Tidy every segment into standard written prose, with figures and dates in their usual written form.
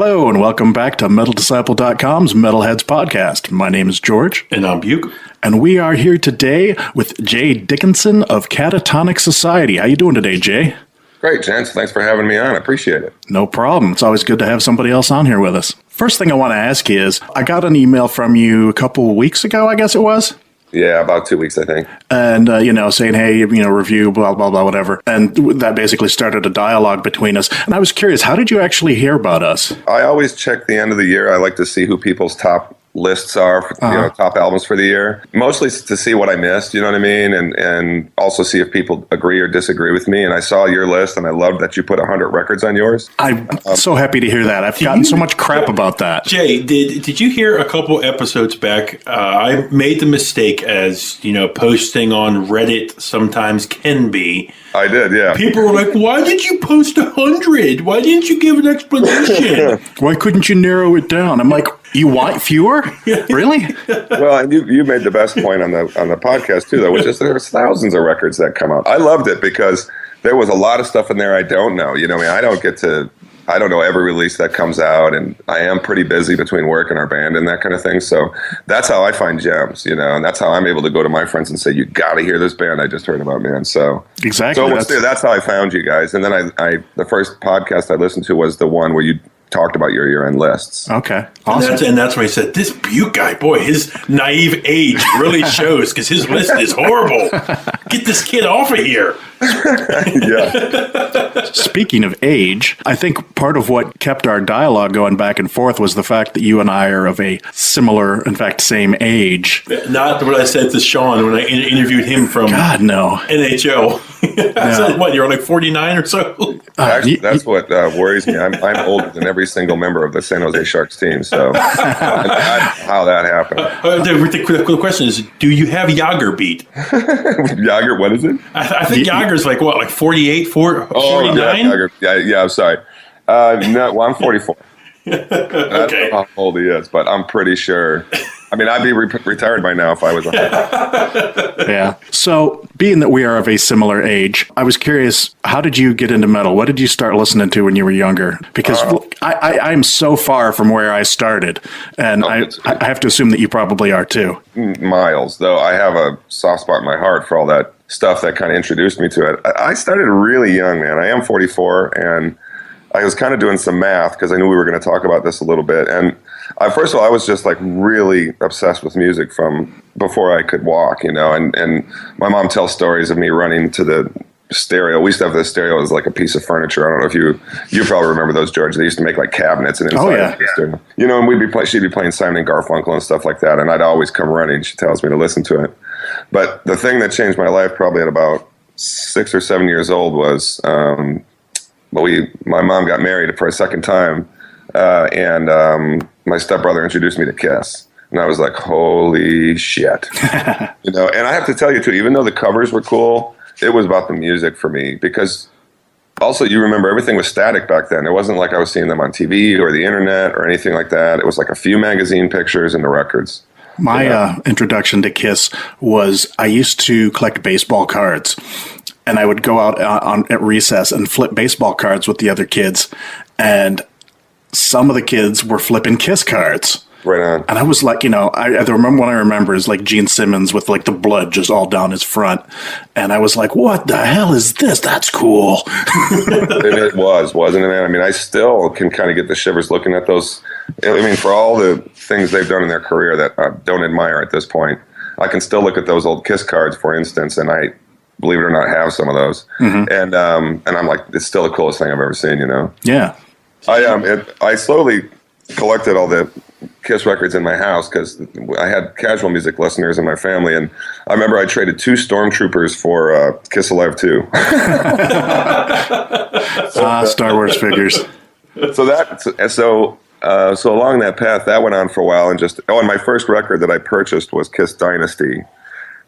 Hello, and welcome back to MetalDisciple.com's Metalheads podcast. My name is George. And I'm Buke. And we are here today with Jay Dickinson of Catatonic Society. How you doing today, Jay? Great, gents. Thanks for having me on. I appreciate it. No problem. It's always good to have somebody else on here with us. First thing I want to ask you is, I got an email from you a couple weeks ago, I guess it was? Yeah, about 2 weeks, I think. And, saying, hey, review, blah, blah, blah, whatever. And that basically started a dialogue between us. And I was curious, how did you actually hear about us? I always check the end of the year. I like to see who people's top lists are, top albums for the year. Mostly to see what I missed, you know what I mean? And also see if people agree or disagree with me. And I saw your list, and I loved that you put 100 records on yours. I'm so happy to hear that. I've gotten so much crap about that. Jay, did you hear a couple episodes back? I made the mistake, as posting on Reddit sometimes can be. I did, yeah. People were like, why did you post 100? Why didn't you give an explanation? Why couldn't you narrow it down? I'm like, you want fewer? Really? Well, and you made the best point on the podcast too, though, which is there's thousands of records that come out. I loved it because there was a lot of stuff in there I don't know. I don't know every release that comes out, and I am pretty busy between work and our band and that kind of thing. So that's how I find gems, and that's how I'm able to go to my friends and say, you got to hear this band I just heard about, man. So exactly. So that's how I found you guys. And then I the first podcast I listened to was the one where you talked about your year-end lists. Okay, awesome. And that's when I said, this Buke guy, boy, his naive age really shows because his list is horrible. Get this kid off of here. Yeah. Speaking of age, I think part of what kept our dialogue going back and forth was the fact that you and I are of a similar, in fact, same age. Not what I said to Sean when I interviewed him from God, no. NHL. I said, what, you're like 49 or so? Actually, that's what worries me. I'm older than every single member of the San Jose Sharks team, so how that happened. The question is, do you have Yager beat? Yager, what is it? I think Yager's like 48, 49? Yeah, I'm sorry. No, well, I'm 44. I don't know how old he is, but I'm pretty sure. I mean, I'd be retired by now if I was 100. Yeah. So, being that we are of a similar age, I was curious, how did you get into metal? What did you start listening to when you were younger? Because I'm so far from where I started, and I have to assume that you probably are too. Miles, though I have a soft spot in my heart for all that stuff that kind of introduced me to it. I started really young, man. I am 44, and I was kind of doing some math because I knew we were going to talk about this a little bit. And first of all, I was just like really obsessed with music from before I could walk, and my mom tells stories of me running to the stereo. We used to have this stereo as like a piece of furniture. I don't know if you probably remember those, George. They used to make like cabinets and inside the stereo. And she'd be playing Simon and Garfunkel and stuff like that, and I'd always come running. She tells me to listen to it. But the thing that changed my life probably at about 6 or 7 years old was my mom got married for a second time, and my stepbrother introduced me to Kiss. And I was like, holy shit. And I have to tell you, too, even though the covers were cool, it was about the music for me. Because also, you remember, everything was static back then. It wasn't like I was seeing them on TV or the internet or anything like that. It was like a few magazine pictures and the records. My introduction to Kiss was I used to collect baseball cards. And I would go out at recess and flip baseball cards with the other kids. And some of the kids were flipping Kiss cards. Right on. And I was like, I remember is like Gene Simmons with like the blood just all down his front. And I was like, what the hell is this? That's cool. It was, wasn't it, man? I mean, I still can kind of get the shivers looking at those. I mean, for all the things they've done in their career that I don't admire at this point, I can still look at those old Kiss cards, for instance, and I, believe it or not, have some of those. Mm-hmm. And I'm like, it's still the coolest thing I've ever seen, Yeah. I slowly collected all the Kiss records in my house because I had casual music listeners in my family, and I remember I traded 2 Stormtroopers for Kiss Alive 2. Star Wars figures. So along that path, that went on for a while, and my first record that I purchased was Kiss Dynasty,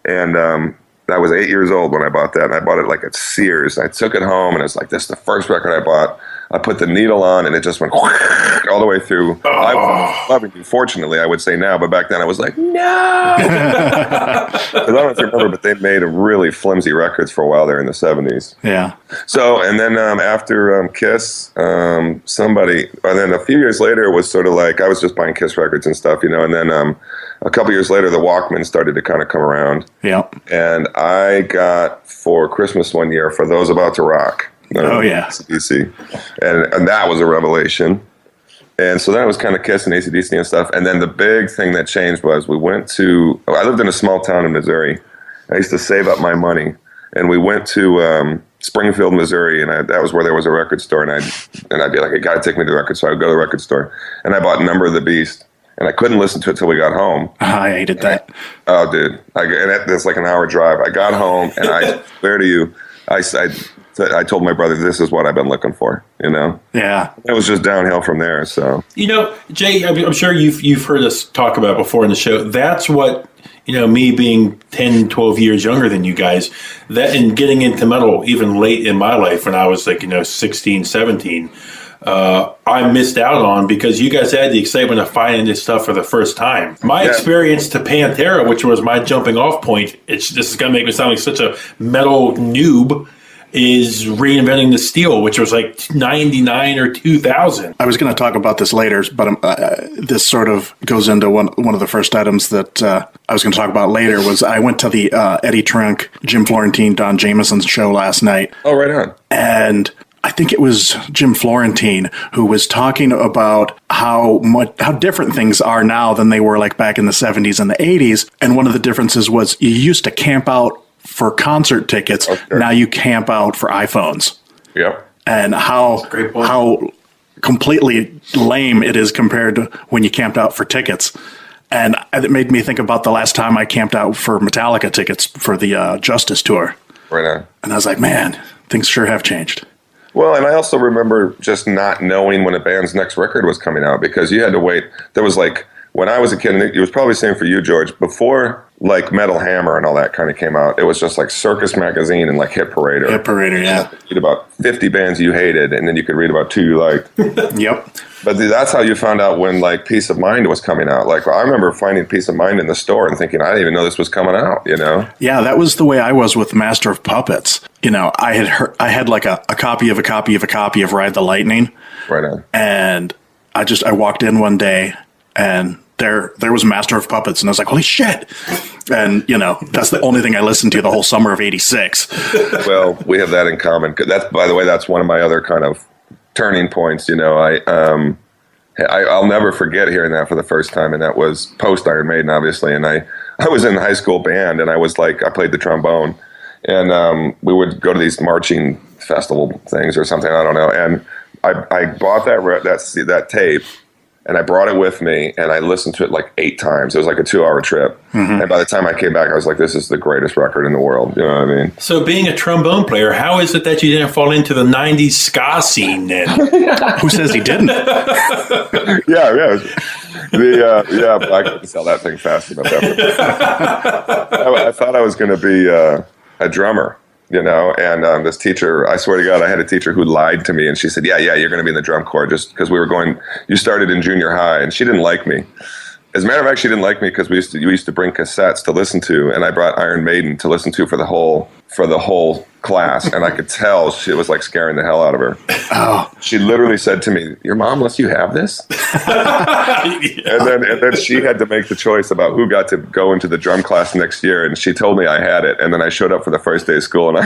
and I was 8 years old when I bought that, and I bought it like at Sears. I took it home, and it's like, this is the first record I bought. I put the needle on, and it just went all the way through. I was loving you. Fortunately, I would say now, but back then I was like, no. 'Cause I don't know if you remember, but they made really flimsy records for a while there in the 70s. Yeah. So, and then after Kiss, and then a few years later, it was sort of like I was just buying Kiss records and stuff, and then a couple years later, the Walkman started to kind of come around. Yeah. And I got for Christmas one year, For Those About to Rock. Oh, yeah. AC/DC. And that was a revelation. And so then it was kind of Kiss and AC/DC and stuff. And then the big thing that changed was I lived in a small town in Missouri. I used to save up my money. And we went to Springfield, Missouri, and that was where there was a record store. And I'd be like, you got to take me to the record store. I would go to the record store. And I bought Number of the Beast. And I couldn't listen to it till we got home. I hated that. Oh, dude. That's like an hour drive. I got home, and I swear to you, I told my brother, this is what I've been looking for, Yeah. It was just downhill from there, so. Jay, I'm sure you've heard us talk about before in the show. That's what, me being 10, 12 years younger than you guys, that and getting into metal even late in my life when I was like, 16, 17, I missed out on because you guys had the excitement of finding this stuff for the first time. My experience to Pantera, which was my jumping off point, this is going to make me sound like such a metal noob, is Reinventing the Steel, which was like 99 or 2000. I was going to talk about this later, but this sort of goes into one of the first items that I was going to talk about later was I went to the Eddie Trunk, Jim Florentine, Don Jameson's show last night. Oh, right on. And I think it was Jim Florentine who was talking about how different things are now than they were like back in the 70s and the 80s. And one of the differences was you used to camp out for concert tickets. Okay. Now you camp out for iPhones. Yep. And how completely lame it is compared to when you camped out for tickets. And it made me think about the last time I camped out for Metallica tickets for the Justice tour. Right on. And I was like, man, things sure have changed. Well, and I also remember just not knowing when a band's next record was coming out because you had to wait. There was like, when I was a kid, and it was probably the same for you, George, before like Metal Hammer and all that kind of came out, it was just like Circus Magazine and like Hit Parader. Hit Parader, yeah. Read about 50 bands you hated, and then you could read about 2 you liked. Yep. But that's how you found out when like Peace of Mind was coming out. Like I remember finding Peace of Mind in the store and thinking, I didn't even know this was coming out, Yeah, that was the way I was with Master of Puppets. I had like a copy of a copy of a copy of Ride the Lightning. Right on. And I walked in one day and there was Master of Puppets, and I was like, holy shit. And, that's the only thing I listened to the whole summer of '86. Well, we have that in common. By the way, that's one of my other kind of turning points. I'll never forget hearing that for the first time, and that was post Iron Maiden, obviously. And I was in high school band, and I played the trombone, and we would go to these marching festival things or something, I don't know. And I bought that tape, and I brought it with me, and I listened to it like 8 times. It was like a 2-hour trip. Mm-hmm. And by the time I came back, I was like, this is the greatest record in the world. You know what I mean? So being a trombone player, how is it that you didn't fall into the 90s ska scene then? Who says he didn't? Yeah. I couldn't sell that thing fast enough. I thought I was going to be a drummer. And this teacher, I swear to God, I had a teacher who lied to me, and she said, yeah, you're going to be in the drum corps just because you started in junior high, and she didn't like me. As a matter of fact, she didn't like me because we used to bring cassettes to listen to, and I brought Iron Maiden to listen to for the whole class, and I could tell she was like scaring the hell out of her. Oh. She literally said to me, "Your mom lets you have this?" and then she had to make the choice about who got to go into the drum class next year, and she told me I had it, and then I showed up for the first day of school, and I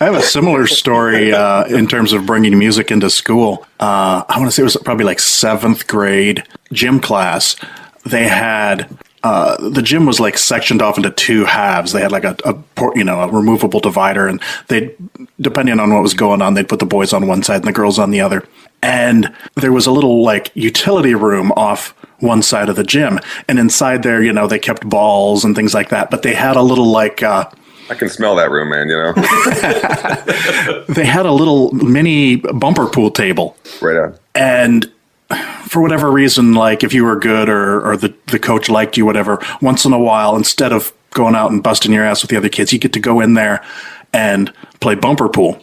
have a similar story in terms of bringing music into school. I want to say it was probably like 7th grade gym class. They had the gym was like sectioned off into 2 halves. They had like a removable divider, and they, depending on what was going on, they'd put the boys on one side and the girls on the other. And there was a little like utility room off one side of the gym, and inside there, they kept balls and things like that. But they had a little like I can smell that room, man. They had a little mini bumper pool table. Right on. And for whatever reason, like if you were good or the coach liked you, whatever, once in a while, instead of going out and busting your ass with the other kids, you get to go in there and play bumper pool.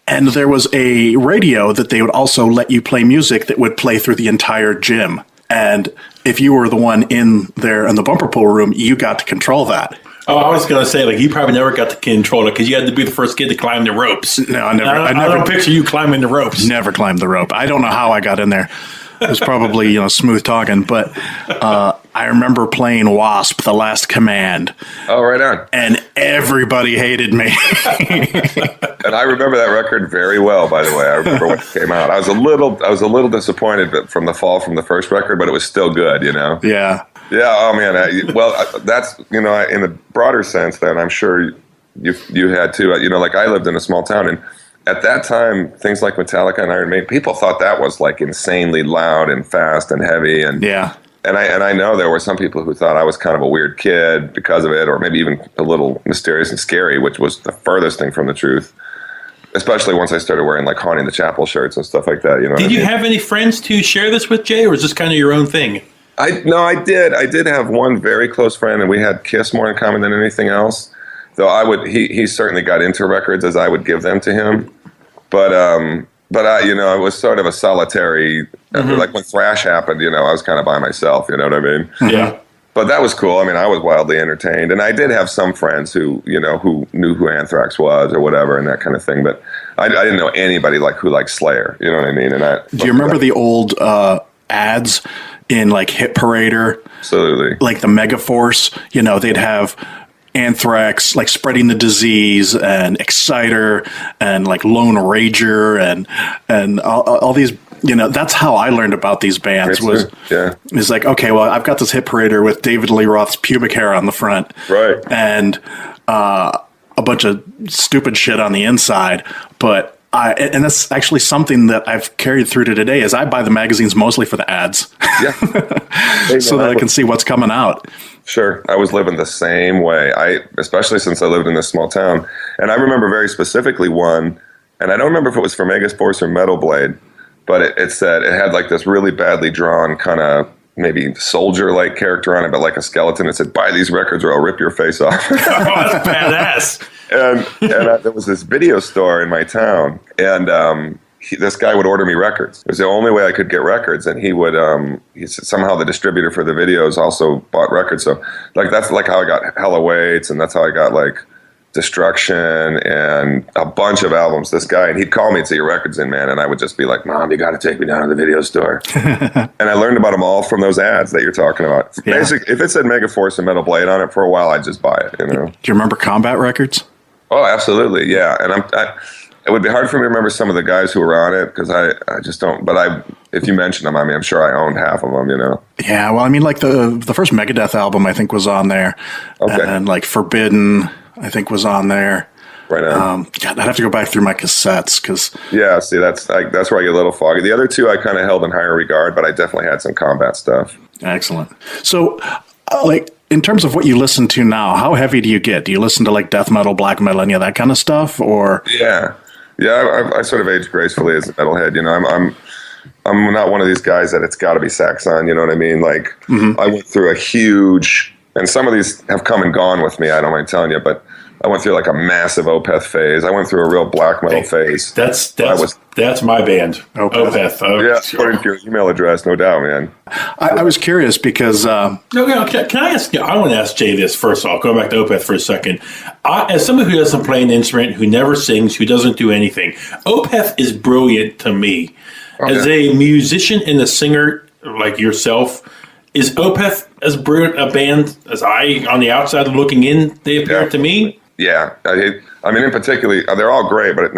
And there was a radio that they would also let you play music that would play through the entire gym. And if you were the one in there in the bumper pool room, you got to control that. Oh, I was going to say, like, you probably never got to control it because you had to be the first kid to climb the ropes. No, I never. I don't picture you climbing the ropes. Never climbed the rope. I don't know how I got in there. It was probably, smooth talking, but I remember playing Wasp, The Last Command. Oh, right on. And everybody hated me. And I remember that record very well, by the way. I remember when it came out. I was a little disappointed from the fall from the first record, but it was still good, Yeah. Yeah, oh man. That's, in the broader sense, then I'm sure you had too. Like I lived in a small town, and at that time, things like Metallica and Iron Maiden, people thought that was like insanely loud and fast and heavy. And yeah. And I know there were some people who thought I was kind of a weird kid because of it, or maybe even a little mysterious and scary, which was the furthest thing from the truth. Especially once I started wearing like Haunting the Chapel shirts and stuff like that. Did you have any friends to share this with, Jay, or was this kind of your own thing? I did. I did have one very close friend, and we had Kiss more in common than anything else. Though he certainly got into records as I would give them to him. But I was sort of a solitary. Like when thrash happened, I was kind of by myself. You know what I mean? Yeah. But that was cool. I mean, I was wildly entertained, and I did have some friends who knew who Anthrax was or whatever and that kind of thing. But I didn't know anybody who liked Slayer. You know what I mean? And do you remember the old ads in like Hit Parader? Absolutely. Like the Megaforce, they'd have Anthrax, like Spreading the Disease and Exciter and like Lone Ranger and all these, that's how I learned about these bands. It's like, okay, well, I've got this Hit Parader with David Lee Roth's pubic hair on the front. Right. And a bunch of stupid shit on the inside. But and that's actually something that I've carried through to today is I buy the magazines mostly for the ads. Yeah. So that I can see what's coming out. Sure. I was living the same way. Especially since I lived in this small town. And I remember very specifically one, and I don't remember if it was for Megaforce or Metal Blade, but it said, it had like this really badly drawn kind of maybe soldier-like character on it, but like a skeleton. It said, "Buy these records or I'll rip your face off." Oh, that's badass. And there was this video store in my town, and this guy would order me records. It was the only way I could get records, and he would. He said somehow the distributor for the videos also bought records. So that's like how I got Hella Waits, and that's how I got like Destruction and a bunch of albums. This guy, and he'd call me and say, "Your record's in, man," and I would just be like, "Mom, you got to take me down to the video store." And I learned about them all from those ads that you're talking about. Yeah. Basically, if it said Megaforce and Metal Blade on it for a while, I'd just buy it. Do you remember Combat Records? Oh, absolutely, yeah. And it would be hard for me to remember some of the guys who were on it because I just don't. But if you mention them, I'm sure I owned half of them. Yeah, well, I mean, like the first Megadeth album, I think was on there, okay. And like Forbidden, I think was on there. Right on. God, I'd have to go back through my cassettes because. Yeah, see, that's where I get a little foggy. The other two I kind of held in higher regard, but I definitely had some Combat stuff. Excellent. So, in terms of what you listen to now, how heavy do you get? Do you listen to like death metal, black metal, any of that kind of stuff, or? Yeah. I sort of aged gracefully as a metalhead. I'm not one of these guys that it's got to be Saxon. You know what I mean? Like I went through a huge, and some of these have come and gone with me. I don't mind telling you, but I went through like a massive Opeth phase. I went through a real black metal phase. That's my band. Opeth. Yeah, according to your email address, no doubt, man. I was curious because. Can I ask you? I want to ask Jay this first off. Going back to Opeth for a second. As somebody who doesn't play an instrument, who never sings, who doesn't do anything, Opeth is brilliant to me. Okay. As a musician and a singer like yourself, is Opeth as brilliant a band as on the outside looking in, they appear to me? Yeah. In particular, they're all great, but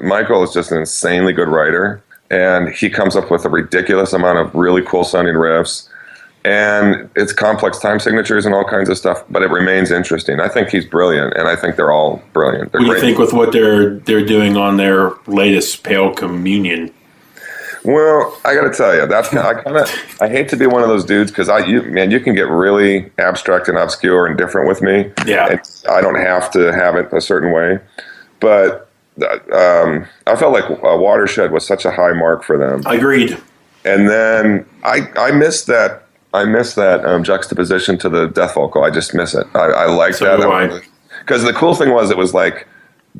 Michael is just an insanely good writer, and he comes up with a ridiculous amount of really cool sounding riffs, and it's complex time signatures and all kinds of stuff, but it remains interesting. I think he's brilliant, and I think they're all brilliant. What do you think with what they're doing on their latest Pale Communion? Well, I got to tell you, I hate to be one of those dudes because you can get really abstract and obscure and different with me. Yeah, and I don't have to have it a certain way, but I felt like Watershed was such a high mark for them. Agreed. And then I miss that. juxtaposition to the death vocal. I just miss it. I like that because the cool thing was it was like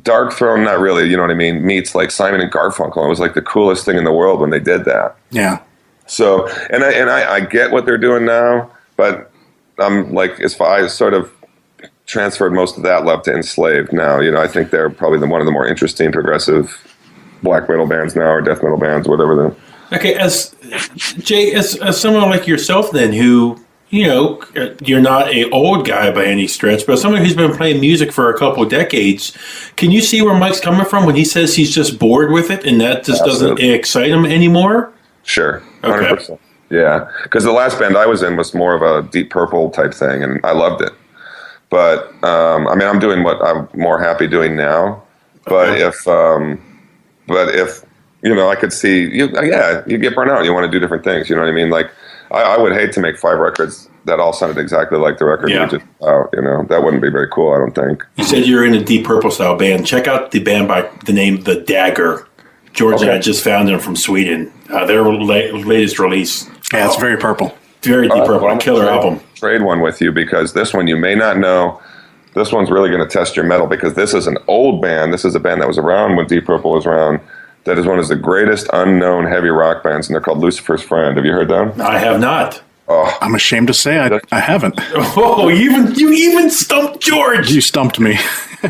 Dark Throne, not really, you know what I mean, meets like Simon and Garfunkel. It was like the coolest thing in the world when they did that. Yeah. So, and I get what they're doing now, but I'm like, as far I sort of transferred most of that love to Enslaved now. You know, I think they're probably one of the more interesting progressive black metal bands now, or death metal bands, whatever the. Okay, as Jay, as someone like yourself, then, who, you know, you're not a old guy by any stretch, but someone who's been playing music for a couple of decades, can you see where Mike's coming from when he says he's just bored with it and that just doesn't excite him anymore? Sure, 100%. Okay. Yeah, because the last band I was in was more of a Deep Purple type thing, and I loved it. But I mean, I'm doing what I'm more happy doing now. But if you know, I could see you get burnt out. You want to do different things. You know what I mean? Like, I would hate to make 5 records that all sounded exactly like the record you just out. You know, that wouldn't be very cool, I don't think. You said you're in a Deep Purple style band. Check out the band by the name The Dagger. George and I just found them from Sweden. Their latest release. Yeah, it's very purple. Very Deep Purple. Well, Killer album. Trade one with you, because this one you may not know. This one's really going to test your metal, because this is an old band. This is a band that was around when Deep Purple was around. That is one of the greatest unknown heavy rock bands, and they're called Lucifer's Friend. Have you heard them? I have not. Oh, I'm ashamed to say I haven't. Oh, you even stumped George. You stumped me.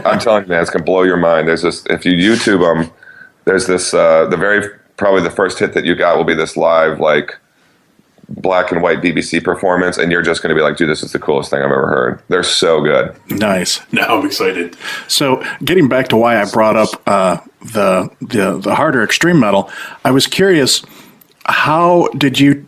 I'm telling you, man, it's going to blow your mind. There's this, if you YouTube them, there's this, probably the first hit that you got will be this live, like, black and white BBC performance, and you're just going to be like, dude, this is the coolest thing I've ever heard. They're so good. Nice. Now I'm excited. So getting back to why I brought up the harder extreme metal, I was curious, how did you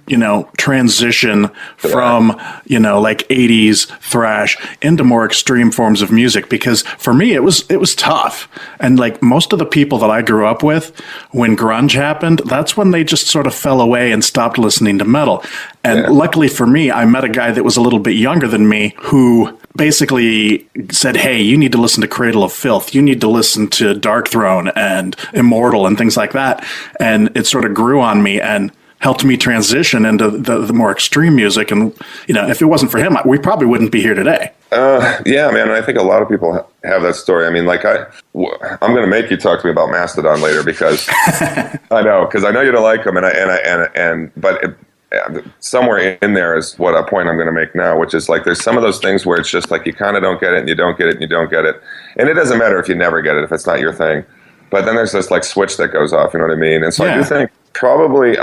transition from, like 80s thrash into more extreme forms of music? Because for me, it was tough. And like most of the people that I grew up with, when grunge happened, that's when they just sort of fell away and stopped listening to metal. And luckily for me, I met a guy that was a little bit younger than me who basically said, hey, you need to listen to Cradle of Filth. You need to listen to Dark Throne and Immortal and things like that. And it sort of grew on me and helped me transition into the more extreme music. And, if it wasn't for him, we probably wouldn't be here today. Yeah, man. I think a lot of people have that story. I mean, like I'm going to make you talk to me about Mastodon later, because I know you don't like them. But somewhere in there is what a point I'm going to make now, which is like, there's some of those things where it's just like, you kind of don't get it and you don't get it and you don't get it. And it doesn't matter if you never get it, if it's not your thing. But then there's this like switch that goes off, you know what I mean? And so I do think probably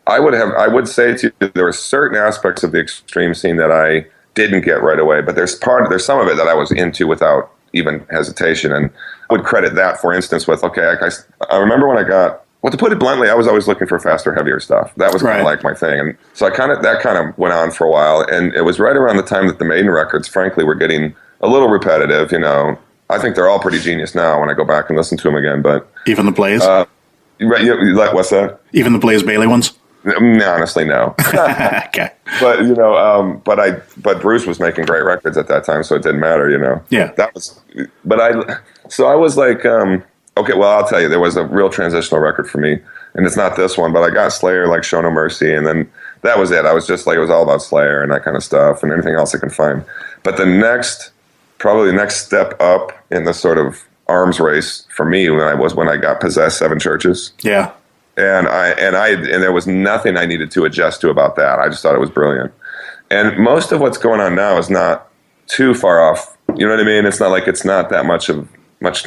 I would say to you, there were certain aspects of the extreme scene that I didn't get right away, but there's some of it that I was into without even hesitation. And I would credit that, for instance, with, I remember when to put it bluntly, I was always looking for faster, heavier stuff. That was kind of like my thing. And so that kind of went on for a while. And it was right around the time that the Maiden records, frankly, were getting a little repetitive. I think they're all pretty genius now when I go back and listen to them again. But even the Blaze? What's that? Even the Blaze Bailey ones? Honestly, no. Okay. But but Bruce was making great records at that time, so it didn't matter, Yeah. I was like, okay, well, I'll tell you, there was a real transitional record for me, and it's not this one, but I got Slayer, like Show No Mercy, and then that was it. I was just like, it was all about Slayer and that kind of stuff, and anything else I can find. But probably the next step up in the sort of arms race for me when I got Possessed, Seven Churches. Yeah. And there was nothing I needed to adjust to about that. I just thought it was brilliant. And most of what's going on now is not too far off. You know what I mean? It's not like it's not that much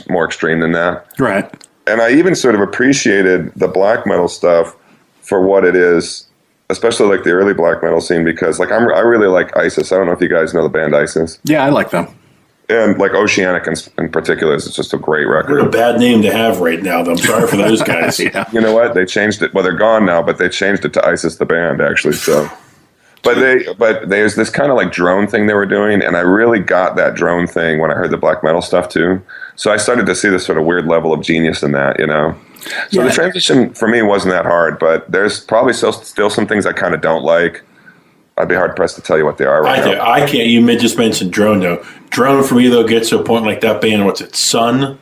more extreme than that. Right. And I even sort of appreciated the black metal stuff for what it is, especially like the early black metal scene, because like I really like ISIS. I don't know if you guys know the band ISIS. Yeah, I like them. And like Oceanic in particular is just a great record. What a bad name to have right now, though. I'm sorry for those guys. Yeah. You know what? They changed it. Well, they're gone now, but they changed it to ISIS the band, actually. So, but there's this kind of like drone thing they were doing, and I really got that drone thing when I heard the black metal stuff too. So I started to see this sort of weird level of genius in that, So the transition for me wasn't that hard, but there's probably still some things I kind of don't like. I'd be hard pressed to tell you what they are right now. I can't. You just mentioned drone, though. Drone for me, though, gets to a point like that band. What's it, Sun?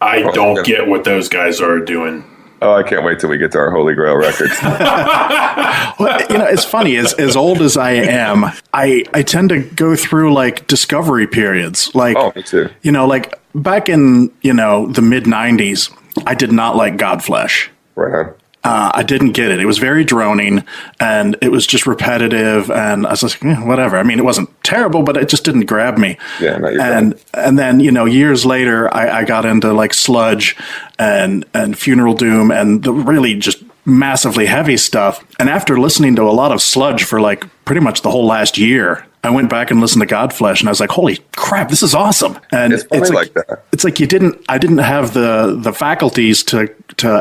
I don't get what those guys are doing. Oh, I can't wait till we get to our Holy Grail records. Well, it's funny. As old as I am, I tend to go through like discovery periods. Like, Oh, me too. Like back in the mid '90s, I did not like Godflesh. Right on. I didn't get it. It was very droning, and it was just repetitive. And I was like, whatever. I mean, it wasn't terrible, but it just didn't grab me. Yeah, not your and then years later, I got into like sludge and Funeral Doom and the really just massively heavy stuff. And after listening to a lot of sludge for like pretty much the whole last year, I went back and listened to Godflesh, and I was like, "Holy crap, this is awesome!" And it's funny like that. It's like I didn't have the faculties to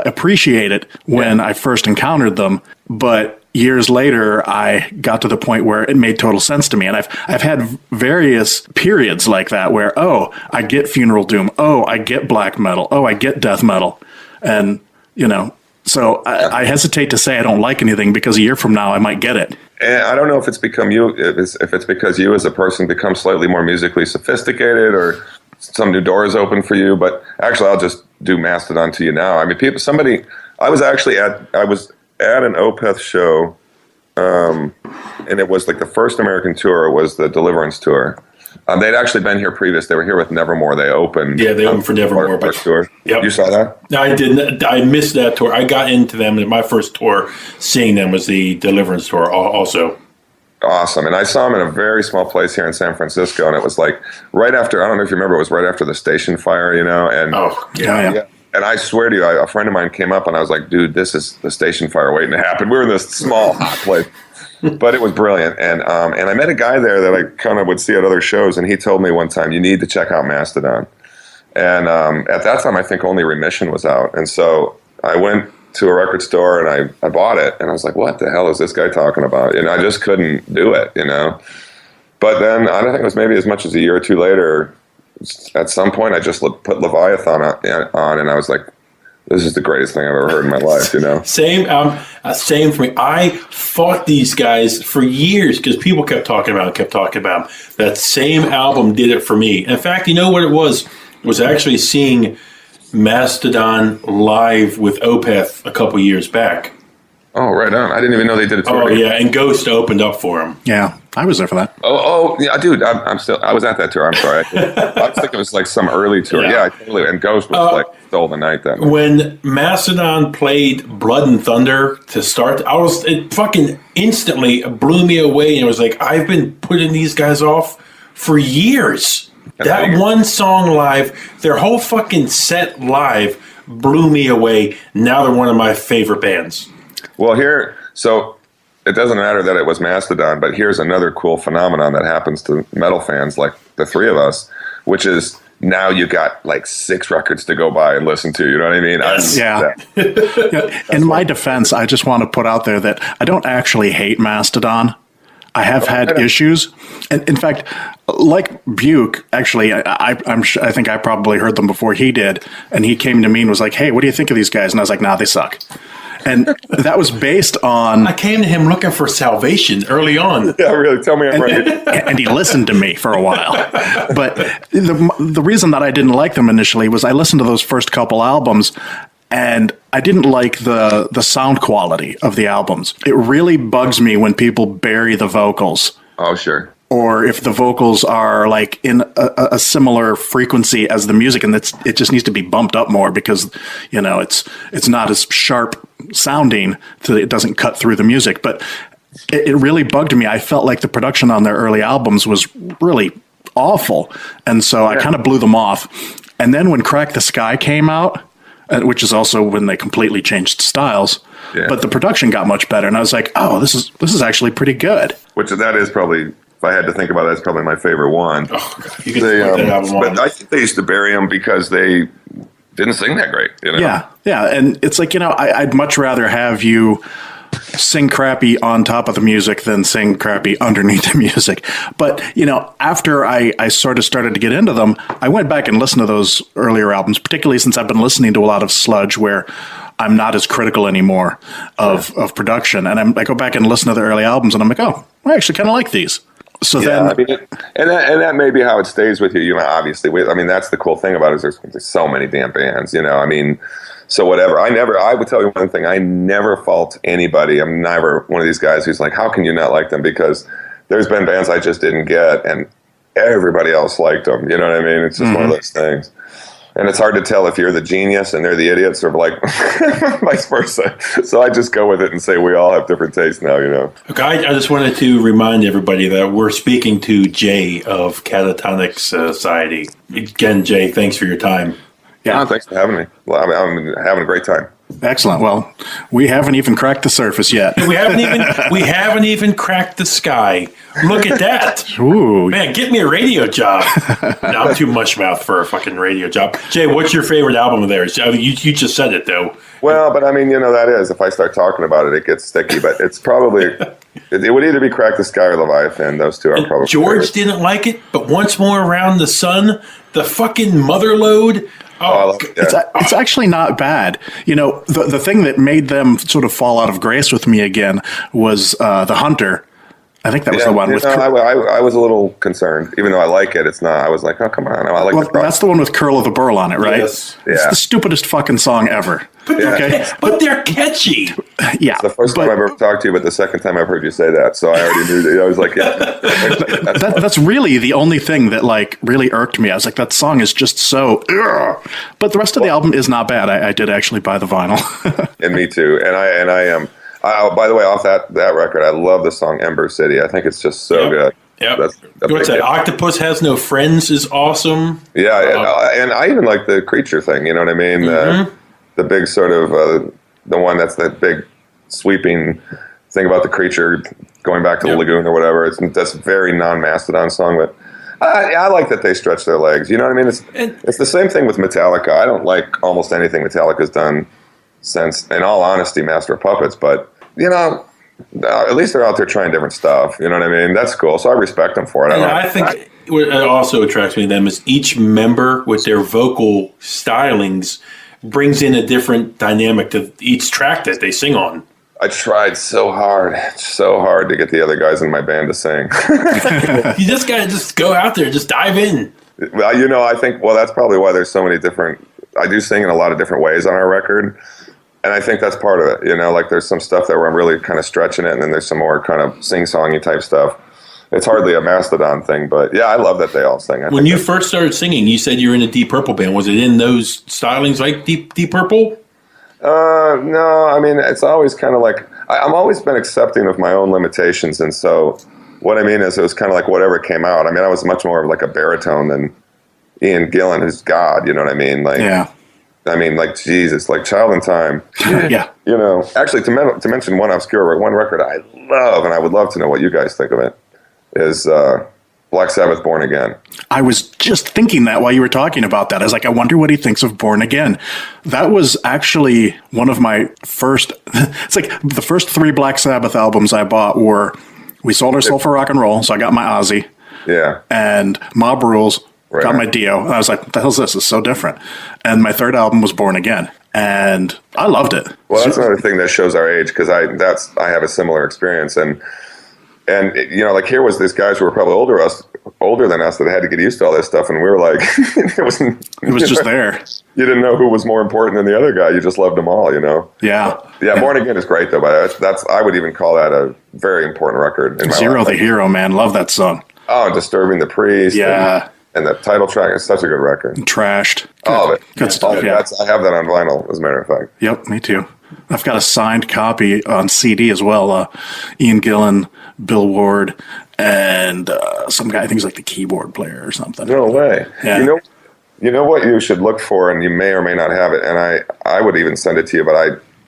appreciate it when I first encountered them, but years later, I got to the point where it made total sense to me, and I've had various periods like that where I get Funeral Doom, I get black metal, I get death metal, and So I hesitate to say I don't like anything because a year from now I might get it. And I don't know if it's become if it's because you as a person become slightly more musically sophisticated or some new doors open for you. But actually, I'll just do Mastodon to you now. I mean, I was at an Opeth show, and it was like the first American tour was the Deliverance tour. They'd actually been here previous. They were here with Nevermore. They opened. Yeah, they opened for Nevermore. But tour. Yep. You saw that? No, I didn't. I missed that tour. I got into them. My first tour seeing them was the Deliverance tour also. Awesome. And I saw them in a very small place here in San Francisco. And it was like right after, I don't know if you remember, it was right after the station fire, And Yeah. And I swear to you, a friend of mine came up and I was like, dude, this is the station fire waiting to happen. We were in this small hot place. But it was brilliant. And I met a guy there that I kind of would see at other shows, and he told me one time, you need to check out Mastodon. And at that time, I think only Remission was out. And so I went to a record store and I bought it. And I was like, what the hell is this guy talking about? I just couldn't do it, But then I don't think it was maybe as much as a year or two later, at some point I just put Leviathan on and I was like, this is the greatest thing I've ever heard in my life, Same for me. I fought these guys for years because people kept talking about them. That same album did it for me. In fact, you know what it was? It was actually seeing Mastodon live with Opeth a couple years back. Oh, right on. I didn't even know they did a tour. Oh, yeah, and Ghost opened up for him. Yeah, I was there for that. Oh, yeah, dude, I was at that tour. I'm sorry. I was thinking it was like some early tour. Yeah, totally. And Ghost was stole the night that night. When Mastodon played Blood and Thunder to start, it fucking instantly blew me away. And it was like, I've been putting these guys off for years. That one song live, their whole fucking set live blew me away. Now they're one of my favorite bands. Well, so it doesn't matter that it was Mastodon, but here's another cool phenomenon that happens to metal fans like the three of us, which is now you got like 6 records to go by and listen to. You know what I mean? Yeah. In my defense, I just want to put out there that I don't actually hate Mastodon. I have had issues. And in fact, like Buke, actually, I think I probably heard them before he did. And he came to me and was like, hey, what do you think of these guys? And I was like, nah, they suck. And that was based on... I came to him looking for salvation early on. Yeah, really. Tell me I'm right. And he listened to me for a while. But the reason that I didn't like them initially was I listened to those first couple albums, and I didn't like the sound quality of the albums. It really bugs me when people bury the vocals. Oh, sure. Or if the vocals are like in a similar frequency as the music, and it just needs to be bumped up more because it's not as sharp sounding so that it doesn't cut through the music. But it really bugged me. I felt like the production on their early albums was really awful, and so I kind of blew them off. And then when Crack the Sky came out, which is also when they completely changed styles, but the production got much better, and I was like, oh, this is actually pretty good. Which that is probably. If I had to think about it, that's probably my favorite one. Oh, you could put that album on. But I think they used to bury them because they didn't sing that great. Yeah, and it's like, I'd much rather have you sing crappy on top of the music than sing crappy underneath the music. But, after I sort of started to get into them, I went back and listened to those earlier albums, particularly since I've been listening to a lot of sludge where I'm not as critical anymore of production. And I go back and listen to the early albums and I'm like, oh, I actually kind of like these. So then, that may be how it stays with you. Obviously, that's the cool thing about it is there's so many damn bands. So whatever. I would tell you one thing. I never fault anybody. I'm never one of these guys who's like, how can you not like them? Because there's been bands I just didn't get, and everybody else liked them. You know what I mean? It's just one of those things. And it's hard to tell if you're the genius and they're the idiots, or like vice versa. So I just go with it and say we all have different tastes now, you know. Okay, I just wanted to remind everybody that we're speaking to Jay of Catatonic Society. Again, Jay, thanks for your time. Yeah, Thanks for having me. Well, I'm having a great time. Excellent. Well, we haven't even cracked the surface yet. We haven't even cracked the sky. Look at that. Ooh. Man, get me a radio job. No, I'm too mush mouth for a fucking radio job. Jay, what's your favorite album of theirs? I mean, you just said it, though. Well, but I mean, that is, if I start talking about it, it gets sticky. But it's probably, it would either be Crack the Sky or Leviathan. Those two are probably. George didn't like it, but Once More Around the Sun, the fucking mother load. Oh, It's actually not bad. The thing that made them sort of fall out of grace with me again was The Hunter. I think that was the one with. I was a little concerned, even though I like it. It's not. I was like, oh, come on! I like. That's the one with Curl of the Burl on it, right? Yes. It's the stupidest fucking song ever. But they're catchy. Yeah. It's the first time I've ever talked to you, but the second time I've heard you say that, so I already knew that. I was like, yeah. That's really the only thing that really irked me. I was like, that song is just so. Ugh. But the rest of the album is not bad. I did actually buy the vinyl. And me too. And I am. By the way, off that record, I love the song Ember City. I think it's just so good. Yeah. What's that? Octopus Has No Friends is awesome. Yeah, and I even like the Creature thing. You know what I mean? The big sort of the one that's that big sweeping thing about the creature going back to the lagoon or whatever. That's a very non-Mastodon song, but I like that they stretch their legs. You know what I mean? It's the same thing with Metallica. I don't like almost anything Metallica's done since, in all honesty, Master of Puppets. But at least they're out there trying different stuff. You know what I mean? That's cool. So I respect them for it. I think what also attracts me to them is each member with their vocal stylings brings in a different dynamic to each track that they sing on. I tried so hard to get the other guys in my band to sing. You just gotta just go out there, just dive in. Well, I think that's probably why there's so many different. I do sing in a lot of different ways on our record, and I think that's part of it. Like there's some stuff that where I'm really kind of stretching it, and then there's some more kind of sing-songy type stuff. It's hardly a Mastodon thing, but yeah, I love that they all sing. When you first started singing, you said you were in a Deep Purple band. Was it in those stylings like Deep Purple? No, I mean, it's always kind of like, I'm always been accepting of my own limitations. And so what I mean is it was kind of like whatever came out. I mean, I was much more of like a baritone than Ian Gillan, who's God, you know what I mean? Like, yeah. I mean, like, Jesus, like Child in Time. Yeah. Actually, to mention one record I love, and I would love to know what you guys think of it, is Black Sabbath, Born Again. I was just thinking that while you were talking about that. I was like, I wonder what he thinks of Born Again. That was actually one of my first, it's like the first 3 Black Sabbath albums I bought were We Sold Our Soul for Rock and Roll, so I got my Ozzy. Yeah. And Mob Rules, got my Dio. And I was like, what the hell's this? It's so different. And my third album was Born Again. And I loved it. Well, that's another thing that shows our age, because I have a similar experience. And like here was these guys who were probably older than us that had to get used to all this stuff, and we were like, it was just there. You didn't know who was more important than the other guy. You just loved them all, Yeah. Born Again is great though, but that's I would even call that a very important record. In my Zero life. the Hero, man, love that song. Oh, Disturbing the Priest. Yeah. And the title track is such a good record. Trashed. All of it. Good stuff. Yeah. I have that on vinyl, as a matter of fact. Yep, me too. I've got a signed copy on CD as well. Ian Gillan, Bill Ward, and some guy, I think he's like the keyboard player or something. No way. Yeah. You know what you should look for, and you may or may not have it, and I would even send it to you, but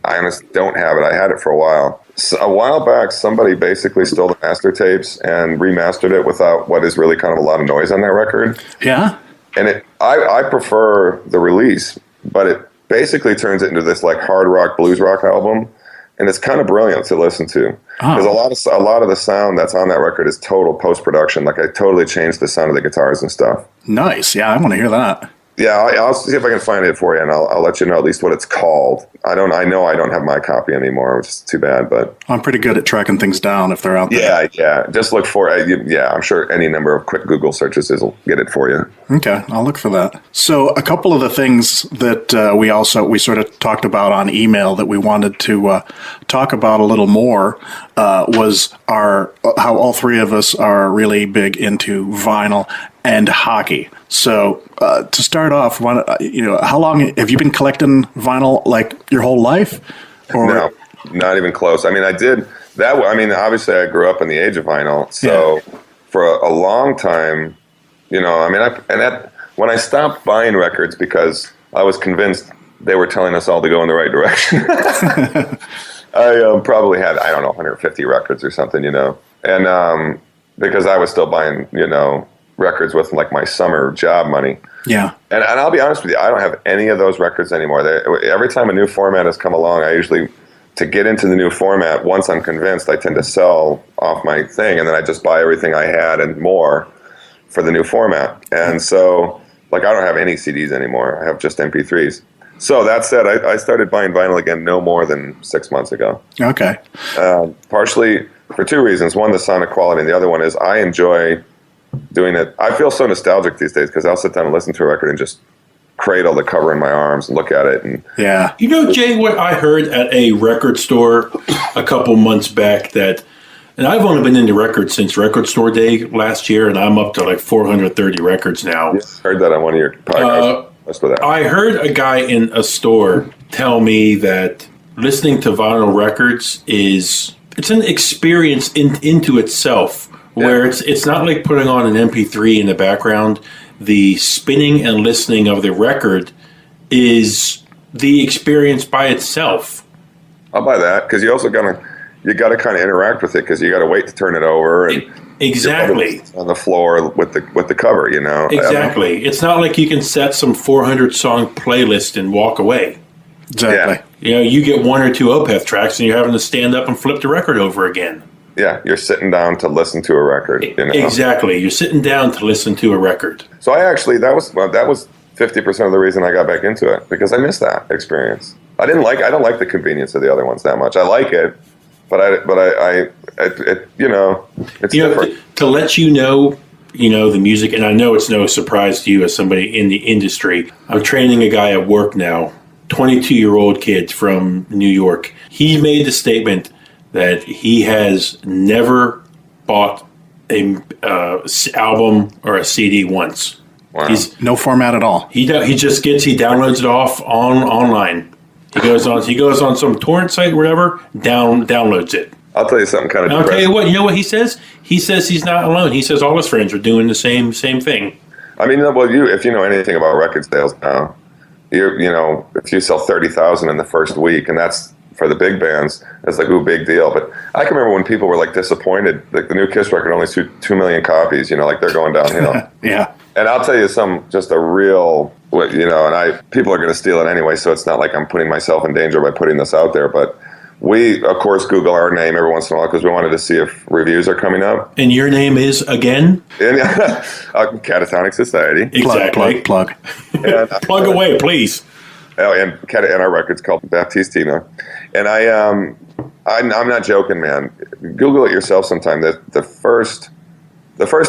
I honestly don't have it. I had it for a while. So a while back, somebody basically stole the master tapes and remastered it without what is really kind of a lot of noise on that record. Yeah? And I prefer the release, but it basically turns it into this like hard rock, blues rock album, and it's kind of brilliant to listen to. Because a lot of the sound that's on that record is total post-production. Like I totally changed the sound of the guitars and stuff. Nice. Yeah, I want to hear that. Yeah, I'll see if I can find it for you, and I'll let you know at least what it's called. I know I don't have my copy anymore, which is too bad. But I'm pretty good at tracking things down if they're out there. Yeah. Just look for it. Yeah, I'm sure any number of quick Google searches will get it for you. Okay, I'll look for that. So a couple of the things that we sort of talked about on email that we wanted to talk about a little more was how all three of us are really big into vinyl and hockey. So to start off, how long have you been collecting vinyl, like your whole life? Or? No, not even close. I mean, I did that. I mean, obviously, I grew up in the age of vinyl, so for a long time, I mean, when I stopped buying records because I was convinced they were telling us all to go in the right direction. I probably had, I don't know, 150 records or something, and because I was still buying, records with like my summer job money. Yeah. And I'll be honest with you, I don't have any of those records anymore. Every time a new format has come along, I usually, to get into the new format, once I'm convinced, I tend to sell off my thing, and then I just buy everything I had and more for the new format. And so, like, I don't have any CDs anymore. I have just MP3s. So that said, I started buying vinyl again no more than 6 months ago. Okay. Partially for two reasons. One, the sonic quality, and the other one is I enjoy doing it. I feel so nostalgic these days because I'll sit down and listen to a record and just cradle the cover in my arms and look at it. And yeah. Jay, what I heard at a record store a couple months back and I've only been into records since Record Store Day last year, and I'm up to like 430 records now. Yes, heard that on one of your podcasts. I heard a guy in a store tell me that listening to vinyl records it's an experience into itself. Where it's not like putting on an MP3 in the background. The spinning and listening of the record is the experience by itself. I'll buy that because you also got to kind of interact with it because you got to wait to turn it over and exactly on the floor with the cover. Exactly. It's not like you can set some 400 song playlist and walk away. Exactly. Yeah. You get one or two Opeth tracks and you're having to stand up and flip the record over again. Yeah, you're sitting down to listen to a record. Exactly, you're sitting down to listen to a record. So I actually that was 50% of the reason I got back into it because I missed that experience. I don't like the convenience of the other ones that much. I like it, but it's different. To let you know the music, and I know it's no surprise to you as somebody in the industry. I'm training a guy at work now, 22-year-old kid from New York. He made the statement that he has never bought a album or a CD once. Wow. He's no format at all. He downloads it off online. He goes on some torrent site, whatever, downloads it. I'll tell you something kind of. I'll tell you what. You know what he says? He says he's not alone. He says all his friends are doing the same thing. I mean, well, if you know anything about record sales now, if you sell 30,000 in the first week, and that's for the big bands, it's like, ooh, big deal. But I can remember when people were like disappointed, like the new Kiss record only sold 2 million copies, like they're going downhill. Yeah. And I'll tell you just a real, people are going to steal it anyway, so it's not like I'm putting myself in danger by putting this out there. But we, of course, Google our name every once in a while because we wanted to see if reviews are coming up. And your name is, again? Catatonic Society. Exactly. Plug. And, plug away, please. And our record's called Baptistina. And I'm not joking, man. Google it yourself sometime. The first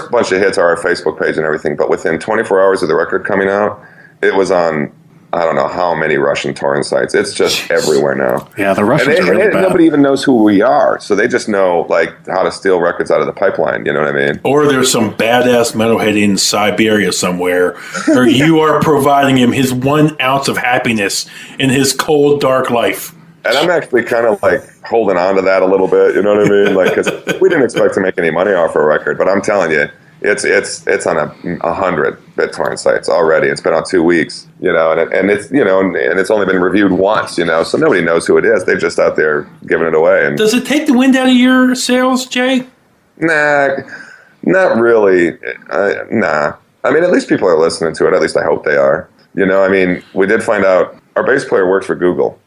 bunch of hits are our Facebook page and everything, but within 24 hours of the record coming out, it was on, I don't know how many Russian torrent sites. It's just everywhere now. Yeah, the Russians are really bad. Nobody even knows who we are, so they just know like how to steal records out of the pipeline. You know what I mean? Or there's some badass metalhead in Siberia somewhere, or you are providing him his 1 ounce of happiness in his cold, dark life. And I'm actually kind of like holding on to that a little bit. You know what I mean? Like, because we didn't expect to make any money off a record, but I'm telling you, it's on 100 BitTorrent sites already. It's been on 2 weeks, and it's and it's only been reviewed once, so nobody knows who it is. They're just out there giving it away. And does it take the wind out of your sails, Jay? Nah, not really. Nah. I mean, at least people are listening to it. At least I hope they are. I mean, we did find out our bass player works for Google.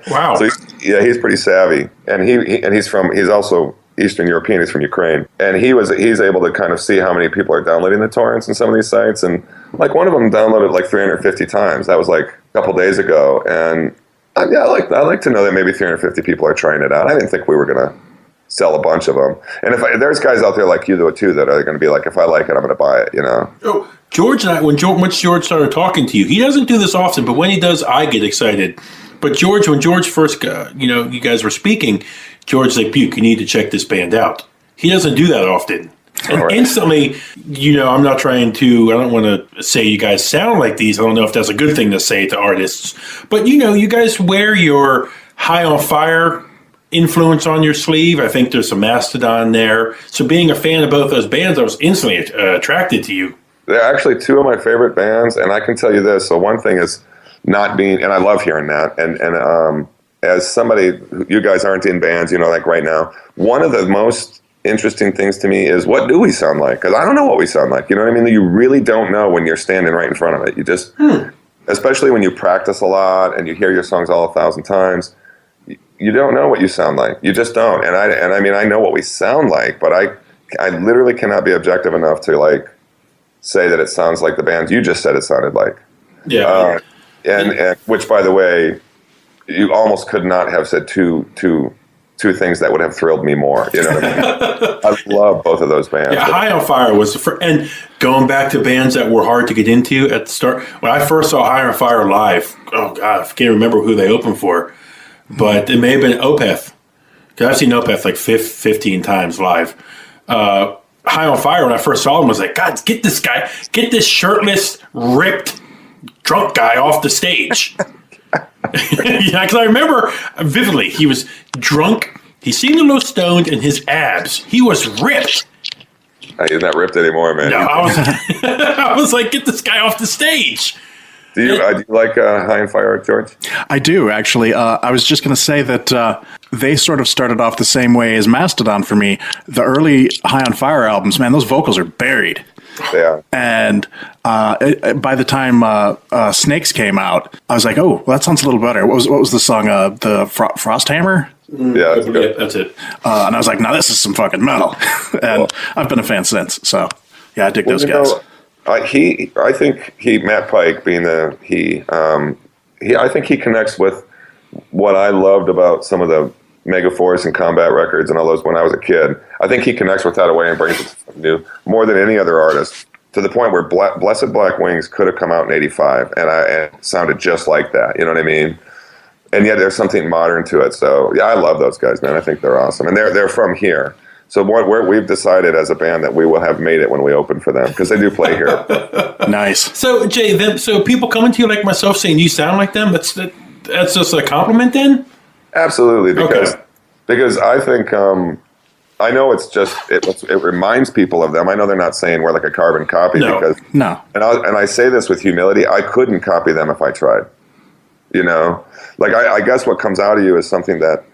Wow. So he's pretty savvy, and he's also Eastern European. He's from Ukraine, and he's able to kind of see how many people are downloading the torrents in some of these sites, and like one of them downloaded like 350 times. That was like a couple days ago, and yeah, I like to know that maybe 350 people are trying it out. I didn't think we were gonna sell a bunch of them, and if there's guys out there like you too that are going to be like, if I like it, I'm going to buy it. Oh, George and I, once George started talking to you, he doesn't do this often, but when he does, I get excited. But George, when George first, you guys were speaking, George's like, Buke, you need to check this band out. He doesn't do that often. And instantly, I'm not trying to, I don't want to say you guys sound like these. I don't know if that's a good thing to say to artists. But, you guys wear your High on Fire influence on your sleeve. I think there's some Mastodon there. So being a fan of both those bands, I was instantly attracted to you. They're actually two of my favorite bands, and I can tell you this. So one thing is not being, and I love hearing that, and as somebody, you guys aren't in bands, like right now, one of the most interesting things to me is, what do we sound like? Because I don't know what we sound like. You know what I mean? You really don't know when you're standing right in front of it. You just, especially when you practice a lot and you hear your songs all 1,000 times, you don't know what you sound like. You just don't. And I mean, I know what we sound like, but I literally cannot be objective enough to like say that it sounds like the bands you just said it sounded like. Yeah. And which, by the way, you almost could not have said two things that would have thrilled me more. You know what I mean? I love both of those bands. Yeah, High on Fire was the first, and going back to bands that were hard to get into at the start. When I first saw High on Fire live, oh God, I can't remember who they opened for, but it may have been Opeth. Because I've seen Opeth like 15 times live. High on Fire, when I first saw them, was like, God, get this shirtless, ripped, drunk guy off the stage. Yeah, because I remember vividly, he was drunk, he seemed a little stoned, and his abs, he was ripped. He's not ripped anymore, man. No, I was like, get this guy off the stage. Do you like High on Fire, George? I do, actually. I was just going to say that they sort of started off the same way as Mastodon for me. The early High on Fire albums, man, those vocals are buried. Yeah. And by the time Snakes came out, I was like, oh, well, that sounds a little better. What was the song? The Frosthammer? Yeah, that's good. That's it. And I was like, now this is some fucking metal. And I've been a fan since. So, yeah, I dig those guys. I think Matt Pike being I think he connects with what I loved about some of the Megaforce and Combat records and all those when I was a kid. I think he connects with that away and brings it to something new more than any other artist, to the point where Blessed Black Wings could have come out in '85 and it sounded just like that. You know what I mean? And yet there's something modern to it. So yeah, I love those guys, man. I think they're awesome, and they're from here. So we've decided as a band that we will have made it when we open for them, because they do play here. Nice. So Jay, so people coming to you like myself saying you sound like them, that's just a compliment then? Absolutely, because I think I know it's just it reminds people of them. I know they're not saying we're like a carbon copy, because and I say this with humility. I couldn't copy them if I tried. Like I guess what comes out of you is something that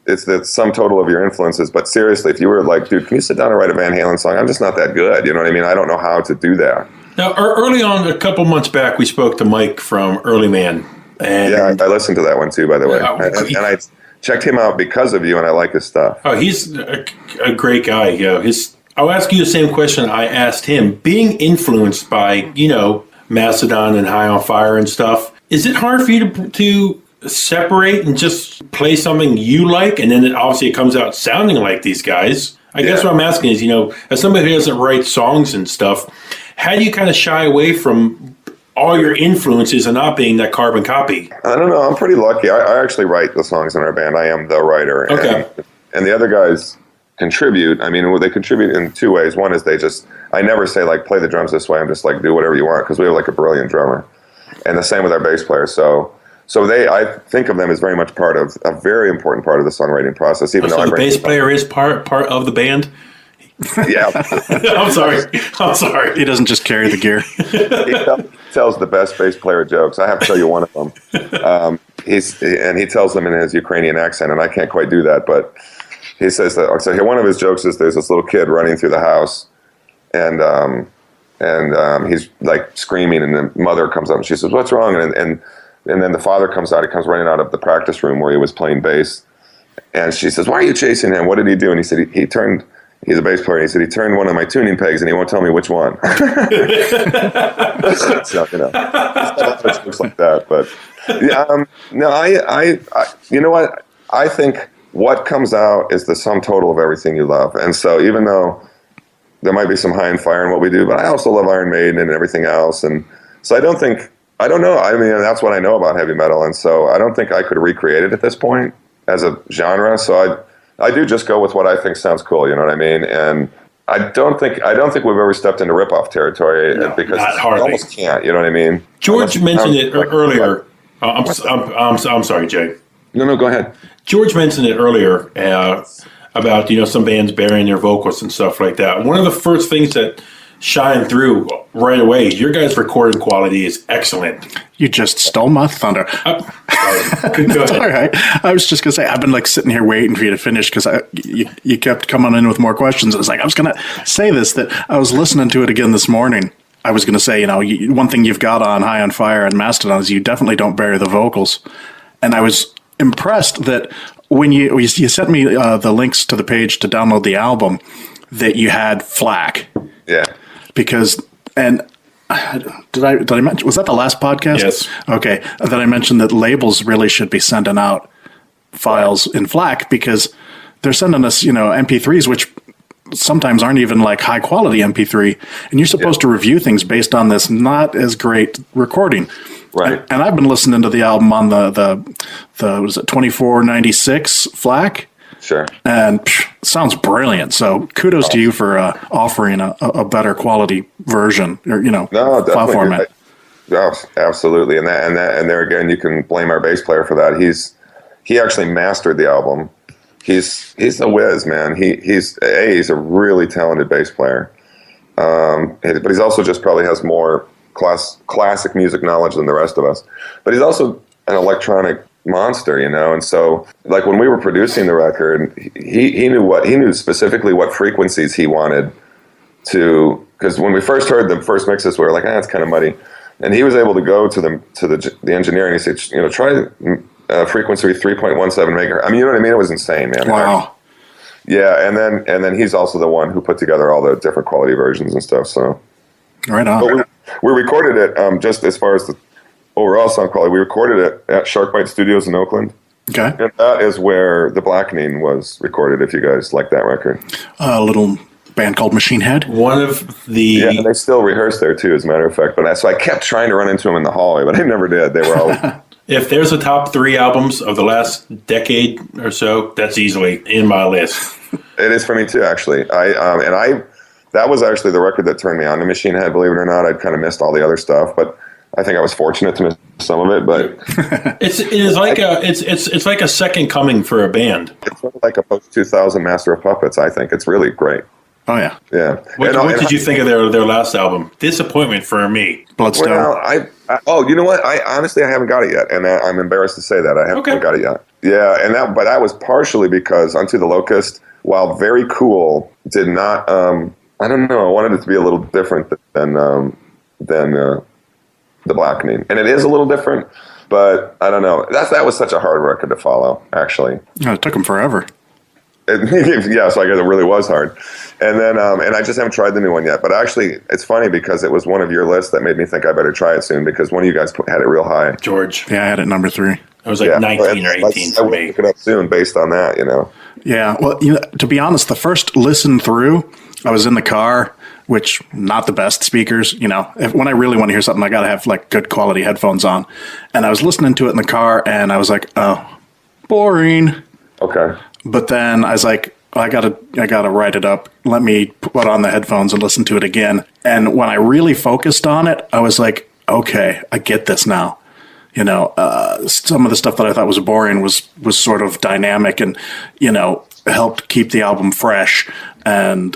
it's the sum total of your influences. But seriously, if you were like, dude, can you sit down and write a Van Halen song? I'm just not that good. You know what I mean? I don't know how to do that. Now, early on, a couple months back, we spoke to Mike from Early Man. And yeah, I listened to that one too, by the way. And I checked him out because of you, and I like his stuff. Oh, he's a great guy. I'll ask you the same question I asked him. Being influenced by, Mastodon and High on Fire and stuff, is it hard for you to separate and just play something you like, and then it comes out sounding like these guys? I guess what I'm asking is, as somebody who doesn't write songs and stuff, how do you kind of shy away from all your influences and not being that carbon copy? I don't know. I'm pretty lucky. I actually write the songs in our band. I am the writer. Okay. And the other guys contribute. I mean, they contribute in two ways. One is I never say like, play the drums this way. I'm just like, do whatever you want, because we have like a brilliant drummer. And the same with our bass player. So I think of them as very much a very important part of the songwriting process. Even though the bass player is part of the band. Yeah. I'm sorry. He doesn't just carry the gear. He tells the best bass player jokes. I have to tell you one of them. He tells them in his Ukrainian accent, and I can't quite do that, but he says that. So one of his jokes is there's this little kid running through the house, and he's like screaming, and the mother comes up and she says, "What's wrong?" And then the father comes out. He comes running out of the practice room where he was playing bass, And she says, "Why are you chasing him? What did he do?" And he said, he turned. He's a bass player. And he said he turned one of my tuning pegs, and he won't tell me which one. So, jokes like that. But yeah, no, I, you know what? I think what comes out is the sum total of everything you love. And so, even though there might be some high and fire in what we do, but I also love Iron Maiden and everything else. And so, I don't know. I mean, that's what I know about heavy metal, and so I don't think I could recreate it at this point as a genre. So I do just go with what I think sounds cool. You know what I mean? And I don't think we've ever stepped into ripoff territory because you almost can't. You know what I mean? George mentioned it earlier. I'm sorry, Jay. No, go ahead. George mentioned it earlier about some bands burying their vocals and stuff like that. One of the first things that shine through right away, your guys' recording quality is excellent. You just stole my thunder. Go ahead. All right. I was just going to say, I've been like sitting here waiting for you to finish because you kept coming in with more questions. I was like, I was going to say this, that I was listening to it again this morning. I was going to say, one thing you've got on High on Fire and Mastodon is you definitely don't bury the vocals. And I was impressed that when you sent me the links to the page to download the album, that you had FLAC. Yeah. Because, and did I mention, was that the last podcast? Yes. Okay. That I mentioned that labels really should be sending out files in FLAC because they're sending us, MP3s, which sometimes aren't even like high quality MP3. And you're supposed to review things based on this not as great recording. Right. And I've been listening to the album on the was it 2496 FLAC? Sure. And sounds brilliant. So kudos to you for offering a better quality version or file format. Yeah, absolutely. And there again, you can blame our bass player for that. He actually mastered the album. He's a whiz, man. He's a really talented bass player. But he's also just probably has more classic music knowledge than the rest of us. But he's also an electronic monster, and so like when we were producing the record, he knew specifically what frequencies he wanted to, because when we first heard the first mixes, we were like, it's kind of muddy, and he was able to go to the engineer and he said, try frequency 3.17 megahertz. I mean, you know what I mean? It was insane, man. Wow. Yeah, and then he's also the one who put together all the different quality versions and stuff. So right on. But we recorded it just as far as the overall sound quality. We recorded it at Sharkbite Studios in Oakland. Okay. And that is where The Blackening was recorded, if you guys like that record. A little band called Machine Head. One of the... Yeah, and they still rehearse there, too, as a matter of fact. So I kept trying to run into them in the hallway, but I never did. They were always... If there's a top 3 albums of the last decade or so, that's easily in my list. It is for me, too, actually. That was actually the record that turned me on to Machine Head, believe it or not. I'd kind of missed all the other stuff, but I think I was fortunate to miss some of it, but it's like a second coming for a band. It's sort of like a post 2000 Master of Puppets. I think it's really great. Oh yeah, yeah. What did you think of their last album? Disappointment for me. Bloodstone. Well, you know what? I honestly haven't got it yet, and I'm embarrassed to say that I haven't got it yet. Yeah, but that was partially because Unto the Locust, while very cool, did not. I don't know. I wanted it to be a little different than The Blackening, and it is a little different, but I don't know. That was such a hard record to follow, actually. Oh, it took them forever. So I guess it really was hard. And then, and I just haven't tried the new one yet. But actually, it's funny because it was one of your lists that made me think I better try it soon because one of you guys had it real high. George. Yeah, I had it number 3. It was like 19 or 18 for me. I will pick it up soon based on that, Yeah, well, to be honest, the first listen through, I was in the car, which not the best speakers. When I really want to hear something, I got to have like good quality headphones on. And I was listening to it in the car, and I was like, oh, boring. Okay. But then I was like, I gotta write it up. Let me put on the headphones and listen to it again. And when I really focused on it, I was like, okay, I get this now. Some of the stuff that I thought was boring was sort of dynamic and, helped keep the album fresh. And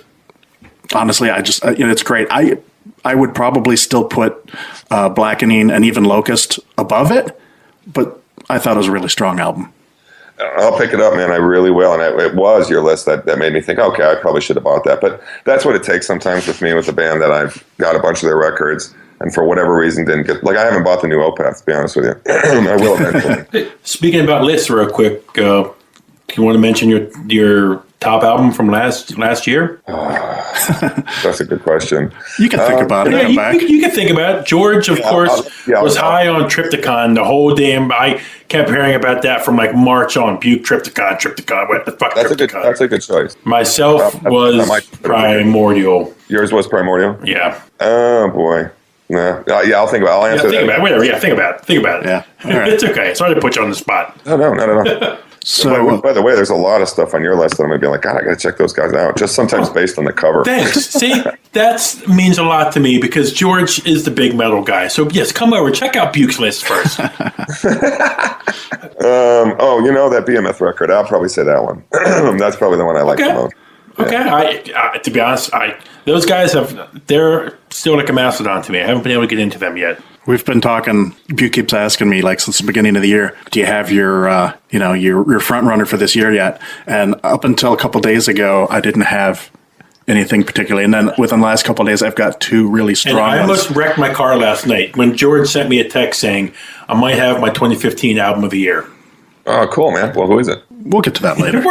honestly, it's great. I would probably still put Blackening and even Locust above it, but I thought it was a really strong album. I'll pick it up, man. I really will. And it was your list that made me think, okay, I probably should have bought that. But that's what it takes sometimes with me with the band, that I've got a bunch of their records and for whatever reason didn't get, like I haven't bought the new Opeth, to be honest with you. I will eventually. Speaking about lists real quick, you want to mention your top album from last year? That's a good question. You can think about it. Yeah, you can think about it. George, of course, was high on Trypticon the whole damn. I kept hearing about that from like March on. Buke, Trypticon. What the fuck? Trypticon? That's a good choice. Myself was Primordial. Yours was Primordial? Yeah. Oh, boy. Nah. Yeah, I'll think about it. I'll answer think about it. Whatever. Yeah, think about it. Yeah. All right. It's okay. Sorry to put you on the spot. No. So, by the way, there's a lot of stuff on your list that I'm going to be like, God, I got to check those guys out. Just sometimes based on the cover. Thanks. See, that means a lot to me because George is the big metal guy. So, yes, come over. Check out Buke's list first. That BMF record. I'll probably say that one. That's probably the one I like the most. Yeah. Okay. I to be honest, those guys they're still like a mastodon to me. I haven't been able to get into them yet. We've been talking. Buke keeps asking me, like, since the beginning of the year, do you have your front runner for this year yet? And up until a couple of days ago, I didn't have anything particularly. And then within the last couple of days, I've got two really strong ones. I ones. almost wrecked my car last night when George sent me a text saying I might have my 2015 album of the year. Oh, cool, man. Well, who is it? We'll get to that later.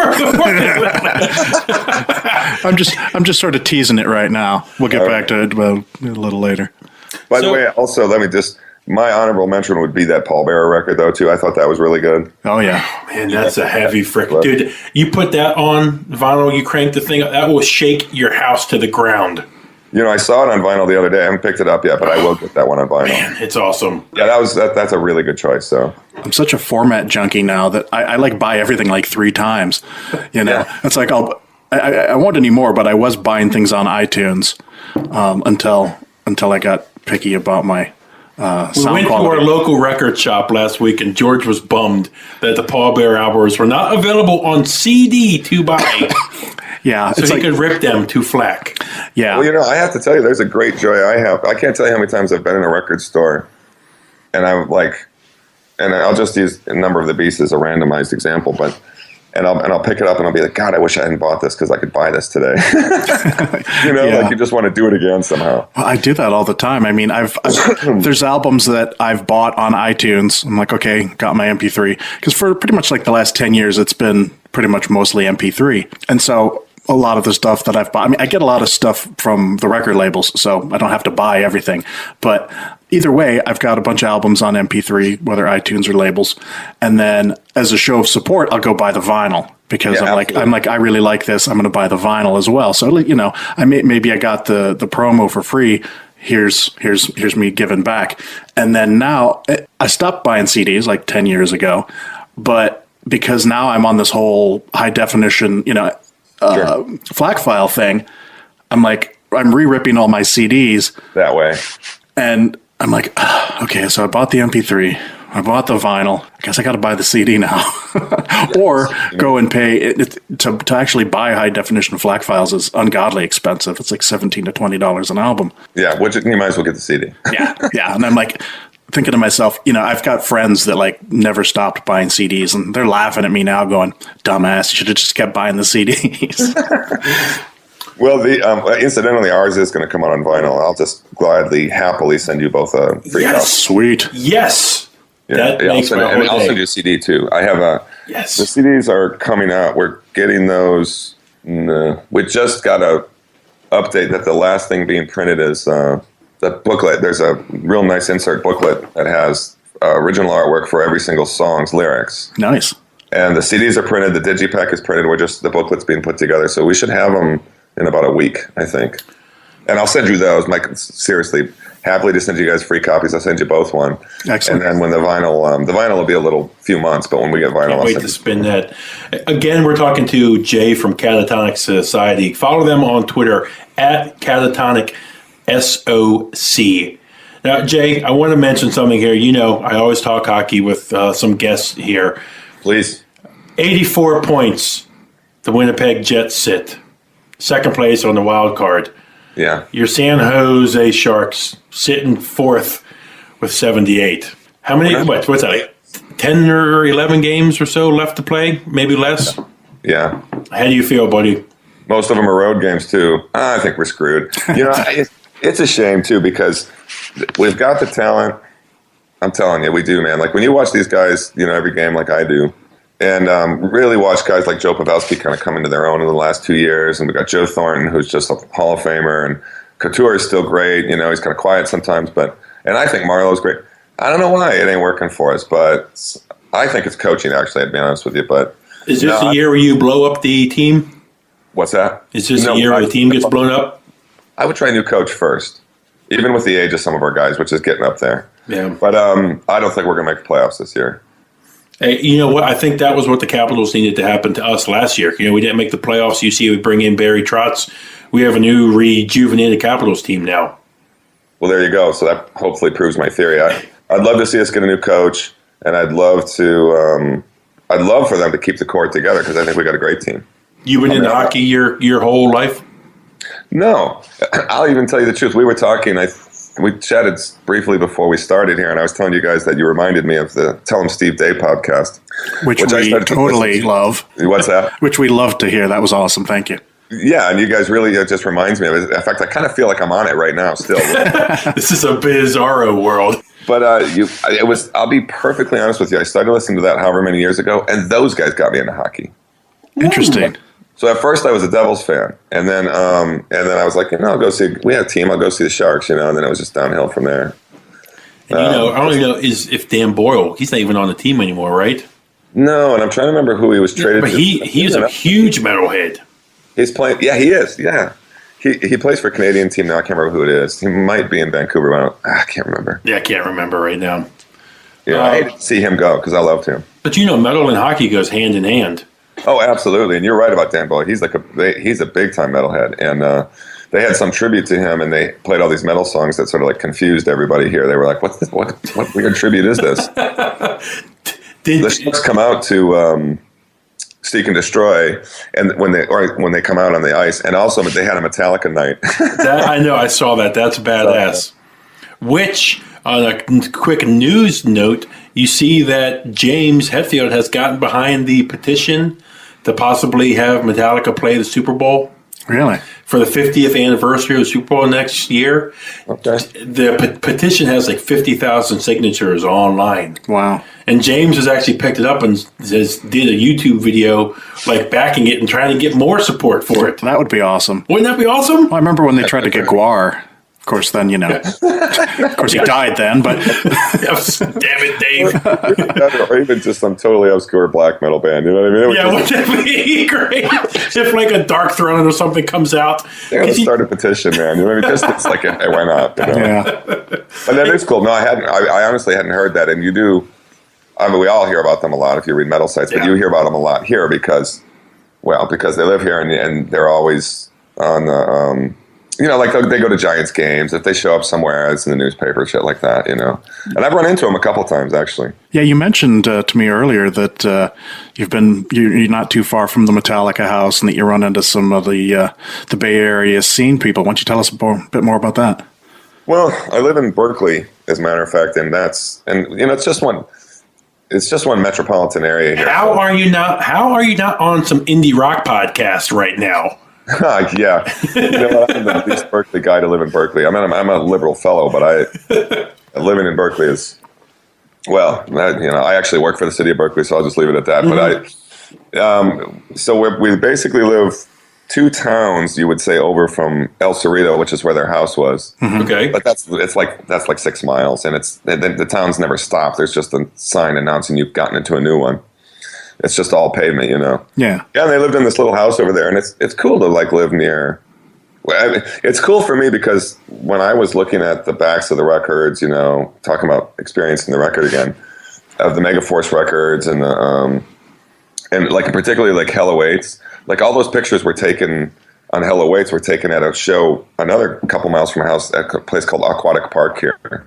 I'm just sort of teasing it right now. We'll get back to it a little later. By the way, also, my honorable mention would be that Paul Bearer record, though, too. I thought that was really good. Oh, yeah. Man, that's a heavy frick. Dude, you put that on vinyl, you crank the thing up, that will shake your house to the ground. I saw it on vinyl the other day. I haven't picked it up yet, but I will get that one on vinyl. Man, it's awesome. Yeah, that's a really good choice. So I'm such a format junkie now that I like buy everything like 3 times. Yeah. It's like I won't anymore, but I was buying things on iTunes until I got picky about my sound quality. We went to our local record shop last week, and George was bummed that the Paul Bearer albums were not available on CD to buy. Yeah, so he could rip them to flack. Yeah. Well, I have to tell you, there's a great joy I have. I can't tell you how many times I've been in a record store, and I'll just use a Number of the Beast as a randomized example, and I'll pick it up and I'll be like, God, I wish I hadn't bought this because I could buy this today. Like you just want to do it again somehow. Well, I do that all the time. I mean, there's albums that I've bought on iTunes. I'm like, okay, got my MP3 because for pretty much like the last 10 years, it's been pretty much mostly MP3, and so a lot of the stuff that I've bought. I mean, I get a lot of stuff from the record labels, so I don't have to buy everything. But either way, I've got a bunch of albums on MP3, whether iTunes or labels. And then as a show of support, I'll go buy the vinyl because I'm like, I really like this. I'm going to buy the vinyl as well. So, maybe I got the promo for free. Here's me giving back. And then now I stopped buying CDs like 10 years ago, but because now I'm on this whole high definition, FLAC file thing, I'm re-ripping all my CDs that way. And I'm like, okay, so I bought the MP3, I bought the vinyl. I guess I got to buy the CD now, or go and pay to actually buy high definition FLAC files is ungodly expensive. It's like $17 to $20 an album. Yeah, you might as well get the CD. yeah, and I'm like thinking to myself, I've got friends that like never stopped buying CDs, and they're laughing at me now, going, "Dumbass, you should have just kept buying the CDs." Well, incidentally, ours is going to come out on vinyl. I'll just happily send you both a free copy. Sweet. Yes. That makes my whole day. I'll send you a CD too. I have yes. The CDs are coming out. We're getting those. We just got a update that the last thing being printed is the booklet. There's a real nice insert booklet that has original artwork for every single song's lyrics. Nice. And the CDs are printed. The digipack is printed. The booklet's being put together. So we should have them in about a week, I think. And I'll send you those. Mike, seriously, happily to send you guys free copies. I'll send you both one. Excellent. And then when the vinyl will be a few months, but when we get vinyl, I'll wait to spin that. Again, we're talking to Jay from Catatonic Society. Follow them on Twitter at Catatonic SOC. Now, Jay, I want to mention something here. I always talk hockey with some guests here. Please. 84 points the Winnipeg Jets sit. Second place on the wild card. Yeah. Your San Jose Sharks sitting fourth with 78. How many? What's that? 10 or 11 games or so left to play? Maybe less? Yeah. How do you feel, buddy? Most of them are road games, too. I think we're screwed. It's a shame, too, because we've got the talent. I'm telling you, we do, man. Like, when you watch these guys, every game like I do, and really watched guys like Joe Pavelski kind of come into their own in the last 2 years. And we got Joe Thornton, who's just a Hall of Famer, and Couture is still great. You know, he's kind of quiet sometimes, and I think Marlowe's great. I don't know why it ain't working for us, but I think it's coaching, actually, I'd be honest with you. But is this the year where you blow up the team? What's that? Is this the year where the team gets blown up? I would try a new coach first, even with the age of some of our guys, which is getting up there. Yeah. But I don't think we're going to make the playoffs this year. Hey, you know what? I think that was what the Capitals needed to happen to us last year. You know, we didn't make the playoffs. You see, we bring in Barry Trotz. We have a new rejuvenated Capitals team now. Well, there you go. So that hopefully proves my theory. I'd love to see us get a new coach, and I'd love for them to keep the core together because I think we got a great team. You been into hockey your whole life? No, I'll even tell you the truth. We were talking. We chatted briefly before we started here, and I was telling you guys that you reminded me of the Tell 'em Steve Day podcast, which we totally love. What's that? Which we love to hear. That was awesome. Thank you. Yeah, and you guys really, it just reminds me of it. In fact, I kind of feel like I'm on it right now still. This is a bizarro world. But I'll be perfectly honest with you. I started listening to that however many years ago, and those guys got me into hockey. Interesting. So at first I was a Devils fan, and then I was like, I'll go see. We had a team. I'll go see the Sharks, and then it was just downhill from there. And I don't even know if Dan Boyle. He's not even on the team anymore, right? No, and I'm trying to remember who he was traded. But he was a huge metalhead. He's playing. Yeah, he is. Yeah, he plays for a Canadian team now. I can't remember who it is. He might be in Vancouver. I can't remember. Yeah, I can't remember right now. Yeah, I hate to see him go because I loved him. But metal and hockey goes hand in hand. Oh, absolutely, and you're right about Dan Boyle. He's he's a big time metalhead, and they had some tribute to him, and they played all these metal songs that sort of like confused everybody here. They were like, "What's this? What weird tribute is this?" The Sharks come out to Seek and Destroy, and when they come out on the ice, and also they had a Metallica night. I know, I saw that. That's badass. Which, on a quick news note, you see that James Hetfield has gotten behind the petition to possibly have Metallica play the Super Bowl. Really? For the 50th anniversary of the Super Bowl next year. Okay. The petition has like 50,000 signatures online. Wow. And James has actually picked it up and did a YouTube video like backing it and trying to get more support for it. That would be awesome. Wouldn't that be awesome? Well, I remember when they tried to get Guar. Of course, then, of course, he died then, but... Damn it, Dave. Or even just some totally obscure black metal band, you know what I mean? Wouldn't that be great? If like a Dark Throne or something comes out. They're going to start a petition, man. You know what I mean? Just it's like, hey, why not? Yeah. But that is cool. No, I honestly hadn't heard that. And you do... I mean, we all hear about them a lot if you read metal sites, but you hear about them a lot here because they live here and they're always on the... like they go to Giants games. If they show up somewhere, it's in the newspaper, shit like that, And I've run into them a couple times, actually. Yeah, you mentioned to me earlier that you're not too far from the Metallica house and that you run into some of the Bay Area scene people. Why don't you tell us a bit more about that? Well, I live in Berkeley, as a matter of fact, and it's just one. It's just one metropolitan area here. How are you not on some indie rock podcast right now? Yeah, I'm the least Berkeley guy to live in Berkeley. I mean, I'm a liberal fellow, but living in Berkeley is I actually work for the city of Berkeley, so I'll just leave it at that. Mm-hmm. But so we basically live 2 towns, you would say, over from El Cerrito, which is where their house was. Mm-hmm. Okay, but that's like 6 miles, and the towns never stop. There's just a sign announcing you've gotten into a new one. It's just all pavement, Yeah. Yeah, and they lived in this little house over there, and it's cool to like live near. It's cool for me because when I was looking at the backs of the records, talking about experiencing the record again, of the Megaforce records and the and like particularly like Hell Awaits, like all those pictures were taken on Hell Awaits were taken at a show another couple miles from my house at a place called Aquatic Park here,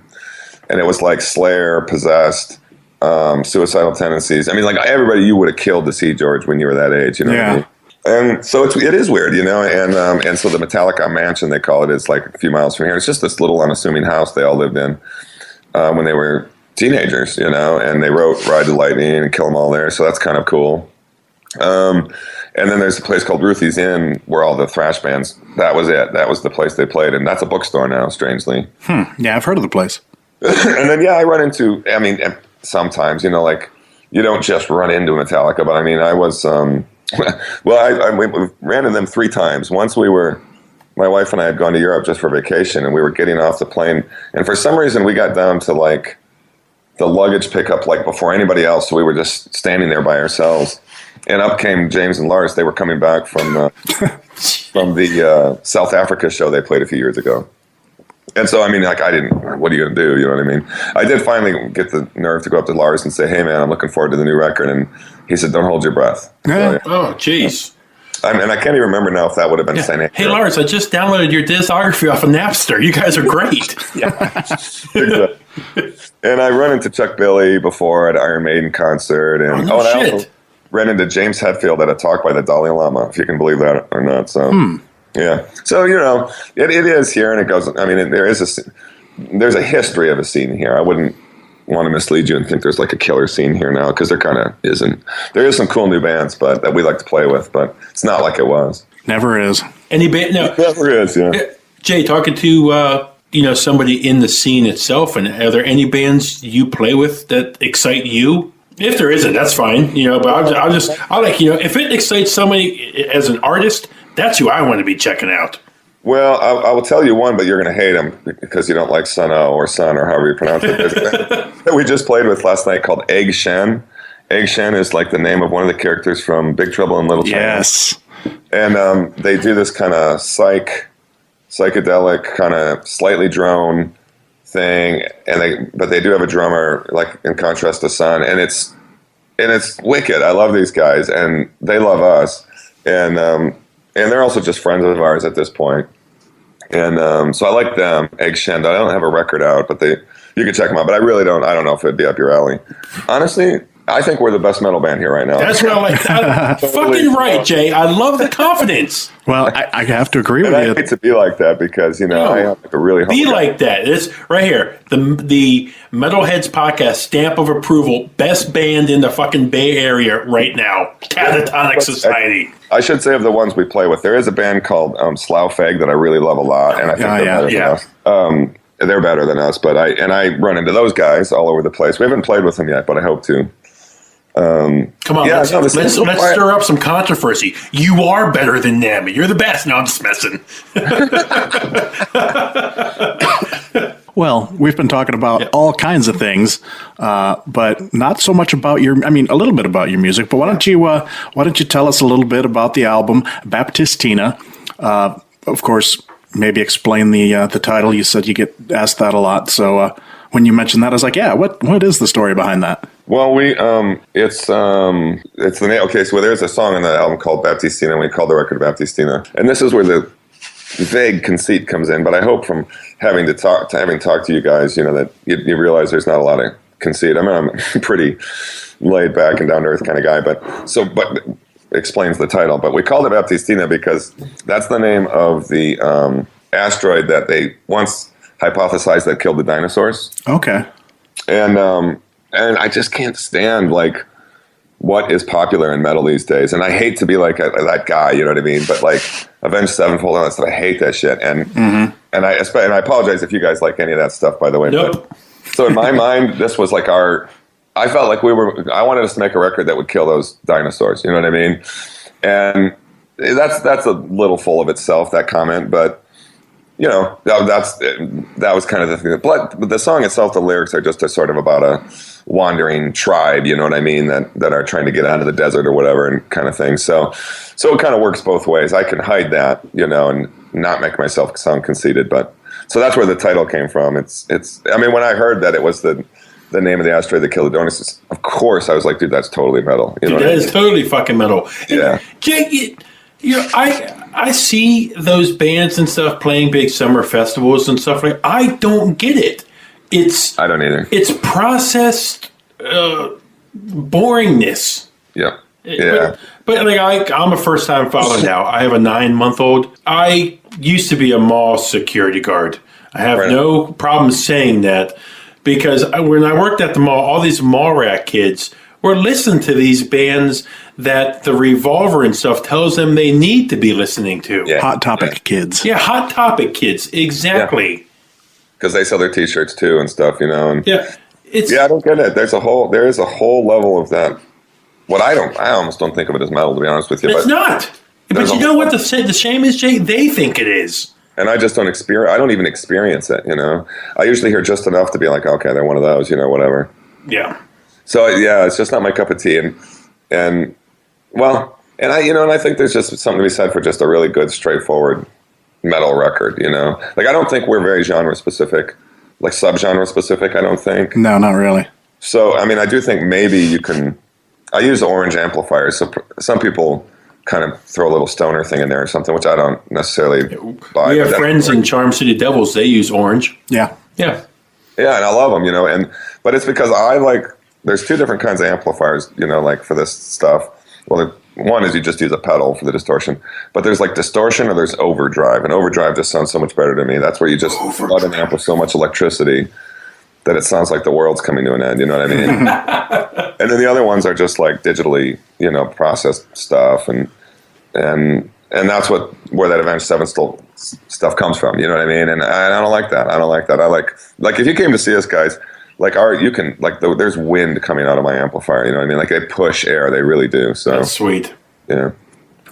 and it was like Slayer, Possessed. Suicidal tendencies. I mean, like everybody you would have killed to see George when you were that age, Yeah. What I mean? And so it is weird, and so the Metallica mansion, they call it, is like a few miles from here. It's just this little unassuming house they all lived in when they were teenagers, and they wrote Ride the Lightning and Kill 'Em All there. So that's kind of cool. And then there's a place called Ruthie's Inn where all the thrash bands, that was it. That was the place they played. And that's a bookstore now, strangely. Yeah, I've heard of the place. And then, I run into, sometimes, like you don't just run into Metallica. But I mean, I was we ran into them 3 times. Once my wife and I had gone to Europe just for vacation, and we were getting off the plane, and for some reason we got down to like the luggage pickup like before anybody else, so we were just standing there by ourselves. And up came James and Lars. They were coming back from the South Africa show they played a few years ago. And so, I mean, like, what are you going to do? You know what I mean? I did finally get the nerve to go up to Lars and say, hey, man, I'm looking forward to the new record. And he said, don't hold your breath. Yeah. So, Oh, jeez. and I can't even remember now if that would have been saying, Hey, Lars, I just downloaded your discography off of Napster. You guys are great. Exactly. And I run into Chuck Billy before at Iron Maiden concert. And, and I also ran into James Hetfield at a talk by the Dalai Lama, if you can believe that or not. So, yeah. So, you know, it is here, and it goes, I mean, there's a history of a scene here. I wouldn't want to mislead you and think there's like a killer scene here now, because there kind of isn't. There is some cool new bands that we like to play with, but it's not like it was. Never is. Any band? No. Never is, yeah. Jay, talking to somebody in the scene itself, and are there any bands you play with that excite you? If there isn't, that's fine. You know, but I like, you know, if it excites somebody as an artist, that's who I want to be checking out. Well, I will tell you one, but you're going to hate him because you don't like Sun-O or Sun or however you pronounce it. There's a band that we just played with last night called Egg Shen. Egg Shen is like the name of one of the characters from Big Trouble in Little China. Yes. And they do this kind of psychedelic, kind of slightly drone thing, but they do have a drummer, like in contrast to Sun, and it's wicked. I love these guys, and they love us, and they're also just friends of ours at this point. And so I like them, Egg Shen. I don't have a record out, but you can check them out. But I really don't. I don't know if it'd be up your alley. Honestly, I think we're the best metal band here right now. That's what I like. Fucking right, Jay. I love the confidence. Well, I have to agree with you. I hate to be like that because, you know, I am like a really be like that. It's right here. The Metalheads podcast stamp of approval. Best band in the fucking Bay Area right now. Catatonic Society. I should say of the ones we play with, there is a band called Slough-Fag that I really love a lot, and I think they're better than us. They're better than us, but I run into those guys all over the place. We haven't played with them yet, but I hope to. Come on, let's stir up some controversy. You are better than them. You're the best. No, I'm just messing. Well, we've been talking about all kinds of things, but not so much about a little bit about your music. But why don't you tell us a little bit about the album Baptistina? Of course, maybe explain the title. You said you get asked that a lot, so when you mentioned that, I was like, yeah, what is the story behind that? Well, it's the name. Okay, so there's a song on the album called Baptistina, and we called the record Baptistina. And this is where the vague conceit comes in. But I hope from having talked to you guys, you know, that you realize there's not a lot of conceit. I mean, I'm a pretty laid back and down to earth kind of guy, but explains the title. But we called it Baptistina because that's the name of the asteroid that they once hypothesized that killed the dinosaurs. Okay. And I just can't stand like what is popular in metal these days. And I hate to be like that guy, you know what I mean? But like Avenged Sevenfold and all that stuff, I hate that shit. And I apologize if you guys like any of that stuff, by the way. Nope. But, so in my mind, this was like I felt like I wanted us to make a record that would kill those dinosaurs. You know what I mean? And that's a little full of itself, that comment, but you know, that was kind of the thing. But the song itself, the lyrics are just sort of about a wandering tribe, you know what I mean, that are trying to get out of the desert or whatever and kind of thing. So it kind of works both ways. I can hide that, you know, and not make myself sound conceited. But so that's where the title came from. It's. I mean, when I heard that it was the name of the asteroid that killed the dinosaurs, of course I was like, dude, that's totally metal. You know that is totally fucking metal. Yeah. Jay, you know, I see those bands and stuff playing big summer festivals and stuff like. I don't get it. I don't either. It's processed boringness. Yeah. Yeah. But like I'm a first time father now. I have a 9-month-old. I used to be a mall security guard. I have no problem saying that because when I worked at the mall, all these mall rat kids were listening to these bands that the Revolver and stuff tells them they need to be listening to. Yeah. Hot Topic kids. Yeah, Hot Topic kids. Exactly. Because they sell their T-shirts too and stuff, you know. And yeah. I don't get it. There is a whole level of that. I almost don't think of it as metal, to be honest with you. It's not. But you know what the shame is, Jay? They think it is. And I just don't I don't even experience it, I usually hear just enough to be like, okay, they're one of those, whatever. Yeah. So yeah, it's just not my cup of tea. And I think there's just something to be said for just a really good, straightforward metal record, Like, I don't think we're very genre specific, like subgenre specific, I don't think. No, not really. So, I mean, I do think maybe I use orange amplifiers. So some people kind of throw a little stoner thing in there or something, which I don't necessarily buy. We have friends in Charm City Devils. They use orange. Yeah. Yeah. Yeah, and I love them, but it's because there's two different kinds of amplifiers, like for this stuff. Well, one is you just use a pedal for the distortion, but there's like distortion or there's overdrive, and overdrive just sounds so much better to me. That's where you just flood an amp with so much electricity that it sounds like the world's coming to an end, you know what I mean? And then the other ones are just like digitally, processed stuff, and that's where that Avenged Sevenfold stuff comes from, you know what I mean? And I don't like that. I like if you came to see us, guys, like there's wind coming out of my amplifier, you know what I mean? Like they push air, they really do. So that's sweet. Yeah.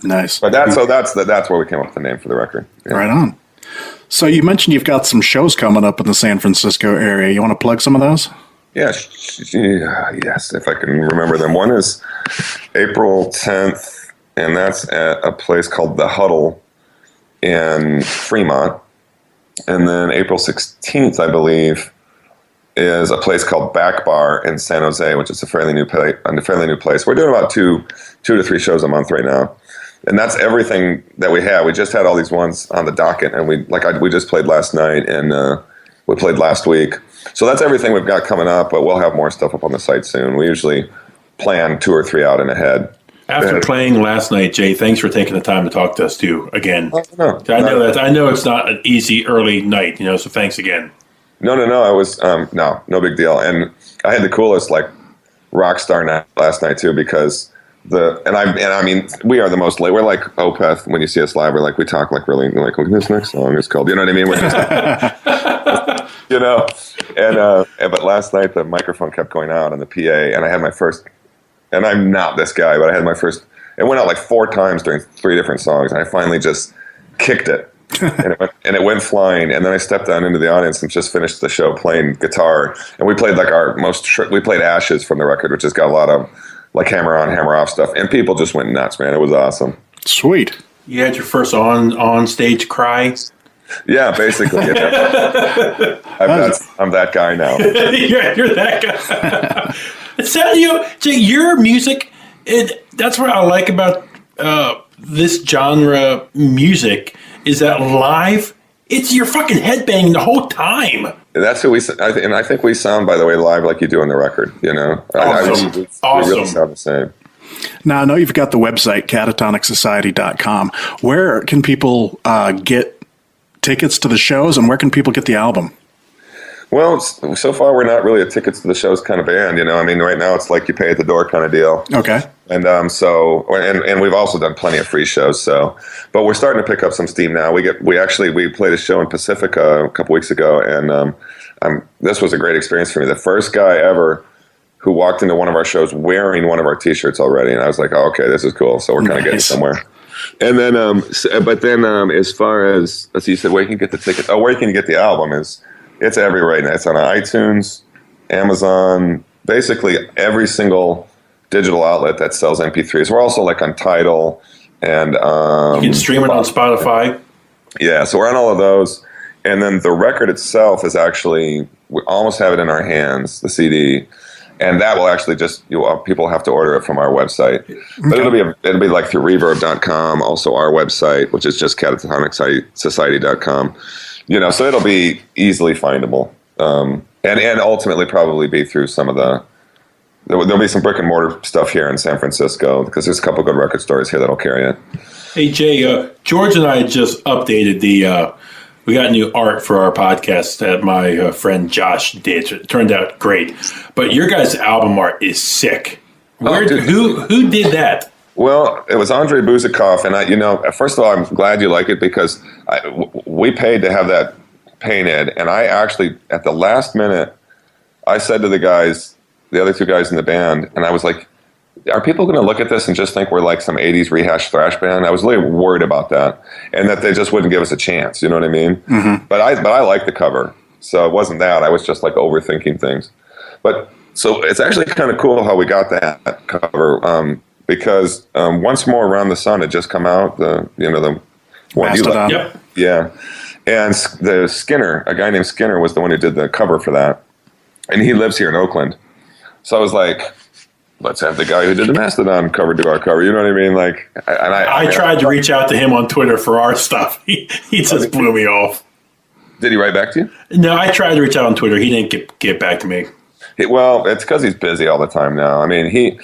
Nice. But that's where we came up with the name for the record. Yeah. Right on. So you mentioned you've got some shows coming up in the San Francisco area. You want to plug some of those? Yeah, yes, if I can remember them. One is April 10th, and that's at a place called The Huddle in Fremont. And then April 16th, I believe, is a place called Back Bar in San Jose, which is a fairly new place. We're doing about two to three shows a month right now. And that's everything that we have. We just had all these ones on the docket, and we just played last night, and we played last week. So that's everything we've got coming up, but we'll have more stuff up on the site soon. We usually plan 2 or 3 out in ahead. After playing last night, Jay, thanks for taking the time to talk to us too again. No, I know it's not an easy early night, so thanks again. No. It was no big deal, and I had the coolest rock star night last night too, because I mean, we are the most late. We're like Opeth when you see us live. We're like, we talk like really like, look, this next song is called, you know what I mean? We're just, but last night the microphone kept going out on the PA, and I had my first, and I'm not this guy, but I had my first, it went out like 4 times during 3 different songs, and I finally just kicked it. and it went flying, and then I stepped down into the audience and just finished the show playing guitar, and we played we played Ashes from the record, which has got a lot of like hammer on, hammer off stuff, and people just went nuts, man. It was awesome. Sweet. You had your first on stage cry. Yeah, basically. I'm that guy now. You're that guy. It's your music. That's what I like about this genre music is that live. You're fucking headbanging the whole time. That's who and I think we sound, by the way, live like you do on the record. Awesome. We really sound the same. Now, I know you've got the website, catatonicSociety.com. Where can people get tickets to the shows, and where can people get the album? Well, so far we're not really a tickets to the shows kind of band. I mean, right now it's like you pay at the door kind of deal. Okay. And and we've also done plenty of free shows. But we're starting to pick up some steam now. We played a show in Pacifica a couple weeks ago, and this was a great experience for me. The first guy ever who walked into one of our shows wearing one of our T-shirts already, and I was like, oh, okay, this is cool. So we're kind of getting somewhere. And then, as far as you said, where you can get the ticket? Oh, where you can get the album is. It's everywhere right now. It's on iTunes, Amazon, basically every single digital outlet that sells MP3s. We're also like on Tidal, and you can stream it on Spotify. Yeah, so we're on all of those. And then the record itself is actually, we almost have it in our hands, the CD, and that will actually people have to order it from our website. But it'll be like through Reverb.com, also our website, which is just CatatonicSociety.com. So it'll be easily findable, and ultimately probably be through some of there'll be some brick and mortar stuff here in San Francisco, because there's a couple good record stores here that'll carry it. Hey Jay, George and I just updated we got new art for our podcast that my friend Josh did. It turned out great, but your guys' album art is sick. Who did that? Well, it was Andrei Buzikov, and first of all, I'm glad you like it, because we paid to have that painted, and I actually, at the last minute, I said to the other two guys in the band, and I was like, are people going to look at this and just think we're like some 80s rehashed thrash band? I was really worried about that, and that they just wouldn't give us a chance. You know what I mean? Mm-hmm. But I liked the cover, so it wasn't that. I was just like overthinking things. But so it's actually kind of cool how we got that cover, because Once More Around the Sun had just come out. The one you like, Yep. yeah, and the Skinner, a guy named Skinner, was the one who did the cover for that, and he lives here in Oakland. So I was like, let's have the guy who did the Mastodon cover do our cover. You know what I mean? Like, I tried to reach out to him on Twitter for our stuff. He just blew me off. Did he write back to you? No, I tried to reach out on Twitter. He didn't get back to me. Well, it's because he's busy all the time now. I mean,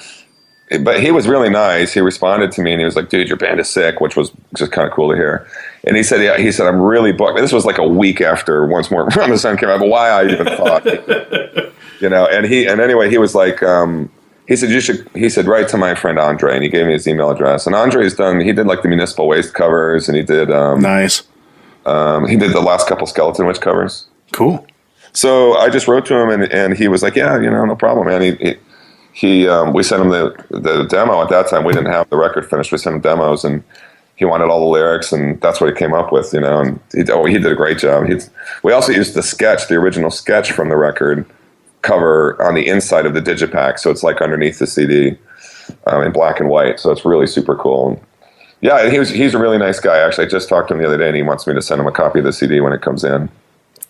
but he was really nice. He responded to me and he was like, dude, your band is sick, which was just kind of cool to hear. And he said, I'm really booked. This was like a week after Once More Around the Sun came out, but why I even thought, and anyway, he was like, he said, write to my friend Andre, and he gave me his email address. And Andre's he did like the Municipal Waste covers, and he did, nice. He did the last couple Skeleton Witch covers. Cool. So I just wrote to him, and he was like, yeah, no problem, man. We sent him the demo. At that time, we didn't have the record finished. We sent him demos, and he wanted all the lyrics, and that's what he came up with, and he did a great job. We also used the original sketch from the record cover on the inside of the digipack, so it's like underneath the CD in black and white, so it's really super cool. And yeah, and he's a really nice guy. Actually, I just talked to him the other day, and he wants me to send him a copy of the CD when it comes in.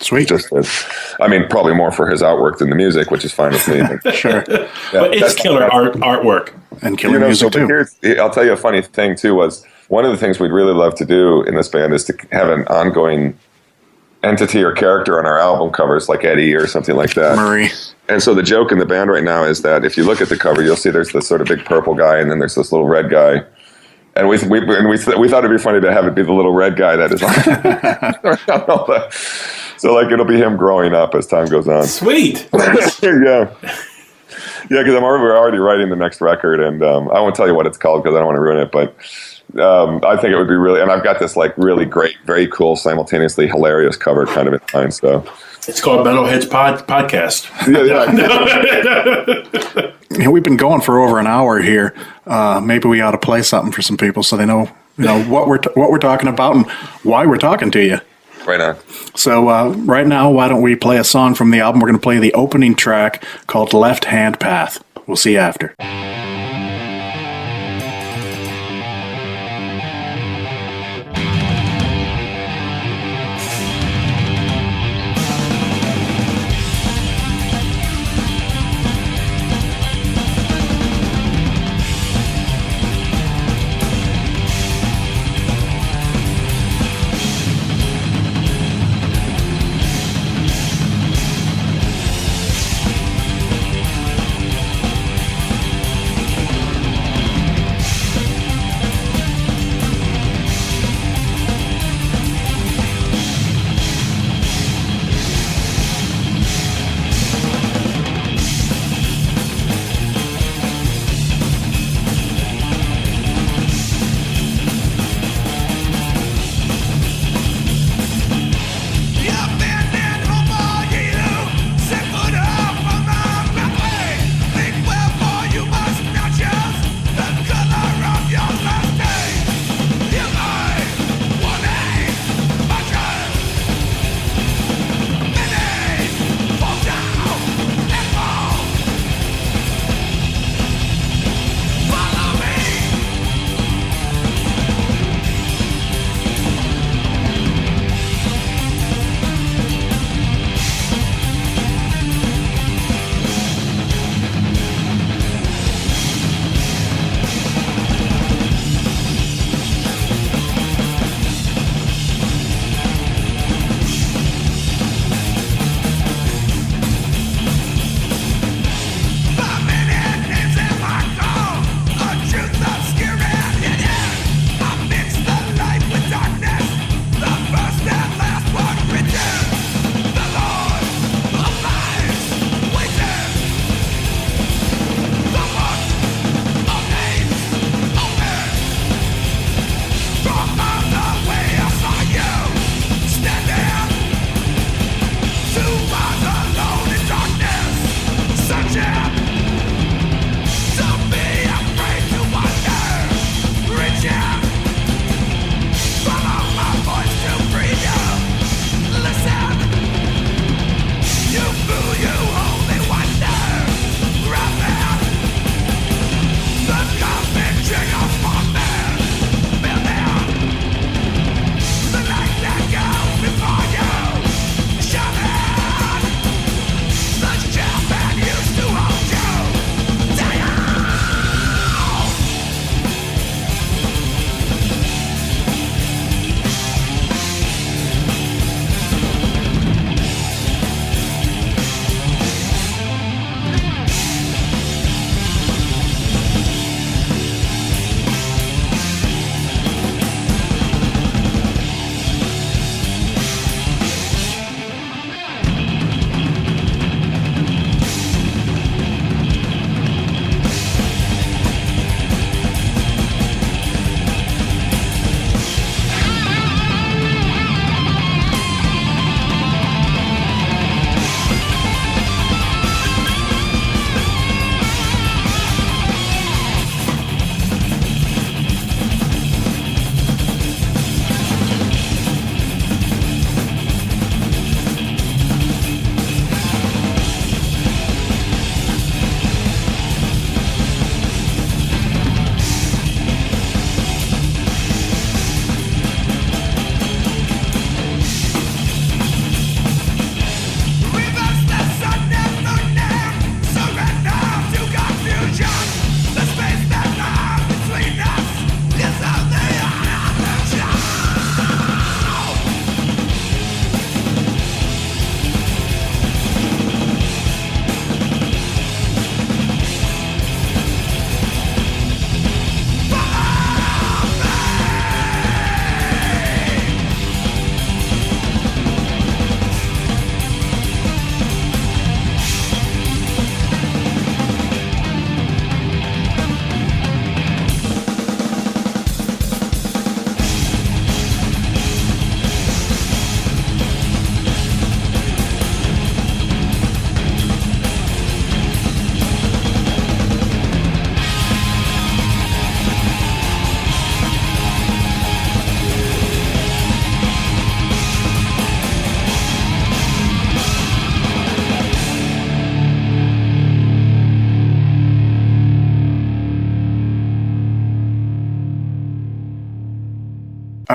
Sweet. Probably more for his artwork than the music, which is fine with me. Sure. Yeah, but it's killer artwork. And killer music, too. I'll tell you a funny thing, too, was one of the things we'd really love to do in this band is to have an ongoing entity or character on our album covers, like Eddie or something like that. Murray. And so the joke in the band right now is that if you look at the cover, you'll see there's this sort of big purple guy, and then there's this little red guy. And we thought it'd be funny to have it be the little red guy that is on. So like it'll be him growing up as time goes on. Sweet. Yeah, because we're already writing the next record, and I won't tell you what it's called because I don't want to ruin it. But I think it would be really, and I've got this like really great, very cool, simultaneously hilarious cover kind of in mind. So it's called Metalheads Podcast. Yeah. We've been going for over an hour here. Maybe we ought to play something for some people so they know what we're talking about and why we're talking to you. Right on. So right now, why don't we play a song from the album? We're going to play the opening track called Left Hand Path. We'll see you after.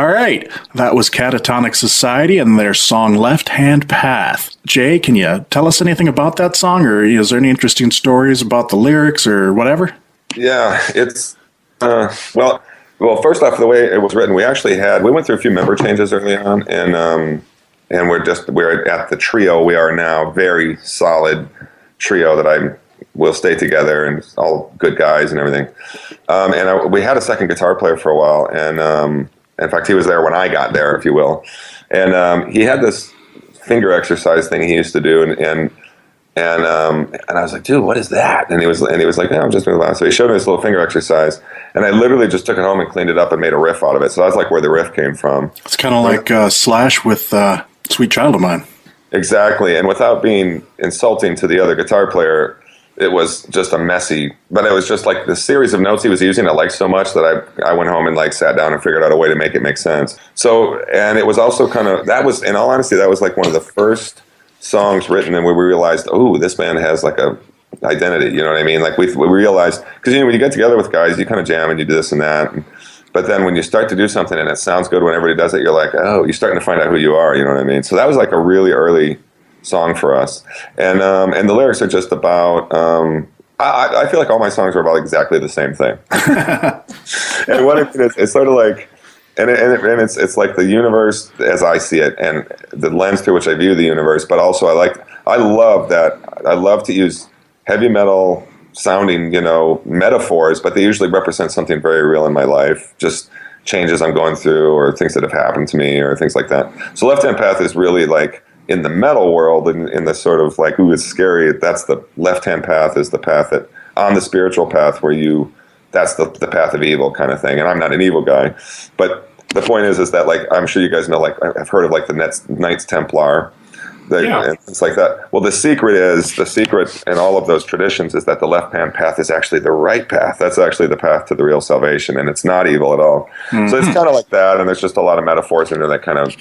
All right. That was Catatonic Society and their song Left Hand Path. Jay, can you tell us anything about that song, or is there any interesting stories about the lyrics or whatever? Yeah, it's, well, first off, the way it was written, we went through a few member changes early on, and we're at the trio. We are now very solid trio that we'll stay together, and all good guys and everything. We had a second guitar player for a while, and in fact, he was there when I got there, if you will. And he had this finger exercise thing he used to do, and I was like, dude, what is that? And he was like, no, I'm just doing that. So he showed me this little finger exercise, and I literally just took it home and cleaned it up and made a riff out of it. So that's like where the riff came from. It's kind of like Slash with Sweet Child of Mine. Exactly. And without being insulting to the other guitar player, it was just a messy, but it was just like the series of notes he was using I liked so much that I went home and like sat down and figured out a way to make it make sense. So, and it was also in all honesty, that was like one of the first songs written and where we realized, oh, this band has like a identity, you know what I mean? Like we realized, because when you get together with guys, you kind of jam and you do this and that. But then when you start to do something and it sounds good when everybody does it, you're like, oh, you're starting to find out who you are, you know what I mean? So that was like a really early song for us. And the lyrics are just about, I feel like all my songs are about exactly the same thing. And what it is, it's sort of like, and it's like the universe as I see it and the lens through which I view the universe, but also I love to use heavy metal sounding, metaphors, but they usually represent something very real in my life, just changes I'm going through or things that have happened to me or things like that. So Left Hand Path is really like in the metal world, in the sort of like, ooh, it's scary. That's the left hand path is the path that on the spiritual path that's the path of evil kind of thing. And I'm not an evil guy, but the point is that like, I'm sure you guys know, like I've heard of like the Knights Templar, and things like that. Well, the secret in all of those traditions is that the left hand path is actually the right path. That's actually the path to the real salvation, and it's not evil at all. Mm-hmm. So it's kind of like that, and there's just a lot of metaphors in there that kind of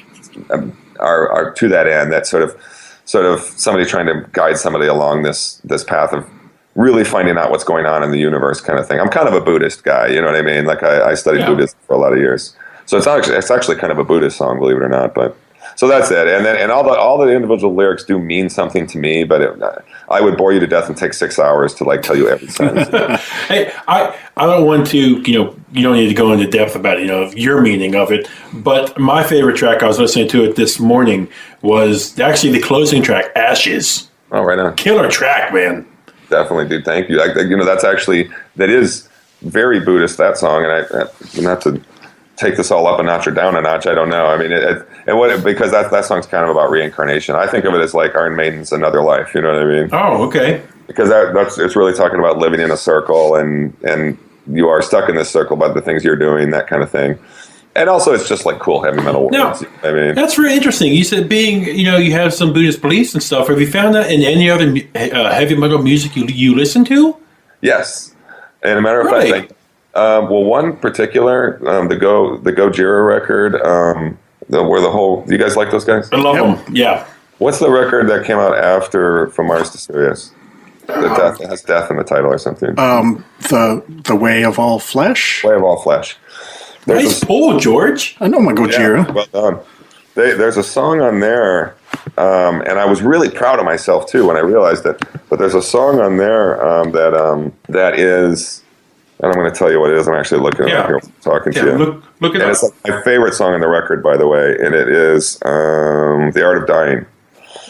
are to that end. That sort of somebody trying to guide somebody along this path of really finding out what's going on in the universe, kind of thing. I'm kind of a Buddhist guy, you know what I mean? Like I studied Buddhism for a lot of years, so it's actually kind of a Buddhist song, believe it or not, but. So that's it, and all the individual lyrics do mean something to me, but I would bore you to death and take 6 hours to like tell you every sentence. Hey, I don't want to, you don't need to go into depth about your meaning of it, but my favorite track, I was listening to it this morning, was actually the closing track, Ashes. Oh, right on. Killer track, man. Definitely, dude. Thank you. That is very Buddhist, that song, and I'm not to take this all up a notch or down a notch. I don't know. I mean, because that song's kind of about reincarnation. I think of it as like Iron Maiden's Another Life. You know what I mean? Oh, okay. Because it's really talking about living in a circle, and you are stuck in this circle by the things you're doing, that kind of thing. And also, it's just like cool heavy metal words. Now, I mean, that's very interesting. You said you have some Buddhist beliefs and stuff. Have you found that in any other heavy metal music you listen to? Yes. And a matter of fact, one particular, the Gojira record, where the whole, do you guys like those guys? I love them. Yeah. What's the record that came out after From Mars to Sirius? It has death in the title or something. The Way of All Flesh? Way of All Flesh. Nice pull, George. I know my Gojira. Yeah, well done. There's a song on there, and I was really proud of myself too when I realized it. But there's a song on there that is, and I'm going to tell you what it is. I'm actually looking it up here talking to you. Look it up. It's like my favorite song on the record, by the way, and it is "The Art of Dying."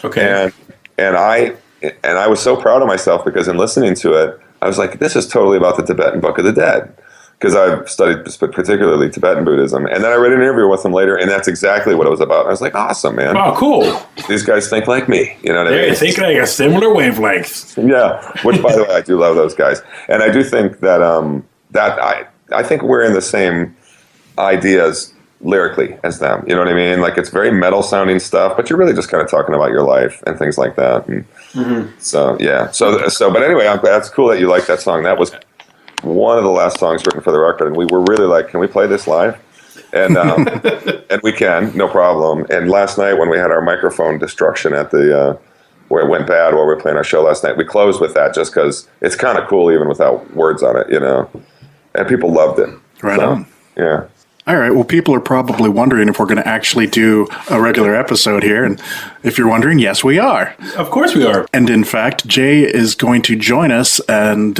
Okay. And I was so proud of myself because in listening to it, I was like, this is totally about the Tibetan Book of the Dead. Because I've studied particularly Tibetan Buddhism. And then I read an interview with them later, and that's exactly what it was about. And I was like, awesome, man. Oh, cool. These guys think like me. You know what I mean? They think like a similar wavelength. Yeah, which, by the way, I do love those guys. And I do think that I think we're in the same ideas lyrically as them. You know what I mean? Like, it's very metal-sounding stuff, but you're really just kind of talking about your life and things like that. And so, yeah. So, but anyway, that's cool that you like that song. That was one of the last songs written for the record, and we were really like, can we play this live? And and we can, no problem. And last night when we had our microphone destruction at the where it went bad while we were playing our show last night, we closed with that just because it's kind of cool even without words on it, and people loved it. Right on. Yeah. All right. Well, people are probably wondering if we're going to actually do a regular episode here. And if you're wondering, yes, we are. Of course we are. And in fact, Jay is going to join us and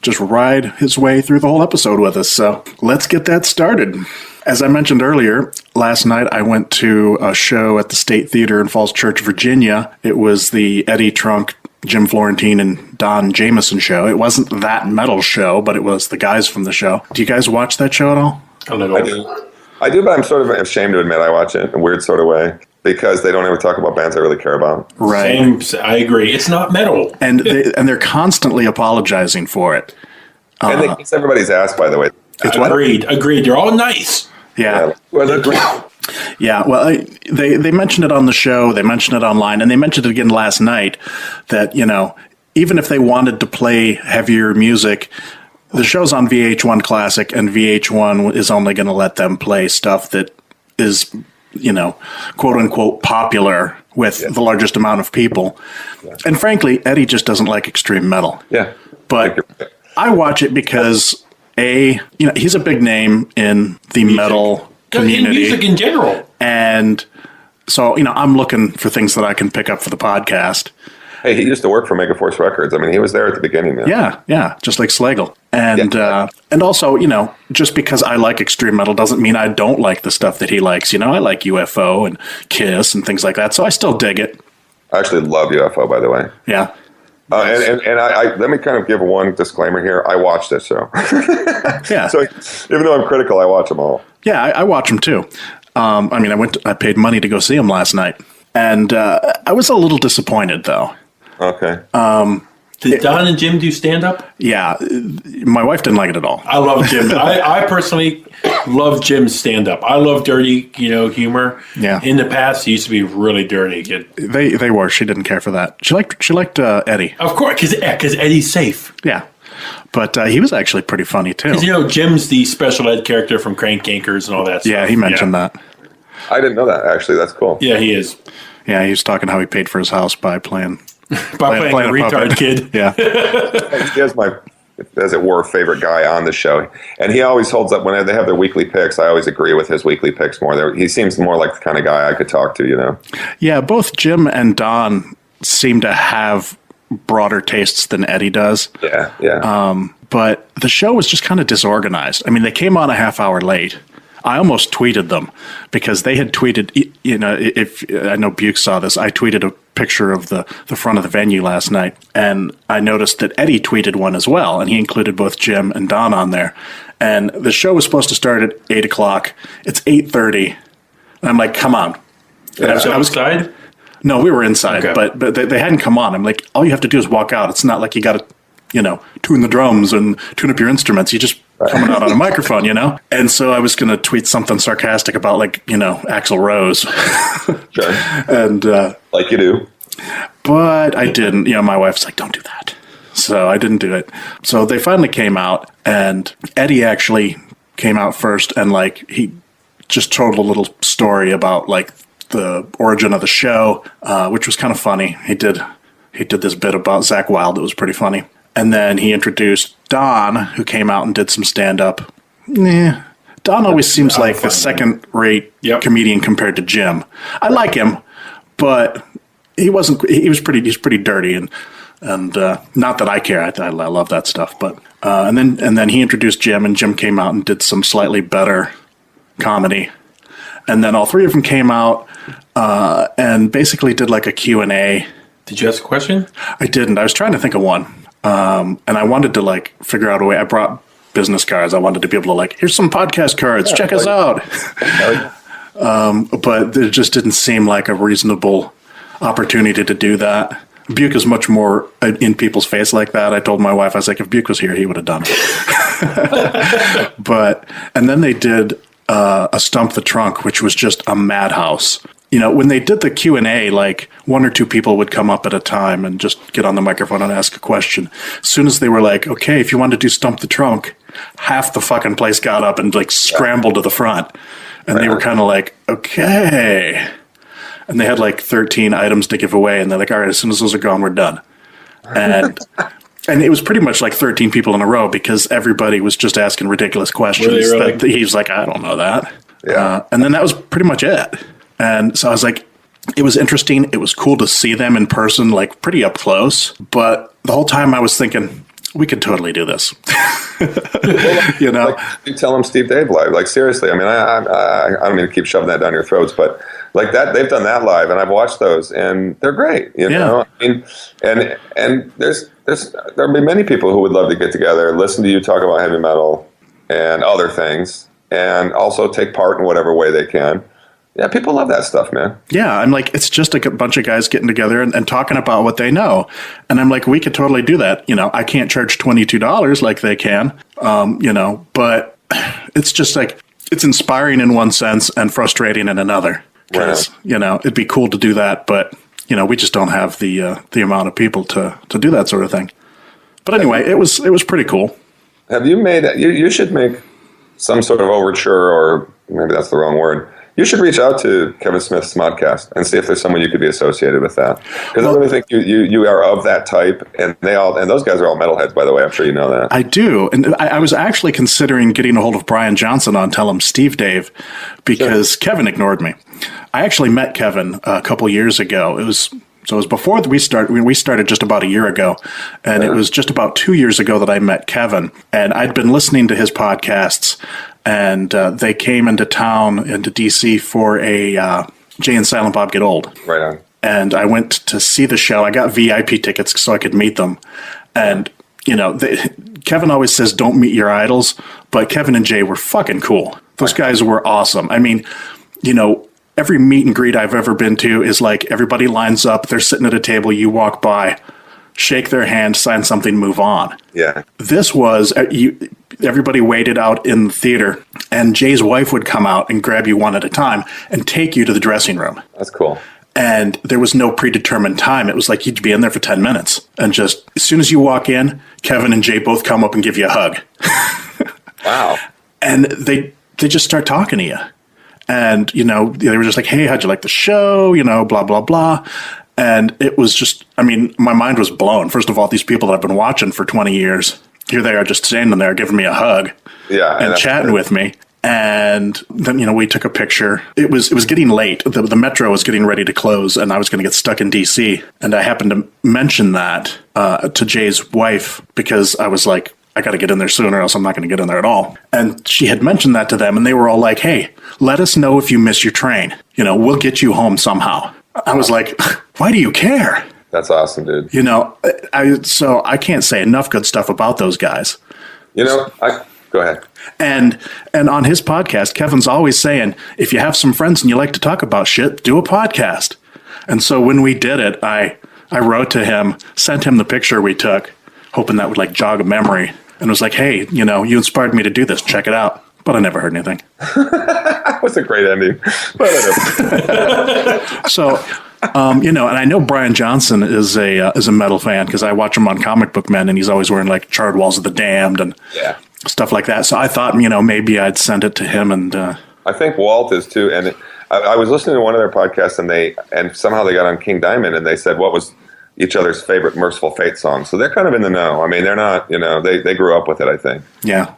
just ride his way through the whole episode with us. So let's get that started. As I mentioned earlier, last night I went to a show at the State Theater in Falls Church, Virginia. It was the Eddie Trunk, Jim Florentine, and Don Jameson show. It wasn't that metal show, but it was the guys from the show. Do you guys watch that show at all? A little. I do, but I'm sort of ashamed to admit I watch it in a weird sort of way because they don't ever talk about bands I really care about. Right. Same, I agree. It's not metal. And they're constantly apologizing for it. And they kiss everybody's ass, by the way. Agreed. They're all nice. Yeah. Well, they're great. Yeah, well, they mentioned it on the show, they mentioned it online, and they mentioned it again last night that, even if they wanted to play heavier music, the show's on VH1 Classic, and VH1 is only going to let them play stuff that is, quote unquote, popular with the largest amount of people. Yeah. And frankly, Eddie just doesn't like extreme metal. Yeah. But I watch it because, he's a big name in the metal community. Music in general. And so, I'm looking for things that I can pick up for the podcast. Hey, he used to work for Megaforce Records. I mean, he was there at the beginning, man. Yeah, just like Slagle. And and also, just because I like extreme metal doesn't mean I don't like the stuff that he likes. I like UFO and Kiss and things like that, so I still dig it. I actually love UFO, by the way. Yeah. And I let me kind of give one disclaimer here. I watched this show. Yeah. So even though I'm critical, I watch them all. Yeah, I watch them too. I paid money to go see them last night, and I was a little disappointed though. Okay. Did Don and Jim do stand-up? Yeah, my wife didn't like it at all. I love Jim. I personally love Jim's stand-up. I love dirty, humor. Yeah. In the past, he used to be really dirty. They were. She didn't care for that. She liked Eddie. Of course, because Eddie's safe. Yeah. But he was actually pretty funny, too. Because, Jim's the special ed character from Crank Yankers and all that stuff. Yeah, he mentioned that. I didn't know that, actually. That's cool. Yeah, he is. Yeah, he was talking how he paid for his house by playing a retard kid. Yeah. He is my, as it were, favorite guy on the show. And he always holds up, when they have their weekly picks, I always agree with his weekly picks more. He seems more like the kind of guy I could talk to, Yeah, both Jim and Don seem to have broader tastes than Eddie does. Yeah. But the show was just kind of disorganized. I mean, they came on a half hour late. I almost tweeted them because they had tweeted, if I know Buke saw this, I tweeted a picture of the front of the venue last night, and I noticed that Eddie tweeted one as well, and he included both Jim and Don on there. And the show was supposed to start at 8 o'clock. It's 8:30. And I'm like, come on. Yeah, I was outside? No, we were inside, okay. but they hadn't come on. I'm like, all you have to do is walk out. It's not like you got to, tune the drums and tune up your instruments. You just coming out on a microphone, And so I was going to tweet something sarcastic about Axl Rose. Sure. And like you do. But I didn't. My wife's like, don't do that. So I didn't do it. So they finally came out, and Eddie actually came out first, and he just told a little story about the origin of the show, which was kind of funny. He did this bit about Zakk Wylde that was pretty funny. And then he introduced Don, who came out and did some stand-up. Don always seems like the second-rate comedian compared to Jim. I like him, but he's pretty dirty, and not that I care. I love that stuff. But and then he introduced Jim, and Jim came out and did some slightly better comedy. And then all three of them came out and basically did a Q&A. Did you ask a question? I didn't. I was trying to think of one. And I wanted to figure out a way. I brought business cards. I wanted to be able to here's some podcast cards. Check us out. But there just didn't seem like a reasonable opportunity to do that. Buke is much more in people's face like that. I told my wife, I was like, if Buke was here, he would have done it. And then they did a Stump the Trunk, which was just a madhouse. When they did the Q&A, one or two people would come up at a time and just get on the microphone and ask a question. As soon as they were like, okay, if you want to do Stump the Trunk, half the fucking place got up and scrambled to the front. And they were kind of like, okay. And they had 13 items to give away. And they're like, all right, as soon as those are gone, we're done. And And it was pretty much like 13 people in a row because everybody was just asking ridiculous questions. Were they really? That he was like, I don't know that. Yeah. And then that was pretty much it. And so I was like, it was interesting. It was cool to see them in person, like pretty up close. But the whole time I was thinking, we could totally do this. You know, like, you tell them Steve Dave live. Like, seriously, I mean, I don't mean to keep shoving that down your throats, but like that, they've done that live, and I've watched those, and they're great. You know, I mean, and there'll be many people who would love to get together, listen to you talk about heavy metal and other things, and also take part in whatever way they can. Yeah, people love that stuff, man. Yeah, I'm like, it's just a bunch of guys getting together and talking about what they know. And I'm like, we could totally do that. You know, I can't charge $22 like they can, you know, but it's just like, it's inspiring in one sense and frustrating in another. Because, you know, it'd be cool to do that, but, you know, we just don't have the amount of people to do that sort of thing. But anyway, it was pretty cool. Have you made, you should make some sort of overture, or maybe that's the wrong word. You should reach out to Kevin Smith's Smodcast and see if there's someone you could be associated with that. Because I really think you are of that type, and those guys are all metalheads, by the way. I'm sure you know that. I do, and I was actually considering getting a hold of Brian Johnson on Tell Him Steve Dave, because Kevin ignored me. I actually met Kevin a couple years ago. It was before we started. We started just about a year ago, and it was just about 2 years ago that I met Kevin. And I'd been listening to his podcasts, and they came into town, into DC, for a Jay and Silent Bob Get Old. Right on. And I went to see the show. I got VIP tickets so I could meet them. And, you know, Kevin always says, don't meet your idols. But Kevin and Jay were fucking cool. Those guys were awesome. I mean, you know, every meet and greet I've ever been to is like everybody lines up. They're sitting at a table. You walk by, shake their hand, sign something, move on. Yeah. This was, everybody waited out in the theater, and Jay's wife would come out and grab you one at a time and take you to the dressing room. That's cool. And there was no predetermined time. It was like you'd be in there for 10 minutes. And just as soon as you walk in, Kevin and Jay both come up and give you a hug. Wow. And they just start talking to you. And, you know, they were just like, hey, how'd you like the show? You know, blah, blah, blah. And it was just, I mean, my mind was blown. First of all, these people that I've been watching for 20 years, here they are just standing there giving me a hug and chatting with me. And then, you know, we took a picture. It was getting late. The metro was getting ready to close, and I was going to get stuck in DC. And I happened to mention that to Jay's wife, because I was like, I got to get in there sooner, or else I'm not going to get in there at all. And she had mentioned that to them, and they were all like, hey, let us know if you miss your train. You know, we'll get you home somehow. I was like, why do you care? That's awesome, dude. You know, so I can't say enough good stuff about those guys. You know, go ahead. And on his podcast, Kevin's always saying, if you have some friends and you like to talk about shit, do a podcast. And so when we did it, I wrote to him, sent him the picture we took, hoping that would like jog a memory, and was like, hey, you know, you inspired me to do this. Check it out. But I never heard anything. That was a great ending. So, you know, and I know Brian Johnson is a metal fan, because I watch him on Comic Book Men, and he's always wearing like Charred Walls of the Damned and stuff like that. So I thought, you know, maybe I'd send it to him. And I think Walt is too. And I was listening to one of their podcasts, and somehow they got on King Diamond, and they said what was each other's favorite Merciful Fate song. So they're kind of in the know. I mean, they're not, you know, they grew up with it, I think. Yeah.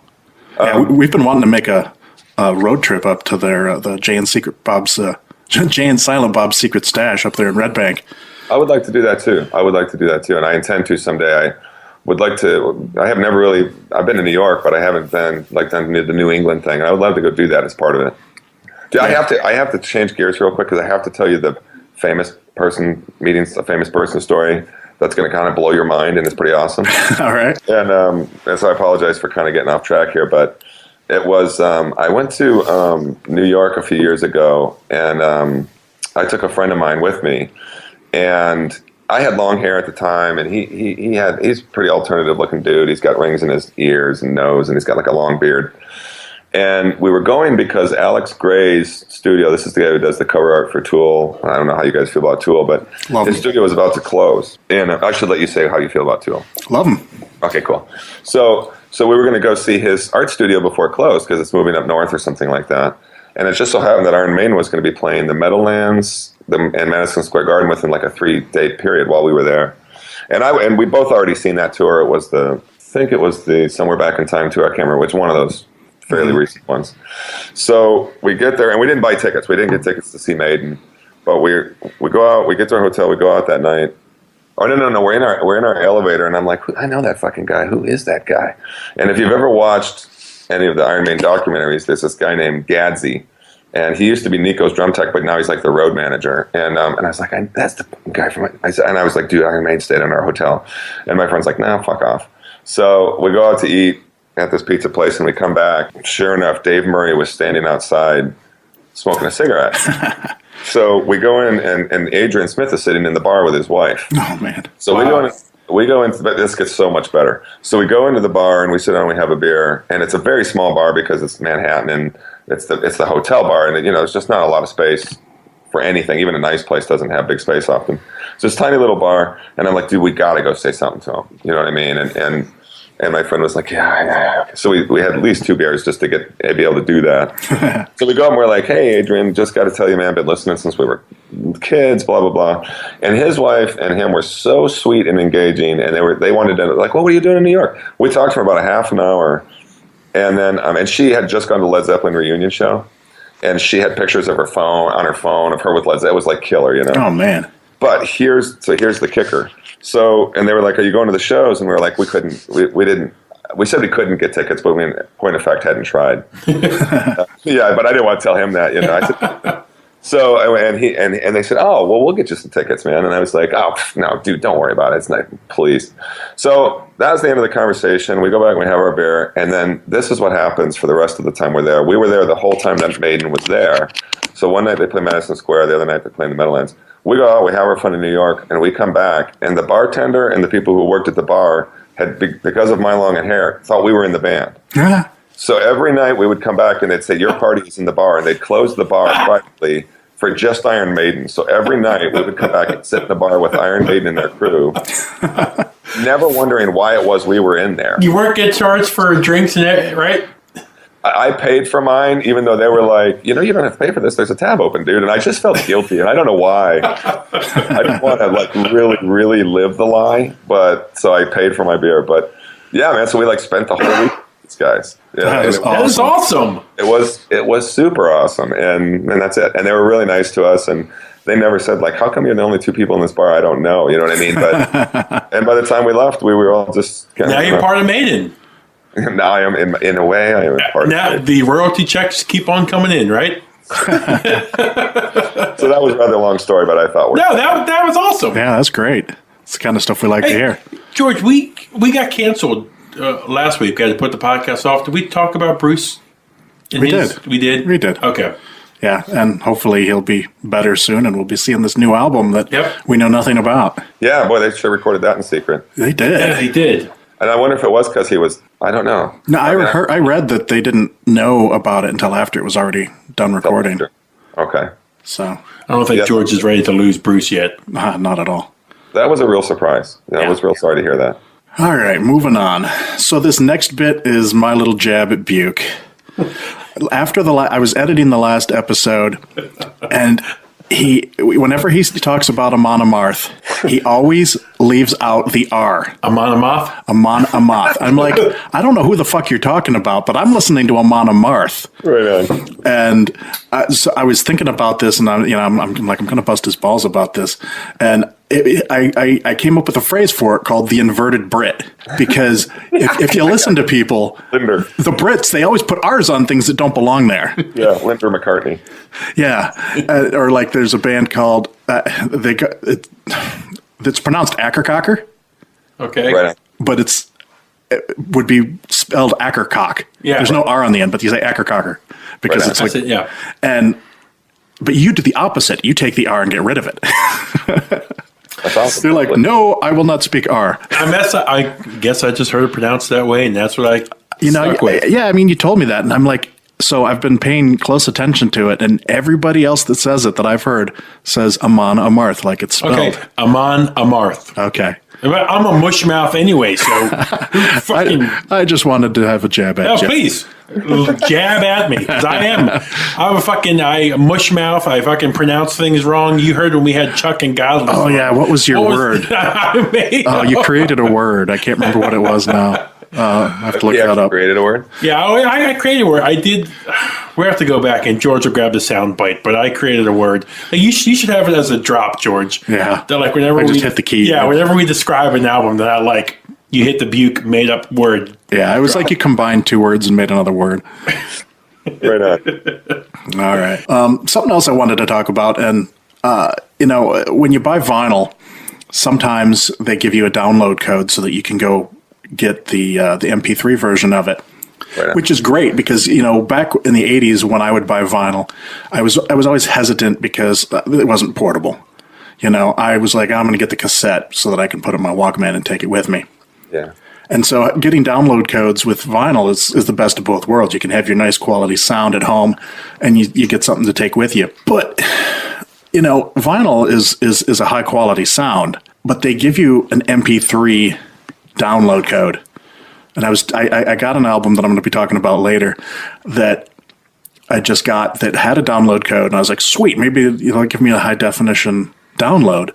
We've been wanting to make a road trip up to their the Jay and Silent Bob's secret stash up there in Red Bank. I would like to do that too. And I intend to someday. I would like to. I've been to New York, but I haven't been like done the New England thing. I would love to go do that as part of it. I have to change gears real quick, because I have to tell you the famous person story that's going to kind of blow your mind, and it's pretty awesome. All right. And so I apologize for kind of getting off track here, but it was, I went to New York a few years ago, and I took a friend of mine with me, and I had long hair at the time, and he's a pretty alternative looking dude. He's got rings in his ears and nose, and he's got like a long beard. And we were going because Alex Gray's studio, this is the guy who does the cover art for Tool. I don't know how you guys feel about Tool, but his studio was about to close. And I should let you say how you feel about Tool. Love him. Okay, cool. So we were going to go see his art studio before it closed, because it's moving up north or something like that. And it just so happened that Iron Maiden was going to be playing the Meadowlands and Madison Square Garden within like a 3-day period while we were there. And we both already seen that tour. It was I think it was the Somewhere Back in Time tour. I can't remember which one of those fairly recent ones. So we get there, and we didn't buy tickets. We didn't get tickets to see Maiden, but we go out. We get to our hotel. We go out that night. Oh no! We're in our elevator, and I'm like, I know that fucking guy. Who is that guy? And if you've ever watched any of the Iron Maiden documentaries, there's this guy named Gadsy, and he used to be Nico's drum tech, but now he's like the road manager. And I was like, that's the guy from. And I was like, dude, Iron Maiden stayed in our hotel, and my friend's like, nah, fuck off. So we go out to eat at this pizza place, and we come back. Sure enough, Dave Murray was standing outside smoking a cigarette. So we go in, and Adrian Smith is sitting in the bar with his wife. Oh, man. So we go into, but this gets so much better. So we go into the bar, and we sit down, and we have a beer, and it's a very small bar because it's Manhattan, and it's the hotel bar, and there's just not a lot of space for anything. Even a nice place doesn't have big space often. So it's a tiny little bar, and I'm like, dude, we got to go say something to him. You know what I mean? And my friend was like, yeah. So we had at least 2 beers just to be able to do that. So we go and we're like, hey, Adrian, just got to tell you, man, I've been listening since we were kids, blah, blah, blah. And his wife and him were so sweet and engaging, and they wanted to, like, what are you doing in New York? We talked for about a half an hour, and then and she had just gone to Led Zeppelin reunion show, and she had pictures of her phone of her with Led Zeppelin. It was like killer, Oh, man. But here's the kicker. So, and they were like, are you going to the shows? And we were like, we couldn't, we didn't, we said we couldn't get tickets, but we, in point of fact, hadn't tried. Yeah, but I didn't want to tell him that, I said, so, and they said, oh, well, we'll get you some tickets, man. And I was like, oh, no, dude, don't worry about it. It's not, please. So that was the end of the conversation. We go back and we have our beer. And then this is what happens for the rest of the time we're there. We were there the whole time that Maiden was there. So one night they play Madison Square. The other night they play in the Metalheads. We go out, we have our fun in New York, and we come back, and the bartender and the people who worked at the bar had, because of my long hair, thought we were in the band. Yeah. So every night we would come back, and they'd say, your party is in the bar, and they'd close the bar privately for just Iron Maiden. So every night we would come back and sit in the bar with Iron Maiden and their crew, never wondering why it was we were in there. You weren't get charged for drinks and that, right? I paid for mine, even though they were like, you don't have to pay for this. There's a tab open, dude. And I just felt guilty, and I don't know why. I didn't want to really, really live the lie, but so I paid for my beer. But yeah, man. So we spent the whole week with these guys. Yeah, that is awesome. It was super awesome, and that's it. And they were really nice to us, and they never said how come you're the only 2 people in this bar? I don't know. You know what I mean? But and by the time we left, we were all just now you're part of Maiden. Now I am in a way. I am part now of it. The royalty checks keep on coming in, right? So that was a rather long story, but I thought that was awesome. Yeah, that's great. It's the kind of stuff we like to hear. George, we got canceled last week. We had to put the podcast off. Did we talk about Bruce? We did. We did. We did. Okay. Yeah, and hopefully he'll be better soon, and we'll be seeing this new album that we know nothing about. Yeah, boy, they should have recorded that in secret. They did. Yeah, they did. And I wonder if it was because he was, I don't know. No, I read that they didn't know about it until after it was already done recording. Okay. So I don't think George is ready to lose Bruce yet. Not at all. That was a real surprise. I was real sorry to hear that. All right, moving on. So this next bit is my little jab at Buke. After I was editing the last episode, and whenever he talks about Amon Amarth, he always leaves out the R. Amon Amarth? Amon Amarth. I'm like, I don't know who the fuck you're talking about, but I'm listening to Amon Amarth. Right on. And so I was thinking about this, and I'm like, I'm going to bust his balls about this. And I came up with a phrase for it called the inverted Brit, because if you listen to people, Linder. The Brits, they always put R's on things that don't belong there. Yeah, Linder McCartney. Yeah, or like there's a band called it's pronounced Ackercocker. Okay, right. But it would be spelled Ackercock. Yeah, there's no R on the end, but you say Ackercocker because it's like yeah. But you do the opposite. You take the R and get rid of it. That's awesome. They're like, no, I will not speak R. I guess I just heard it pronounced that way, and that's what I stuck with. Yeah, I mean, you told me that, and I'm like, So I've been paying close attention to it, and everybody else that says it that I've heard says Amon Amarth, like it's spelled. Okay, Amon Amarth. Okay. I'm a mush mouth anyway, so fucking. I just wanted to have a jab at you. Please jab at me, 'cause I'm a mush mouth. I fucking pronounce things wrong. You heard when we had Chuck and Godless. Oh yeah, what was your word? You created a word. I can't remember what it was now. I have to look that up. Created a word? Yeah, I created a word. I did. We have to go back, and George will grab the sound bite, but I created a word. You should have it as a drop, George. Yeah. That like whenever I just hit the key. Yeah, whenever we describe an album, that I like, you hit the Buke made up word. Yeah, it was like you combined two words and made another word. Right on. All right. Something else I wanted to talk about, and when you buy vinyl, sometimes they give you a download code so that you can go get the MP3 version of it. Right. Which is great because, back in the 80s when I would buy vinyl, I was always hesitant because it wasn't portable. I was like, I'm going to get the cassette so that I can put it in my Walkman and take it with me. Yeah. And so getting download codes with vinyl is the best of both worlds. You can have your nice quality sound at home and you get something to take with you. But, vinyl is a high quality sound, but they give you an MP3 download code. And I got an album that I'm going to be talking about later that I just got that had a download code, and I was like, sweet, maybe give me a high definition download,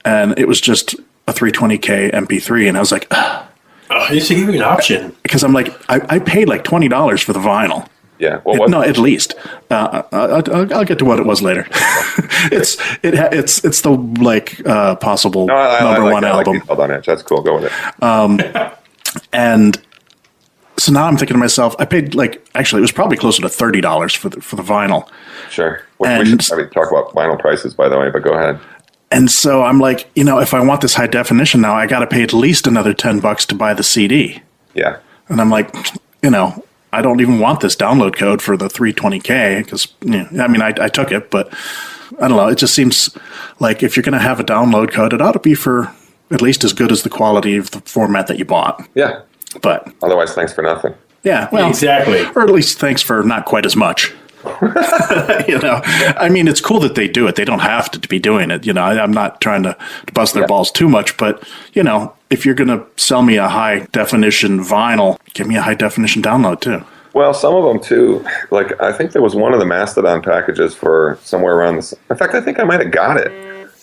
and it was just a 320K MP3, and I was like, they should give you an option because I'm like, I paid like $20 for the vinyl. Yeah, well, no, at least. I'll get to what it was later. it's the possible number one album. Hold on, that's cool. Go with it. And so now I'm thinking to myself, I paid actually it was probably closer to $30 for the vinyl. Sure. We should talk about vinyl prices, by the way, but go ahead. And so I'm like, if I want this high definition now, I got to pay at least another $10 to buy the CD. Yeah. And I'm like, I don't even want this download code for the 320K because, I took it, but I don't know. It just seems like if you're going to have a download code, it ought to be for at least as good as the quality of the format that you bought. Yeah. But otherwise, thanks for nothing. Yeah, well, exactly. Or at least thanks for not quite as much. It's cool that they do it. They don't have to be doing it. I'm not trying to bust their balls too much, but if you're going to sell me a high definition vinyl, give me a high definition download too. Well, some of them too. Like I think there was one of the Mastodon packages for somewhere around this. In fact, I think I might have got it.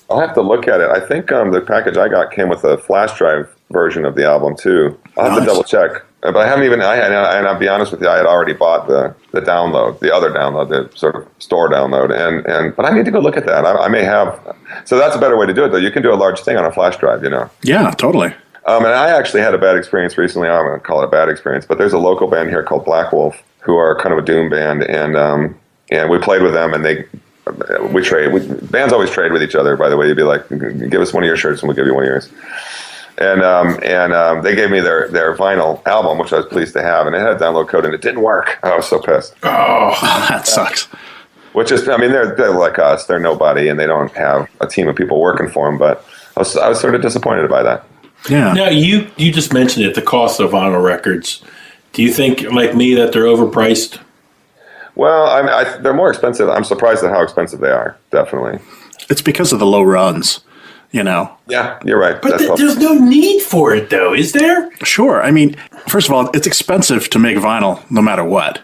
I'll have to look at it. I think the package I got came with a flash drive version of the album too. I'll have to double check. But I haven't even. And I'll be honest with you, I had already bought the download, the other download, the sort of store download, but I need to go look at that. I may have. So that's a better way to do it, though. You can do a large thing on a flash drive, Yeah, totally. And I actually had a bad experience recently. I'm going to call it a bad experience, but there's a local band here called Black Wolf, who are kind of a doom band, and we played with them, and we trade. Bands always trade with each other. By the way, you'd be like, "Give us one of your shirts, and we'll give you one of yours." And they gave me their vinyl album, which I was pleased to have, and it had a download code, and it didn't work. I was so pissed. Oh, that sucks. Which is, they're like us. They're nobody, and they don't have a team of people working for them. But I was sort of disappointed by that. Yeah. Now you just mentioned it, the cost of vinyl records. Do you think, like me, that they're overpriced? Well, they're more expensive. I'm surprised at how expensive they are. Definitely. It's because of the low runs. Yeah, you're right. But there's no need for it, though, is there? Sure. First of all, it's expensive to make vinyl, no matter what.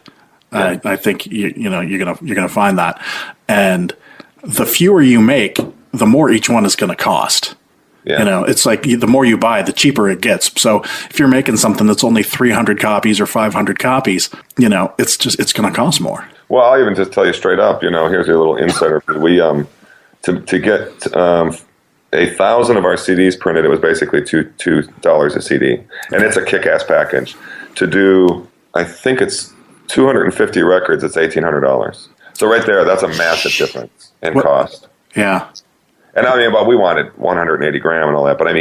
Yeah. I think you're gonna find that, and the fewer you make, the more each one is going to cost. Yeah. It's like the more you buy, the cheaper it gets. So if you're making something that's only 300 copies or 500 copies, it's going to cost more. Well, I'll even just tell you straight up. Here's your little insider. We to get 1,000 of our CDs printed, it was basically $2 a CD, and it's a kick-ass package. To do, I think it's 250 records, it's $1,800. So right there, that's a massive difference in cost. Yeah, and but we wanted 180 gram and all that, but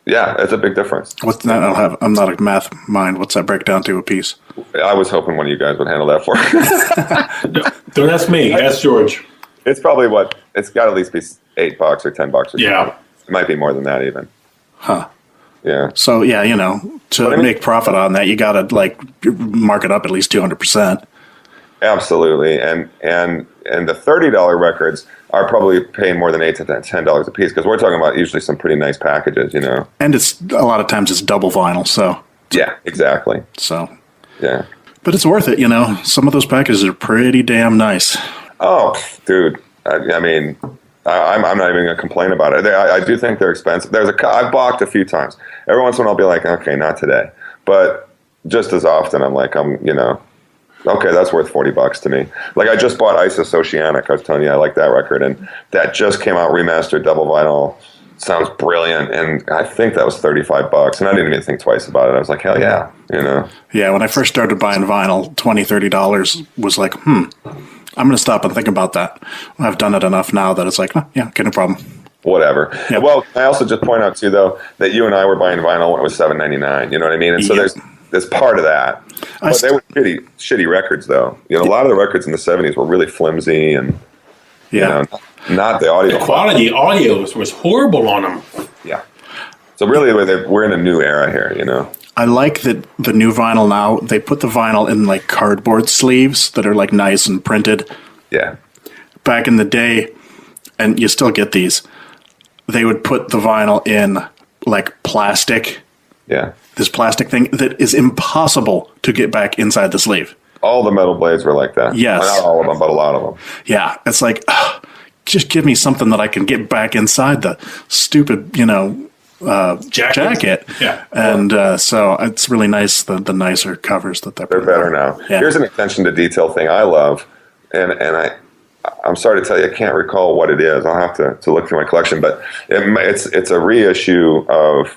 yeah, it's a big difference. What's that? I'm not a math mind. What's that break down to a piece? I was hoping one of you guys would handle that for me. Don't ask me. Ask George. It's probably it's got to at least be $8 or $10 or something. Yeah. It might be more than that even. Huh. Yeah. So yeah, to make profit on that, you got to mark it up at least 200%. Absolutely, and the $30 records are probably paying more than $8 to $10 a piece, because we're talking about usually some pretty nice packages, you know. And it's a lot of times it's double vinyl, so Yeah, exactly. so. Yeah. But it's worth it, you know. Some of those packages are pretty damn nice. Oh, dude. I mean, I'm not even going to complain about it. I do think they're expensive. I've balked a few times. Every once in a while I'll be like, okay, not today. But just as often I'm like, okay, that's worth $40 to me. Like, I just bought Isis Oceanic. I was telling you I like that record, and that just came out remastered double vinyl. Sounds brilliant, and I think that was $35, and I didn't even think twice about it. I was like, hell yeah, you know. Yeah, when I first started buying vinyl, $20-$30 was like, I'm going to stop and think about that. I've done it enough now that it's like, yeah, okay, no problem. Whatever. Yeah. Well, I also just point out too, though, that you and I were buying vinyl when it was $7.99. You know what I mean? And so there's part of that. But they were shitty records, though. You know, a lot of the records in the '70s were really flimsy, and you know, not the audio. The quality audio was horrible on them. Yeah. So really, we're in a new era here. You know. I like that the new vinyl now, they put the vinyl in like cardboard sleeves that are like nice and printed. Yeah. Back in the day, and you still get these, they would put the vinyl in like plastic. Yeah. This plastic thing that is impossible to get back inside the sleeve. All the metal blades were like that. Yes. Not all of them, but a lot of them. Yeah. It's like, just give me something that I can get back inside the stupid, jacket. Yeah. And so it's really nice, the nicer covers that they're better now. Yeah. Here's an attention to detail thing I love, and I'm sorry to tell you, I can't recall what it is. I'll have to look through my collection, but it's a reissue of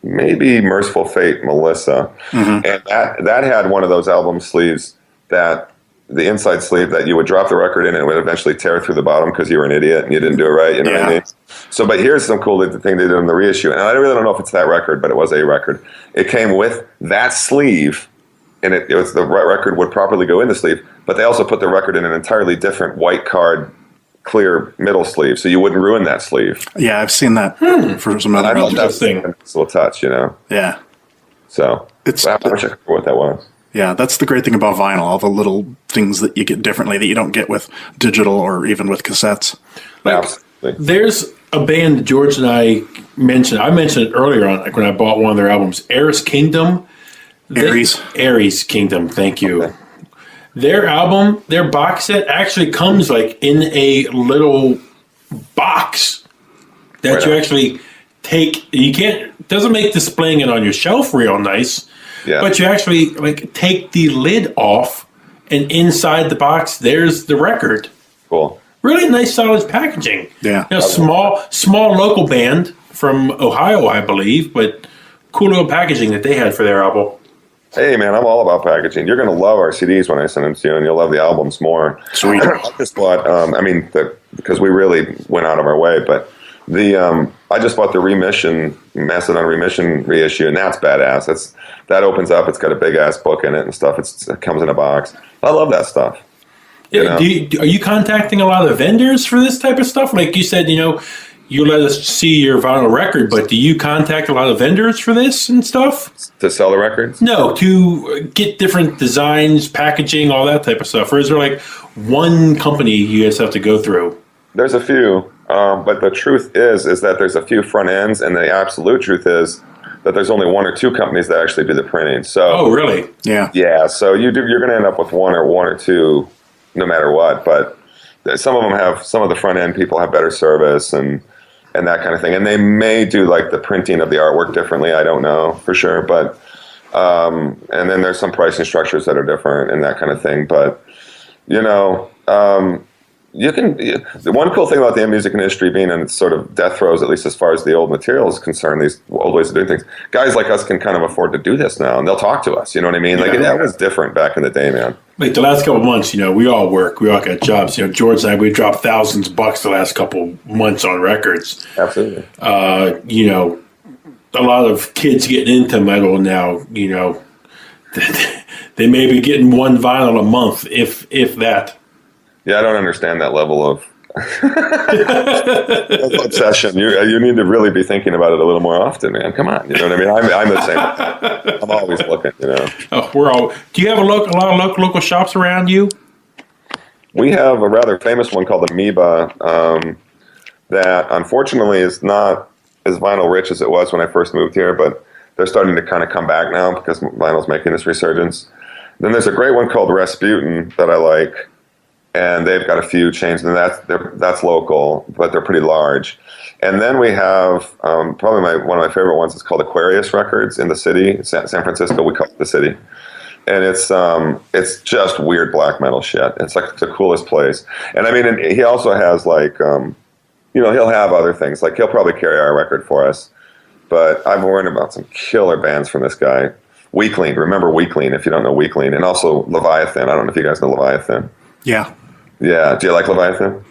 maybe Merciful Fate, Melissa, and that had one of those album sleeves, that the inside sleeve that you would drop the record in and it would eventually tear through the bottom because you were an idiot and you didn't do it right. You know what I mean? So, but here's some cool thing they did in the reissue, and I really don't know if it's that record, but it was a record. It came with that sleeve, and it was the record would properly go in the sleeve, but they also put the record in an entirely different white card, clear middle sleeve, so you wouldn't ruin that sleeve. Yeah, I've seen that for some other I thought albums. that's a nice little touch, you know. Yeah, So I wish I could remember what that was. Yeah, that's the great thing about vinyl, all the little things that you get differently that you don't get with digital or even with cassettes. Absolutely. There's a band that George and I mentioned. I mentioned it earlier on, like when I bought one of their albums, Ares Kingdom. Ares Kingdom, thank you. Okay. Their album, their box set actually comes like in a little box that you actually take. You can't, doesn't make displaying it on your shelf real nice, but you actually like take the lid off, and inside the box, there's the record. Cool. Really nice, solid packaging. Yeah. Small local band from Ohio, I believe, but cool little packaging that they had for their album. Hey, man, I'm all about packaging. You're going to love our CDs when I send them to you, and you'll love the albums more. Sweet. I just bought, because we really went out of our way, but I just bought the Macedon Remission reissue, and that's badass. That opens up. It's got a big-ass book in it and stuff. It comes in a box. I love that stuff. Yeah, are you contacting a lot of vendors for this type of stuff? Like you said, you let us see your vinyl record, but do you contact a lot of vendors for this and stuff? To sell the records? No, to get different designs, packaging, all that type of stuff. Or is there like one company you guys have to go through? There's a few, but the truth is that there's a few front ends, and the absolute truth is that there's only one or two companies that actually do the printing. So, oh, really? Yeah. Yeah. So you're going to end up with one or two, no matter what. But some of the front end people have better service and that kind of thing. And they may do like the printing of the artwork differently. I don't know for sure. But, and then there's some pricing structures that are different and that kind of thing. But, the one cool thing about the music industry being in sort of death throes, at least as far as the old material is concerned, these old ways of doing things, guys like us can kind of afford to do this now, and they'll talk to us. You know what I mean? Like, that was different back in the day, man. Like the last couple of months, we all work, we all got jobs. George and I, we dropped thousands of bucks the last couple months on records. Absolutely. A lot of kids getting into metal now, they may be getting one vinyl a month, if that. Yeah, I don't understand that level of obsession. You need to really be thinking about it a little more often, man. Come on, you know what I mean? I'm the same. I'm always looking, Oh, do you have a lot of local shops around you? we have a rather famous one called Amoeba that unfortunately is not as vinyl rich as it was when I first moved here, but they're starting to kind of come back now because vinyl's making this resurgence. Then there's a great one called Rasputin that I like, and they've got a few chains, and that's local, but they're pretty large. And then we have probably one of my favorite ones is called Aquarius Records in the city, San Francisco. We call it the city, and it's just weird black metal shit. It's like the coolest place. And I mean, and he also has like he'll have other things. Like he'll probably carry our record for us. But I've learned about some killer bands from this guy. Weakling, remember Weakling if you don't know Weakling, and also Leviathan. I don't know if you guys know Leviathan. Yeah. Yeah. Do you like Leviathan?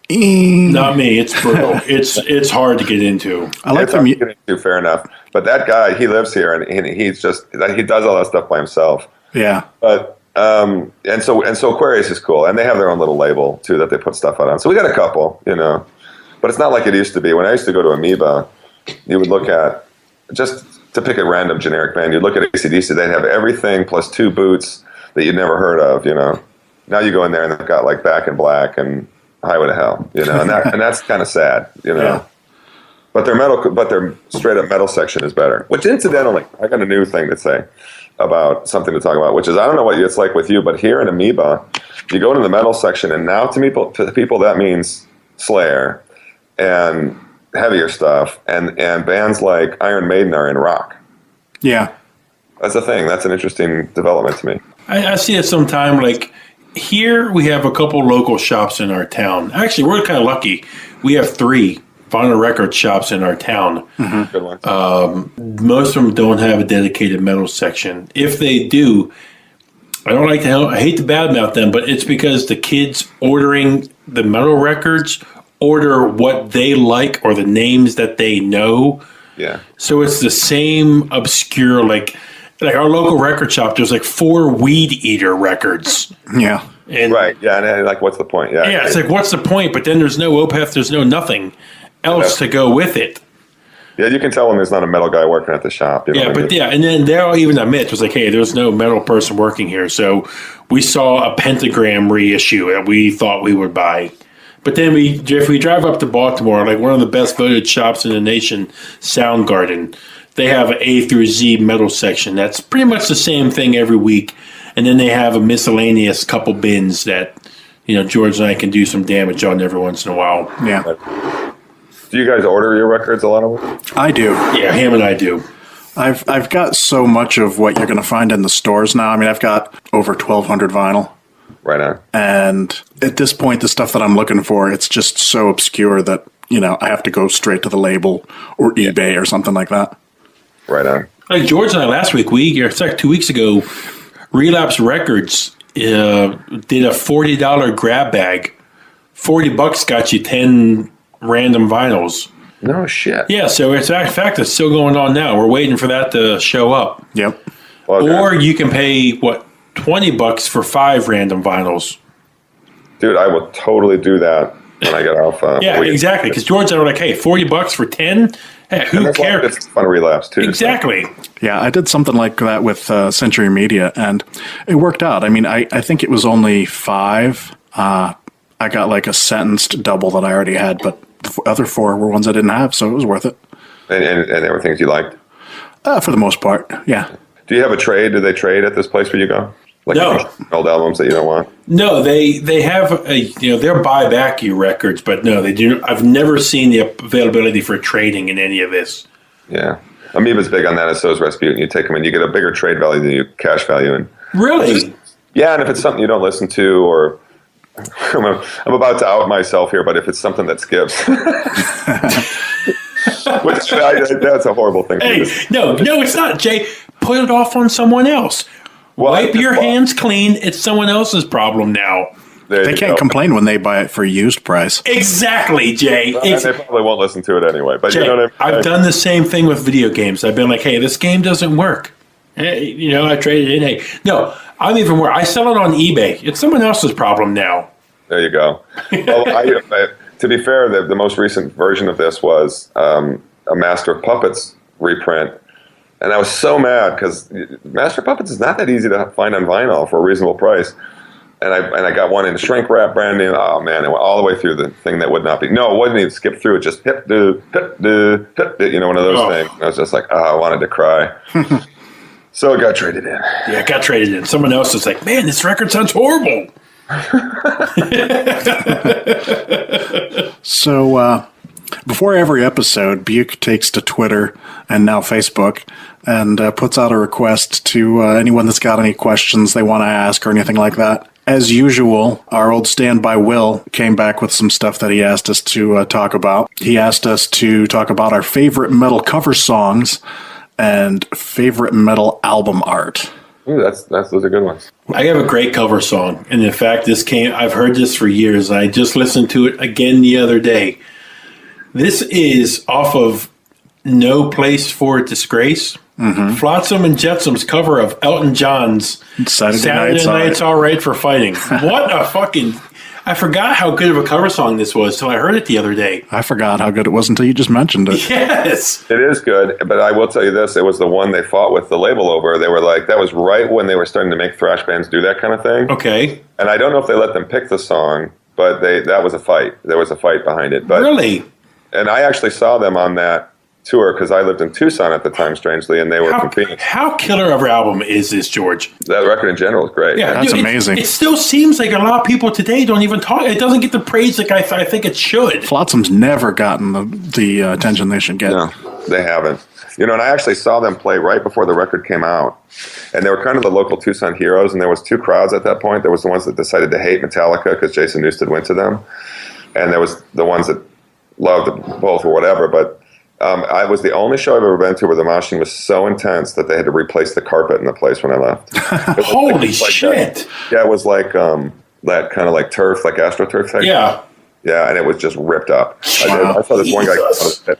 Not me. It's brutal. it's hard to get into. I like it's hard to get into, fair enough. But that guy, he lives here, and he does all that stuff by himself. Yeah. But and so Aquarius is cool, and they have their own little label too that they put stuff out on. So we got a couple, but it's not like it used to be. When I used to go to Amoeba, you would look at, just to pick a random generic band, you'd look at AC/DC, they'd have everything plus 2 boots that you'd never heard of, Now you go in there and they've got like Back in Black and Highway to Hell, and that's kind of sad, Yeah. But their straight up metal section is better. Which incidentally, I got a new thing to say about something to talk about, which is, I don't know what it's like with you, but here in Amoeba, you go into the metal section, and now to people that means Slayer and heavier stuff, and bands like Iron Maiden are in rock. Yeah. That's a thing. That's an interesting development to me. I see it sometime. Like here, we have a couple local shops in our town. Actually, we're kind of lucky. We have 3 vinyl record shops in our town. Mm-hmm. Good one. Most of them don't have a dedicated metal section. If they do, I hate to badmouth them, but it's because the kids ordering the metal records order what they like or the names that they know. Yeah. So it's the same obscure, like our local record shop, there's like 4 Weed Eater records. Yeah. And right. Yeah. And like, what's the point? Yeah. Yeah. It's like, what's the point? But then there's no Opeth, there's no nothing else to go with it. Yeah. You can tell when there's not a metal guy working at the shop. And then they'll even admit, it was like, hey, there's no metal person working here. So we saw a Pentagram reissue that we thought we would buy. But then if we drive up to Baltimore, like one of the best voted shops in the nation, Soundgarden, they have an A through Z metal section. That's pretty much the same thing every week. And then they have a miscellaneous couple bins that, George and I can do some damage on every once in a while. Yeah. Do you guys order your records, a lot of them? I do. Yeah, Ham and I do. I've got so much of what you're going to find in the stores now. I mean, I've got over 1,200 vinyl. Right on. And at this point, the stuff that I'm looking for, it's just so obscure that, I have to go straight to the label or eBay or something like that. Right on. Like George and I last week, it's like 2 weeks ago, Relapse Records did a $40 grab bag. $40 got you 10 random vinyls. No shit. Yeah, so in fact, it's still going on now. We're waiting for that to show up. Yep. Okay. Or you can pay, $20 for 5 random vinyls. Dude, I will totally do that when I get off. Yeah, exactly. Because George and I were like, hey, $40 for 10? Hey, who cares? It's fun to relapse, too. Exactly. Yeah, I did something like that with Century Media, and it worked out. I mean, I think it was only 5. I got like a sentenced double that I already had, but the other 4 were ones I didn't have, so it was worth it. And they were things you liked? For the most part, yeah. Do you have a trade? Do they trade at this place where you go? Like No. Old albums that you don't want? No, they have they'll buy back your records, but no, they do. I've never seen the availability for trading in any of this. Yeah, Amoeba's big on that, and so is Rasputin. You take them and you get a bigger trade value than you cash value. And Really? yeah, and if it's something you don't listen to, or I'm about to out myself here, but if it's something that skips, which that's a horrible thing. Hey, no, it's not, Jay. Put it off on someone else. Wipe your hands clean. It's someone else's problem now. They can't complain when they buy it for a used price. Exactly, Jay. And they probably won't listen to it anyway. But Jay, you know what I mean? I've done the same thing with video games. I've been like, hey, this game doesn't work. Hey, I traded it in. Hey, no, I'm even worse. I sell it on eBay. It's someone else's problem now. There you go. Well, to be fair, the most recent version of this was a Master of Puppets reprint. And I was so mad because Master of Puppets is not that easy to find on vinyl for a reasonable price. I got one in shrink wrap, brand new. Oh man, it went all the way through the thing that would not be. No, it wasn't even skip through. It just hip do, one of those things. And I was just like, I wanted to cry. So it got traded in. Yeah, it got traded in. Someone else is like, man, this record sounds horrible. So before every episode, Buke takes to Twitter and now Facebook and puts out a request to anyone that's got any questions they want to ask or anything like that. As usual, our old standby Will came back with some stuff that he asked us to talk about. He asked us to talk about our favorite metal cover songs and favorite metal album art. Ooh, those are good ones. I have a great cover song, and in fact, I've heard this for years, and I just listened to it again the other day. This is off of No Place for Disgrace. Mm-hmm. Flotsam and Jetsam's cover of Elton John's Saturday Night's All Right for Fighting. What a fucking... I forgot how good of a cover song this was till I heard it the other day. I forgot how good it was until you just mentioned it. Yes. It is good, but I will tell you this. It was the one they fought with the label over. They were like, that was right when they were starting to make thrash bands do that kind of thing. Okay. And I don't know if they let them pick the song, but that was a fight. There was a fight behind it. But, really? And I actually saw them on that tour because I lived in Tucson at the time, strangely, and they were competing. How killer of an album is this, George? That record in general is great. Yeah, that's amazing. It still seems like a lot of people today don't even talk. It doesn't get the praise like I think it should. Flotsam's never gotten the attention they should get. No, they haven't. And I actually saw them play right before the record came out. And they were kind of the local Tucson heroes, and there was two crowds at that point. There was the ones that decided to hate Metallica because Jason Newsted went to them. And there was the ones that loved both or whatever, but I was the only show I've ever been to where the moshing was so intense that they had to replace the carpet in the place when I left. Holy shit! Yeah, it was like that kind of like turf, like AstroTurf type. Yeah. Yeah, and it was just ripped up. Wow. I saw this one guy,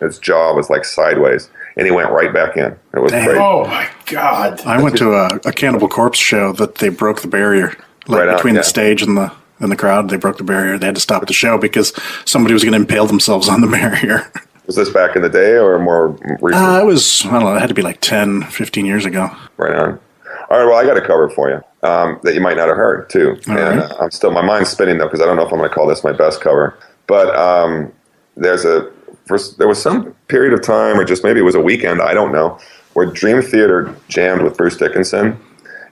his jaw was like sideways, and he went right back in. It was great. Oh my God! I went to a Cannibal Corpse show that they broke the barrier between the stage and the crowd. They broke the barrier. They had to stop the show because somebody was going to impale themselves on the barrier. Was this back in the day or more recent? It was, I don't know, it had to be like 10, 15 years ago. Right on. All right, well, I got a cover for you that you might not have heard, too. All and right. My mind's spinning, though, because I don't know if I'm going to call this my best cover. But there was some period of time, or just maybe it was a weekend, I don't know, where Dream Theater jammed with Bruce Dickinson.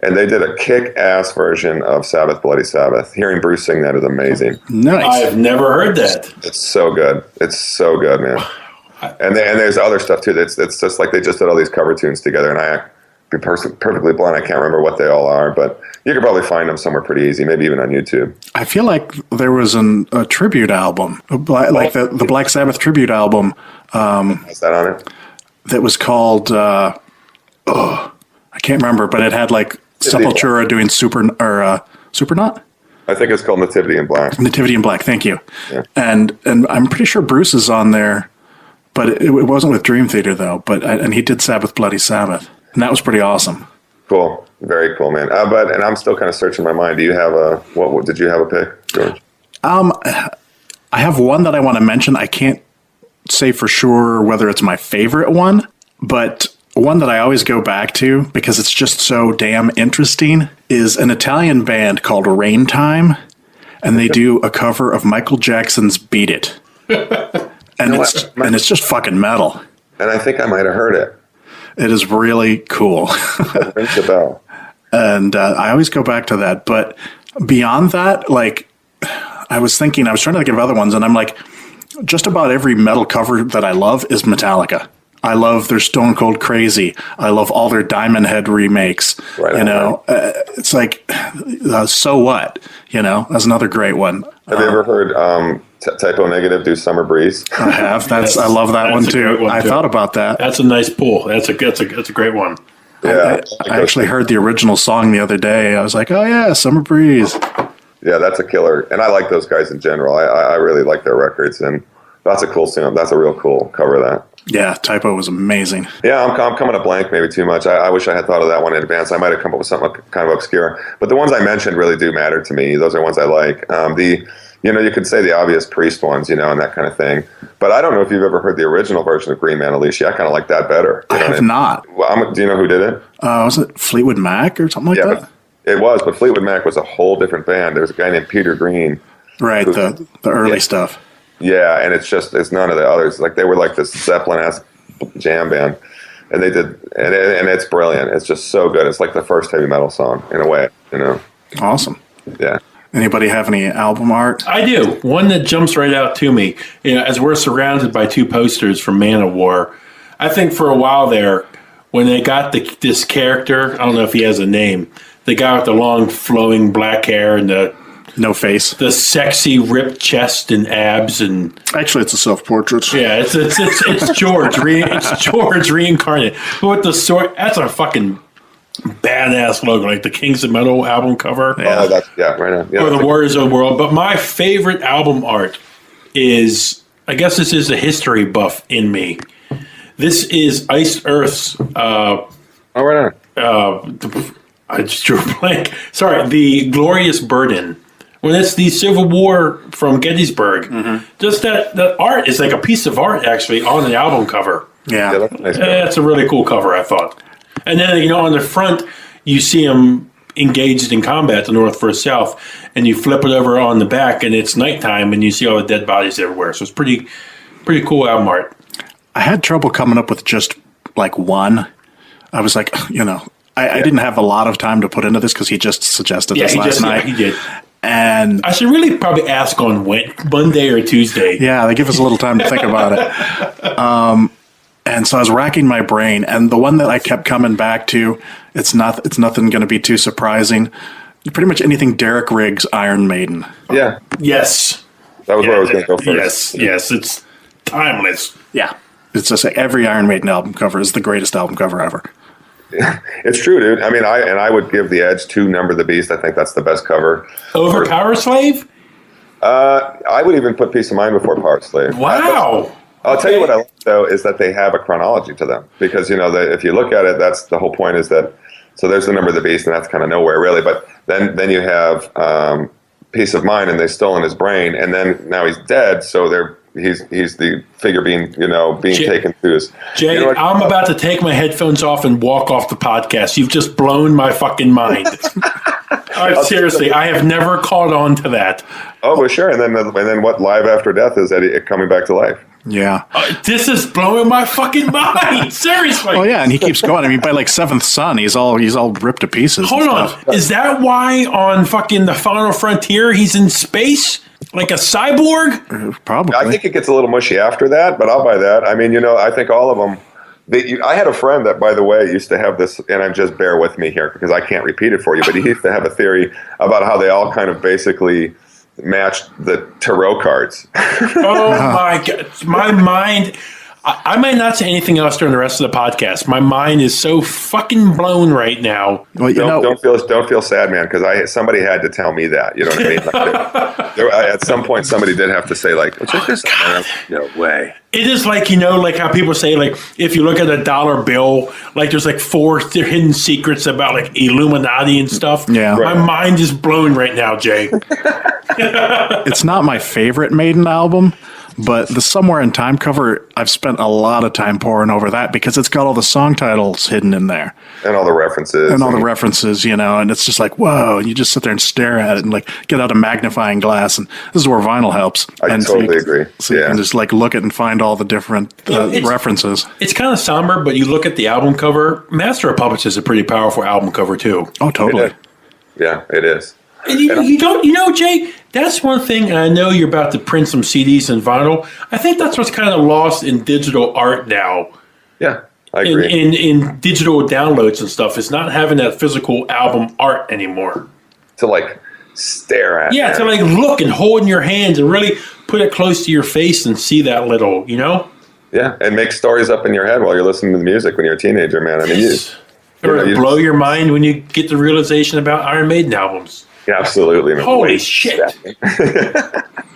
And they did a kick-ass version of Sabbath, Bloody Sabbath. Hearing Bruce sing that is amazing. Nice. I've never heard that. It's so good. It's so good, man. And there's other stuff, too. It's just like they just did all these cover tunes together. And I be perfectly blunt, I can't remember what they all are. But you could probably find them somewhere pretty easy, maybe even on YouTube. I feel like there was a tribute album, like the Black Sabbath tribute album. Is that on it? That was called, I can't remember, but it had like Sepultura doing Supernaut? I think it's called Nativity in Black. Nativity in Black, thank you. Yeah. And I'm pretty sure Bruce is on there, but it wasn't with Dream Theater though. And he did Sabbath, Bloody Sabbath, and that was pretty awesome. Cool, very cool, man. And I'm still kind of searching my mind. Do you have what did you have a pick, George? I have one that I want to mention. I can't say for sure whether it's my favorite one, but one that I always go back to because it's just so damn interesting is an Italian band called Rain Time, and they do a cover of Michael Jackson's Beat It. And it's just fucking metal. And I think I might have heard it. It is really cool. It rings a bell. And I always go back to that. But beyond that, like, I was trying to think of other ones, and I'm like, just about every metal cover that I love is Metallica. I love their Stone Cold Crazy. I love all their Diamond Head remakes. Right It's like, So What? That's another great one. Have you ever heard Typo Negative do Summer Breeze? I have. I love that one too. I thought about that. That's a nice pull. That's a great one. Yeah, I actually heard the original song the other day. I was like, oh yeah, Summer Breeze. Yeah, that's a killer. And I like those guys in general. I really like their records, and that's a cool sound. That's a real cool cover of that. Yeah, Typo was amazing. Yeah, I'm coming to blank maybe too much. I wish I had thought of that one in advance. I might have come up with something kind of obscure. But the ones I mentioned really do matter to me. Those are ones I like. You could say the obvious Priest ones, and that kind of thing. But I don't know if you've ever heard the original version of Green Man Alicia. I kind of like that better. I have not. Well, do you know who did it? Was it Fleetwood Mac or something like that? It was, but Fleetwood Mac was a whole different band. There's a guy named Peter Green. Right, the early stuff. Yeah, and it's none of the others. Like they were like this Zeppelin-esque jam band, and they did, and it's brilliant. It's just so good. It's like the first heavy metal song in a way, you know. Awesome. Yeah. Anybody have any album art? I do. One that jumps right out to me, as we're surrounded by 2 posters from Man of War. I think for a while there, when they got this character, I don't know if he has a name, the guy with the long flowing black hair and No face. the sexy ripped chest and abs, and Actually, it's a self-portrait. yeah, it's George. It's George reincarnated with the sword. That's a fucking badass logo, like the Kings of Metal album cover. Yeah. Right on. Yeah, Or the Warriors of the World. But my favorite album art is, I guess this is a history buff in me. This is Iced Earth's. right on. I just drew a blank. Sorry, the Glorious Burden. When it's the Civil War from Gettysburg, just that art is like a piece of art actually on the album cover. Yeah. Yeah, that's a nice. That's a really cool cover, I thought. And then, on the front, you see them engaged in combat, the North versus South, and you flip it over on the back, and it's nighttime, and you see all the dead bodies everywhere. So it's pretty cool album art. I had trouble coming up with just like one. I was like, I didn't have a lot of time to put into this because he just suggested this last night. Yeah, he did. And I should really probably ask on Monday or Tuesday. yeah, they give us a little time to think about it. And so I was racking my brain, and the one that I kept coming back to, it's nothing going to be too surprising. Pretty much anything Derek Riggs, Iron Maiden. Yeah, Yes. that was where I was going to go first. Yes, it's timeless. Yeah, it's just like every Iron Maiden album cover is the greatest album cover ever. It's true, dude. I mean, I would give the edge to Number the Beast. I think that's the best cover. Over Power Slave? I would even put Peace of Mind before Power Slave. Wow. I'll tell you what I like, though, is that they have a chronology to them. Because, if you look at it, that's the whole point is that, so there's the Number of the Beast, and that's kind of nowhere, really. But then you have Peace of Mind, and they're still in his brain, and then now he's dead, so he's the figure being taken to his... Jay, I'm about to take my headphones off and walk off the podcast. You've just blown my fucking mind. Seriously, I have never caught on to that. Oh, well, sure. And then what Live After Death is Eddie coming back to life. Yeah. This is blowing my fucking mind. Seriously. Oh yeah, and he keeps going. I mean, by like Seventh Son, he's all ripped to pieces. Hold on. Is that why on fucking The Final Frontier he's in space? Like a cyborg? Probably. I think it gets a little mushy after that, but I'll buy that. I mean, I think all of them. I had a friend that, by the way, used to have this, and I'm just bear with me here because I can't repeat it for you, but he used to have a theory about how they all kind of basically matched the tarot cards. Oh my God. My mind, I might not say anything else during the rest of the podcast. My mind is so fucking blown right now. Well, don't feel sad, man, because somebody had to tell me that. You know what I mean? Like at some point, somebody did have to say, like, check this out. No way. It is like, like how people say, like, if you look at a dollar bill, like there's like 4 hidden secrets about like Illuminati and stuff. Yeah. My mind is blown right now, Jay. It's not my favorite Maiden album, but the Somewhere in Time cover, I've spent a lot of time poring over that because it's got all the song titles hidden in there. And all the references. And it's just like, whoa, and you just sit there and stare at it and like get out a magnifying glass, and this is where vinyl helps. I totally agree. So you can just like look at and find all the different references. It's kind of somber, but you look at the album cover, Master of Puppets is a pretty powerful album cover too. Oh, totally. Yeah, it is. And you don't, Jay, that's one thing, and I know you're about to print some CDs and vinyl. I think that's what's kind of lost in digital art now. Yeah, I agree. In digital downloads and stuff, is not having that physical album art anymore. To like stare at. Yeah, to like look and hold in your hands and really put it close to your face and see that little, Yeah, and make stories up in your head while you're listening to the music when you're a teenager, man. I mean, you blow your mind when you get the realization about Iron Maiden albums. Yeah, absolutely. Man. Holy shit.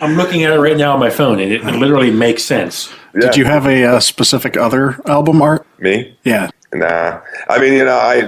I'm looking at it right now on my phone, and it literally makes sense. Yeah. Did you have a specific other album art? Me? Yeah. Nah. I mean,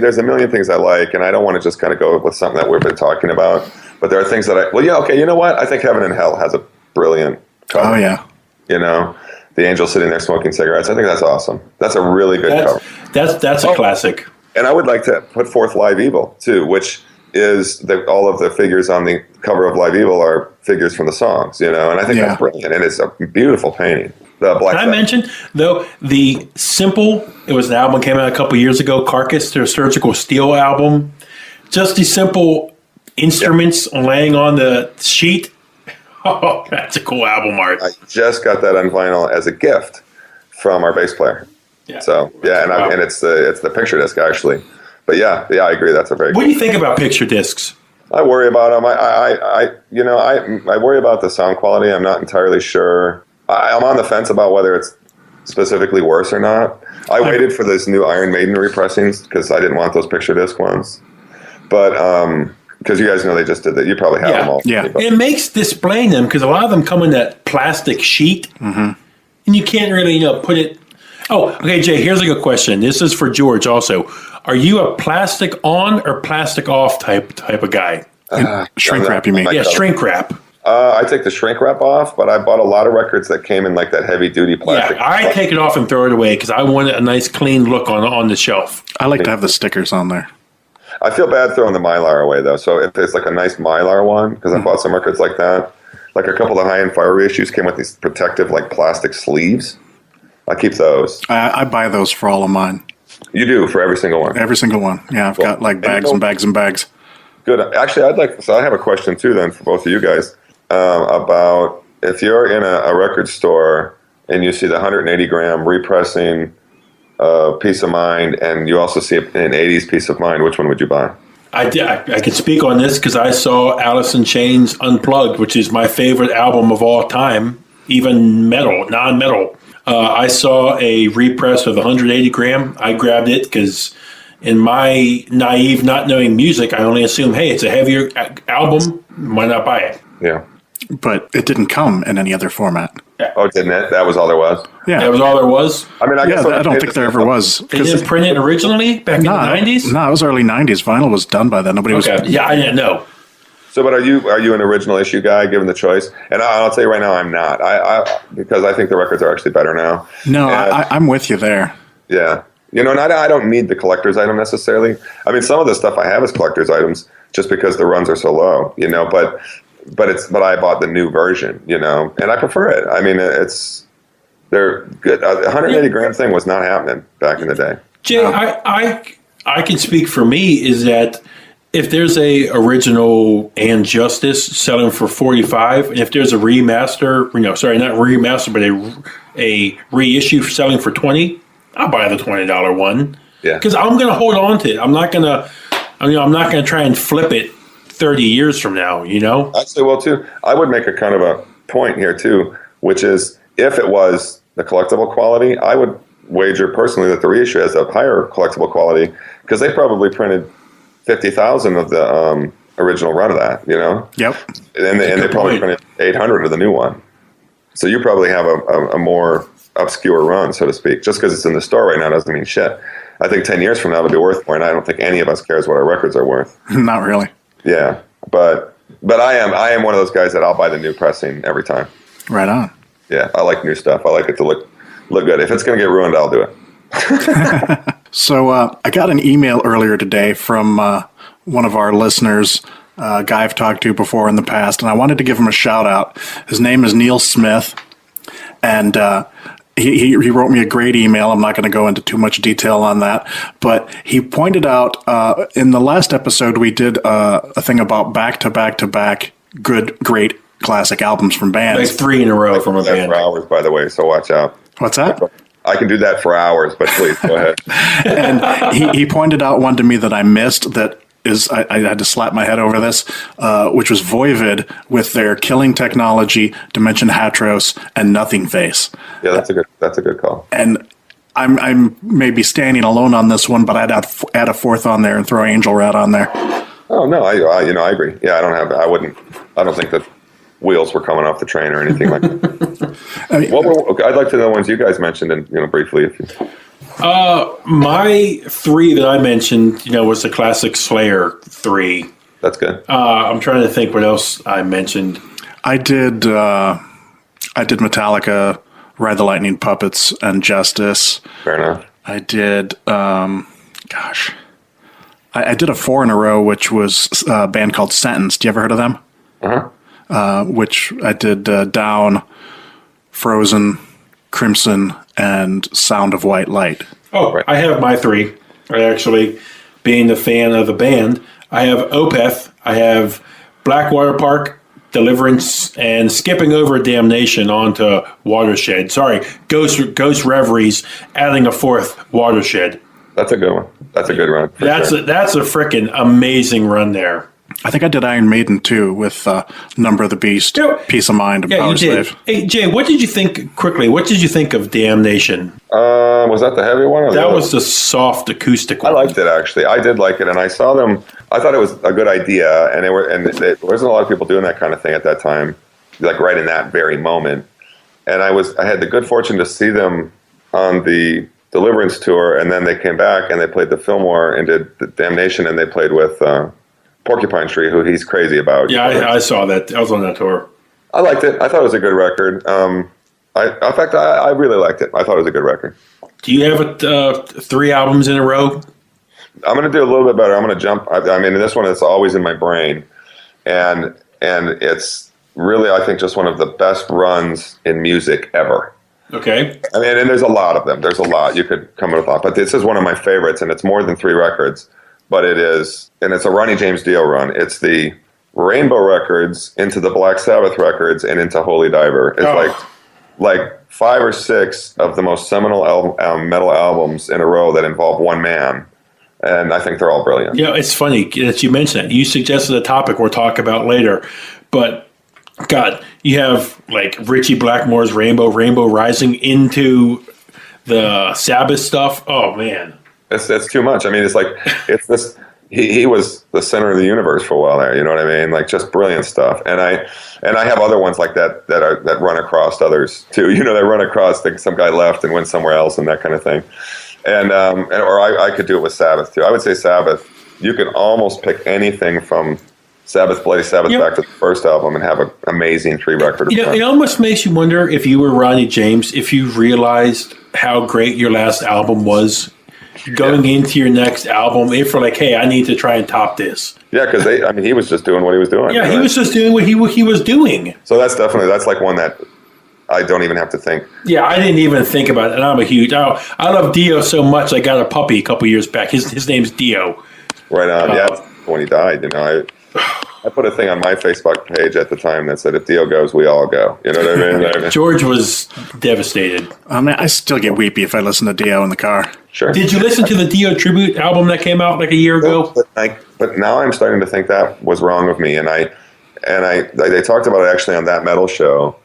there's a million things I like, and I don't want to just kind of go with something that we've been talking about. But there are things that you know what? I think Heaven and Hell has a brilliant cover. Oh, yeah. The angel sitting there smoking cigarettes. I think that's awesome. That's a really good cover. That's a classic. And I would like to put forth Live Evil, too, which is that all of the figures on the cover of Live Evil are figures from the songs, and I think that's brilliant, and it's a beautiful painting. The Black Can I mention, though, it was an album came out a couple years ago, Carcass, their Surgical Steel album. Just the simple instruments laying on the sheet. Oh, that's a cool album art. I just got that on vinyl as a gift from our bass player. Yeah. So, and it's the picture disc, actually. But yeah, I agree. That's a very What do you think about picture discs? I worry about them. I worry about the sound quality. I'm not entirely sure. I'm on the fence about whether it's specifically worse or not. I waited for this new Iron Maiden repressings because I didn't want those picture disc ones. But because you guys know they just did that. You probably have them all. Yeah. It makes displaying them, because a lot of them come in that plastic sheet, and you can't really put it. Oh, okay, Jay, here's a good question. This is for George also. Are you a plastic on or plastic off type of guy? Shrink wrap, you mean? Yeah, shrink wrap. I take the shrink wrap off, but I bought a lot of records that came in like that heavy duty plastic. Yeah, I take it off and throw it away because I want a nice clean look on the shelf. I like to have the stickers on there. I feel bad throwing the Mylar away though. So if it's like a nice Mylar one, because I bought some records like that, like a couple of the high-end Fire reissues came with these protective like plastic sleeves. I keep those. I buy those for all of mine. You do for every single one. Every single one. Yeah, I've got like bags and bags and bags. Good. Actually, I have a question too then for both of you guys about if you're in a record store and you see the 180 gram repressing Peace of Mind, and you also see an 80s Peace of Mind, which one would you buy? I can speak on this because I saw Alice in Chains Unplugged, which is my favorite album of all time, even non-metal. I saw a repress of the 180 gram. I grabbed it because in my naive, not knowing music, I only assume, hey, it's a heavier album. Why not buy it? Yeah. But it didn't come in any other format. Yeah. Oh, didn't it? That was all there was? Yeah. That was all there was? I mean, I guess I don't think there ever was. They didn't print it originally back in the 90s? No, it was early 90s. Vinyl was done by then. Nobody was. Yeah, I didn't know. So, but are you an original issue guy, given the choice? And I'll tell you right now, I'm not. Because I think the records are actually better now. No, I'm with you there. Yeah. And I don't need the collector's item necessarily. I mean, some of the stuff I have is collector's items just because the runs are so low, but I bought the new version, and I prefer it. I mean, they're good. The 180 gram thing was not happening back in the day. Jay, I can speak for me is that if there's a original and Justice selling for 45, and if there's a remaster, not remaster, but a reissue selling for 20, I'll buy the $20 one. Yeah. Because I'm going to hold on to it. I'm not going to try and flip it 30 years from now, Actually, well, too, I would make a kind of a point here, too, which is if it was the collectible quality, I would wager personally that the reissue has a higher collectible quality because they probably printed 50,000 of the original run of that, Yep. And they probably printed 800 of the new one. So you probably have a more obscure run, so to speak. Just because it's in the store right now doesn't mean shit. I think 10 years from now it'll be worth more, and I don't think any of us cares what our records are worth. Not really. Yeah, but I am one of those guys that I'll buy the new pressing every time. Right on. Yeah, I like new stuff. I like it to look good. If it's going to get ruined, I'll do it. So I got an email earlier today from one of our listeners, a guy I've talked to before in the past, and I wanted to give him a shout out. His name is Neil Smith, and he wrote me a great email. I'm not going to go into too much detail on that, but he pointed out in the last episode we did a thing about back-to-back-to-back great classic albums from bands. Like 3 in a row from a band. For hours, by the way, so watch out. What's that? I can do that for hours, but please go ahead. And he pointed out one to me that I missed that is, I had to slap my head over this, which was Voivod with their Killing Technology, Dimension Hatros, and Nothing Face. Yeah, that's a good call. And I'm maybe standing alone on this one, but I'd add a fourth on there and throw Angel Rat on there. Oh no, I agree. Yeah, I don't think that wheels were coming off the train or anything like that. I'd like to know ones you guys mentioned, and briefly, if you. My 3 that I mentioned, was the classic Slayer 3. That's good. I'm trying to think what else I mentioned. I did Metallica, Ride the Lightning Puppets, and Justice. Fair enough. I did, I I did a 4 in a row, which was a band called Sentence. Do you ever heard of them? Which I did Down, Frozen, Crimson, and Sound of White Light. Oh, right. I have my 3. I actually, being the fan of the band, I have Opeth, I have Blackwater Park, Deliverance, and skipping over Damnation onto Watershed. Sorry, Ghost Reveries, adding a 4th, Watershed. That's a good one. That's a good run. That's a freaking amazing run there. I think I did Iron Maiden too with Number of the Beast, Peace of Mind, and Power Slave. Hey, Jay, what did you think, quickly, what did you think of Damnation? Was that the heavy one? Or that was the soft acoustic one. I liked it, actually. I did like it, and I saw them. I thought it was a good idea, and there wasn't a lot of people doing that kind of thing at that time, like right in that very moment. And I had the good fortune to see them on the Deliverance tour, and then they came back and they played the Fillmore and did the Damnation, and they played with Porcupine Tree, who he's crazy about. Yeah, I saw that. I was on that tour. I liked it. I thought it was a good record. In fact, I really liked it. I thought it was a good record. Do you have 3 albums in a row? I'm going to do a little bit better. I'm going to jump. I mean, this one is always in my brain, and it's really, I think, just one of the best runs in music ever. Okay. I mean, and there's a lot of them. There's a lot. You could come up with a lot. But this is one of my favorites, and it's more than 3 records. But it is, and it's a Ronnie James Dio run. It's the Rainbow records into the Black Sabbath records and into Holy Diver. It's like 5 or 6 of the most seminal metal albums in a row that involve one man. And I think they're all brilliant. Yeah, it's funny that you mentioned it. You suggested a topic we'll talk about later. But, God, you have, like, Richie Blackmore's Rainbow Rising into the Sabbath stuff. Oh, man. It's too much. I mean, it's like, it's this, he was the center of the universe for a while there, you know what I mean? Like, just brilliant stuff. And I have other ones like that that run across others too. You know, they run across, think some guy left and went somewhere else and that kind of thing. Or I could do it with Sabbath too. I would say Sabbath, you can almost pick anything from Sabbath, Bloody Sabbath back to the first album and have an amazing 3 record. You know, it almost makes you wonder, if you were Ronnie James, if you realized how great your last album was going into your next album, if you're like, hey, I need to try and top this. Yeah, because he was just doing what he was doing. Yeah, he was just doing what he was doing. So that's like one that I don't even have to think. Yeah, I didn't even think about it. And I'm a huge, I love Dio so much. I got a puppy a couple years back. His name's Dio. Right on. Yeah, when he died, you know, I put a thing on my Facebook page at the time that said, if Dio goes, we all go. You know what I mean? George was devastated. I mean, I still get weepy if I listen to Dio in the car. Sure. Did you listen to the Dio tribute album that came out like a year ago? But now I'm starting to think that was wrong of me. And they talked about it actually on That Metal show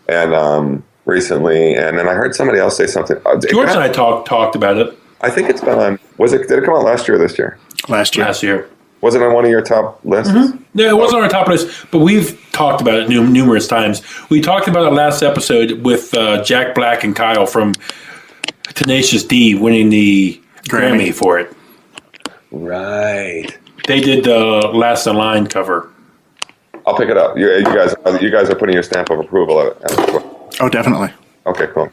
and recently. And then I heard somebody else say something. George and I talked about it. I think it's been on. Did it come out last year or this year? Last year. Was it on one of your top lists? Mm-hmm. No, it wasn't on our top list, but we've talked about it numerous times. We talked about it last episode with Jack Black and Kyle from Tenacious D winning the Grammy for it. Right. They did the Last in Line cover. I'll pick it up. You guys are putting your stamp of approval on it. Oh, definitely. Okay, cool.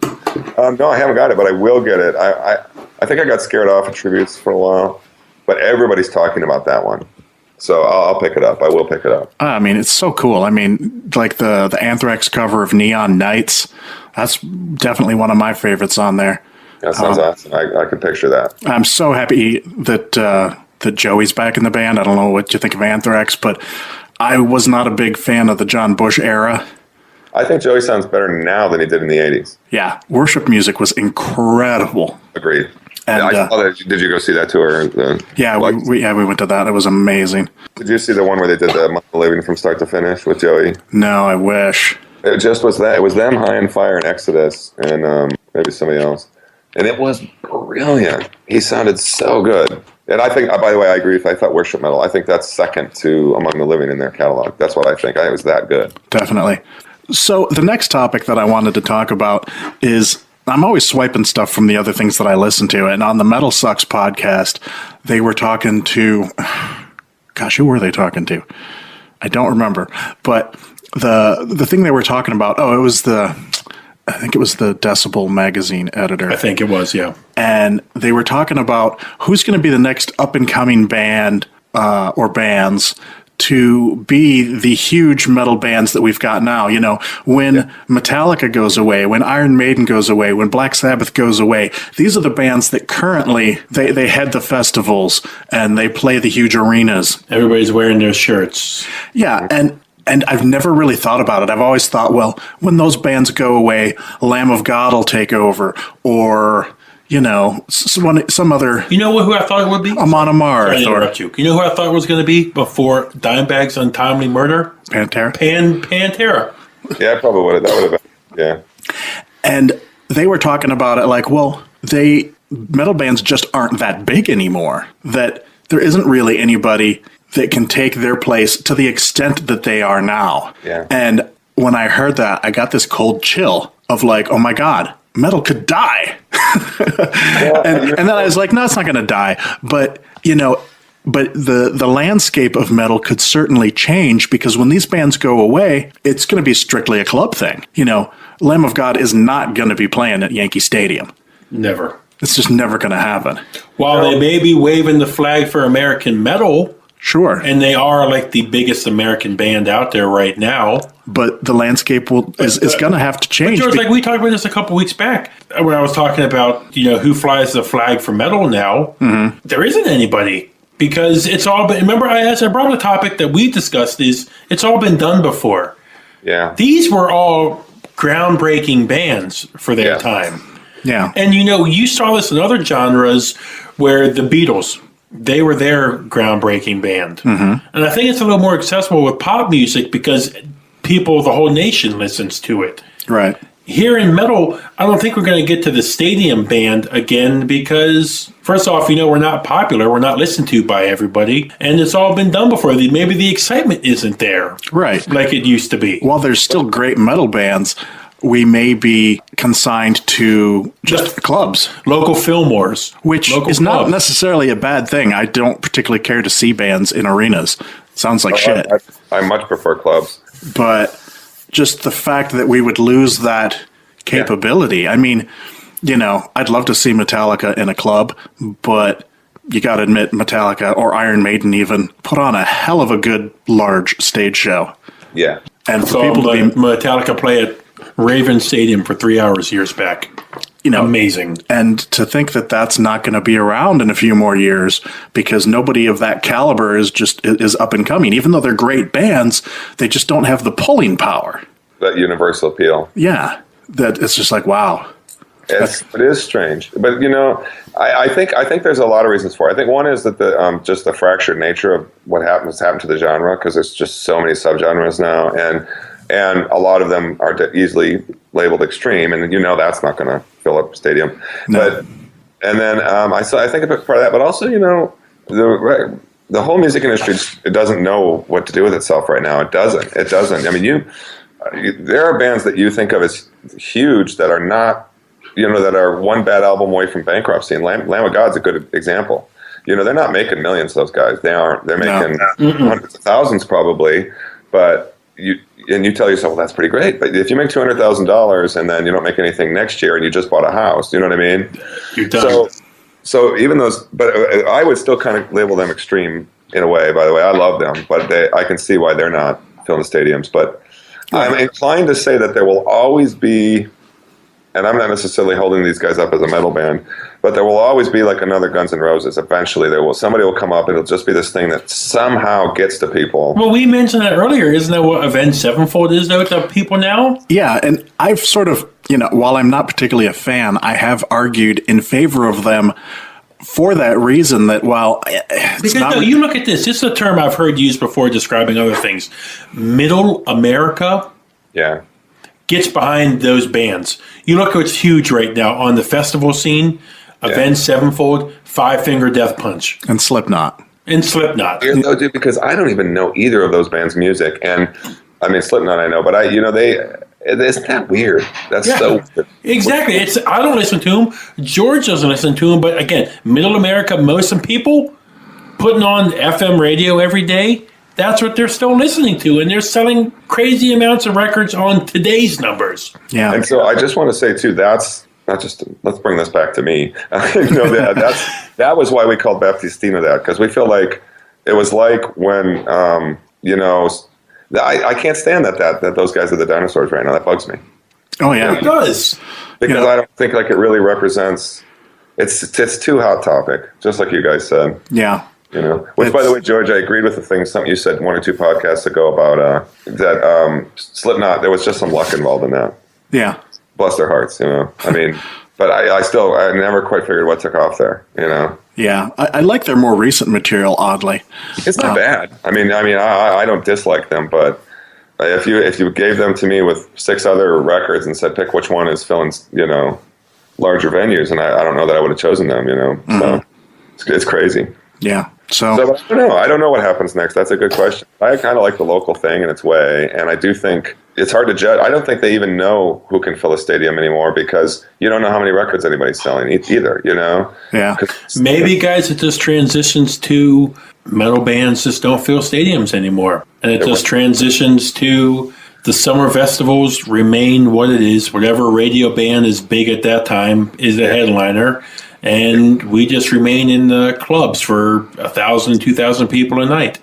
No, I haven't got it, but I will get it. I think I got scared off of tributes for a while. But everybody's talking about that one. So I'll pick it up. I will pick it up. I mean, it's so cool. I mean, like the Anthrax cover of Neon Nights, that's definitely one of my favorites on there. That sounds awesome. I can picture that. I'm so happy that Joey's back in the band. I don't know what you think of Anthrax, but I was not a big fan of the John Bush era. I think Joey sounds better now than he did in the 80s. Yeah, worship music was incredible. Agreed. And, I saw that. Did you go see that tour? Yeah, we went to that. It was amazing. Did you see the one where they did the Month of Living from start to finish with Joey? No, I wish. It just was that. It was them, High on Fire, and Exodus, and maybe somebody else. And it was brilliant. He sounded so good. And I think, by the way, I agree. I thought worship metal. I think that's second to Among the Living in their catalog. That's what I think. It was that good. Definitely. So the next topic that I wanted to talk about is, I'm always swiping stuff from the other things that I listen to. And on the Metal Sucks podcast, they were talking to, gosh, who were they talking to? I don't remember. But the thing they were talking about, it was the I think it was the Decibel magazine editor. I think it was, yeah. And they were talking about who's going to be the next up-and-coming band or bands to be the huge metal bands that we've got now. You know, when Metallica goes away, when Iron Maiden goes away, when Black Sabbath goes away, these are the bands that currently, they head the festivals and they play the huge arenas. Everybody's wearing their shirts. Yeah, and I've never really thought about it. I've always thought, well, when those bands go away, Lamb of God will take over, or, you know, some other... You know who I thought it would be? Amon Amarth. Sorry to interrupt you. You know who I thought it was going to be before Dimebag's Untimely Murder? Pantera. Pantera. Yeah, I probably would have. That would have been, yeah. And they were talking about it like, well, metal bands just aren't that big anymore. That there isn't really anybody that can take their place to the extent that they are now. Yeah. And when I heard that, I got this cold chill of like, oh my God, metal could die. and then I was like, no, it's not going to die. But, you know, but the landscape of metal could certainly change, because when these bands go away, it's going to be strictly a club thing. You know, Lamb of God is not going to be playing at Yankee Stadium. Never. It's just never going to happen. While they may be waving the flag for American metal... Sure. And they are like the biggest American band out there right now. But the landscape is going to have to change. George, like we talked about this a couple weeks back when I was talking about, you know, who flies the flag for metal now. Mm-hmm. There isn't anybody, because it's all been, remember, as I brought a topic that we discussed, is it's all been done before. Yeah. These were all groundbreaking bands for their time. Yeah. And, you know, you saw this in other genres where the Beatles, they were their groundbreaking band. Mm-hmm. And I think it's a little more accessible with pop music because people, the whole nation listens to it. Right. Here in metal, I don't think we're going to get to the stadium band again because, first off, you know, we're not popular. We're not listened to by everybody. And it's all been done before. Maybe the excitement isn't there. Right. Like it used to be. While there's still great metal bands, we may be consigned to just clubs. Local Fillmores. Which local is clubs. not necessarily a bad thing. I don't particularly care to see bands in arenas. Sounds like shit. I much prefer clubs. But just the fact that we would lose that capability. Yeah. I mean, you know, I'd love to see Metallica in a club, but you got to admit Metallica or Iron Maiden even put on a hell of a good large stage show. Yeah. And for So people to be Metallica play at Raven Stadium for 3 hours years back. You know, amazing. And to think that that's not going to be around in a few more years because nobody of that caliber is up and coming. Even though they're great bands, they just don't have the pulling power. That universal appeal. Yeah. That it's just like, wow. It is strange. But, you know, I think there's a lot of reasons for it. I think one is that just the fractured nature of what has happened to the genre, because there's just so many subgenres now, and a lot of them are easily labeled extreme, and you know that's not going to fill up a stadium. No. And then I think a bit part of that, but also, you know, the whole music industry, it doesn't know what to do with itself right now. It doesn't. I mean, there are bands that you think of as huge that are not, you know, that are one bad album away from bankruptcy, and Lamb of God's a good example. You know, they're not making millions, those guys. They aren't. They're making hundreds of thousands probably, but you tell yourself, well, that's pretty great. But if you make $200,000 and then you don't make anything next year and you just bought a house, you know what I mean? You're done. So even those, but I would still kind of label them extreme in a way, by the way. I love them, but I can see why they're not filling the stadiums. But I'm inclined to say that there will always be, and I'm not necessarily holding these guys up as a metal band, but there will always be like another Guns N' Roses. Eventually, somebody will come up, and it'll just be this thing that somehow gets to people. Well, we mentioned that earlier. Isn't that what Avenged Sevenfold is, though, to people now? Yeah, and I've sort of, you know, while I'm not particularly a fan, I have argued in favor of them for that reason that, well, because no, you look at this. This is a term I've heard used before describing other things. Middle America. Yeah. Gets behind those bands. You look what's huge right now on the festival scene. Avenged Sevenfold, Five Finger Death Punch. And Slipknot. Weird though, dude, because I don't even know either of those bands' music. And, I mean, Slipknot I know, but isn't that weird? That's so weird. Exactly. I don't listen to them. George doesn't listen to them. But, again, Middle America, most of people putting on FM radio every day, that's what they're still listening to, and they're selling crazy amounts of records on today's numbers. Yeah. And so I just want to say too, that's not just, let's bring this back to me. That was why we called Baptistina that, because we feel like it was like when, I can't stand that those guys are the dinosaurs right now. That bugs me. Oh, yeah. It does. Because I don't think like it really represents, it's too hot topic, just like you guys said. Yeah. Which, by the way, George, I agreed with the thing, something you said 1 or 2 podcasts ago about that Slipknot, there was just some luck involved in that. Yeah. Bless their hearts, I mean, but I never quite figured what took off there, Yeah. I like their more recent material, oddly. It's not bad. I mean, I don't dislike them, but if you gave them to me with 6 other records and said pick which one is filling, larger venues, and I don't know that I would have chosen them, So it's crazy. Yeah. So I don't know what happens next. That's a good question. I kind of like the local thing in its way, and I do think it's hard to judge. I don't think they even know who can fill a stadium anymore because you don't know how many records anybody's selling either, Yeah. Maybe, guys, it just transitions to metal bands just don't fill stadiums anymore. And it just transitions to the summer festivals remain what it is. Whatever radio band is big at that time is the headliner. And we just remain in the clubs for 1,000, 2,000 people a night.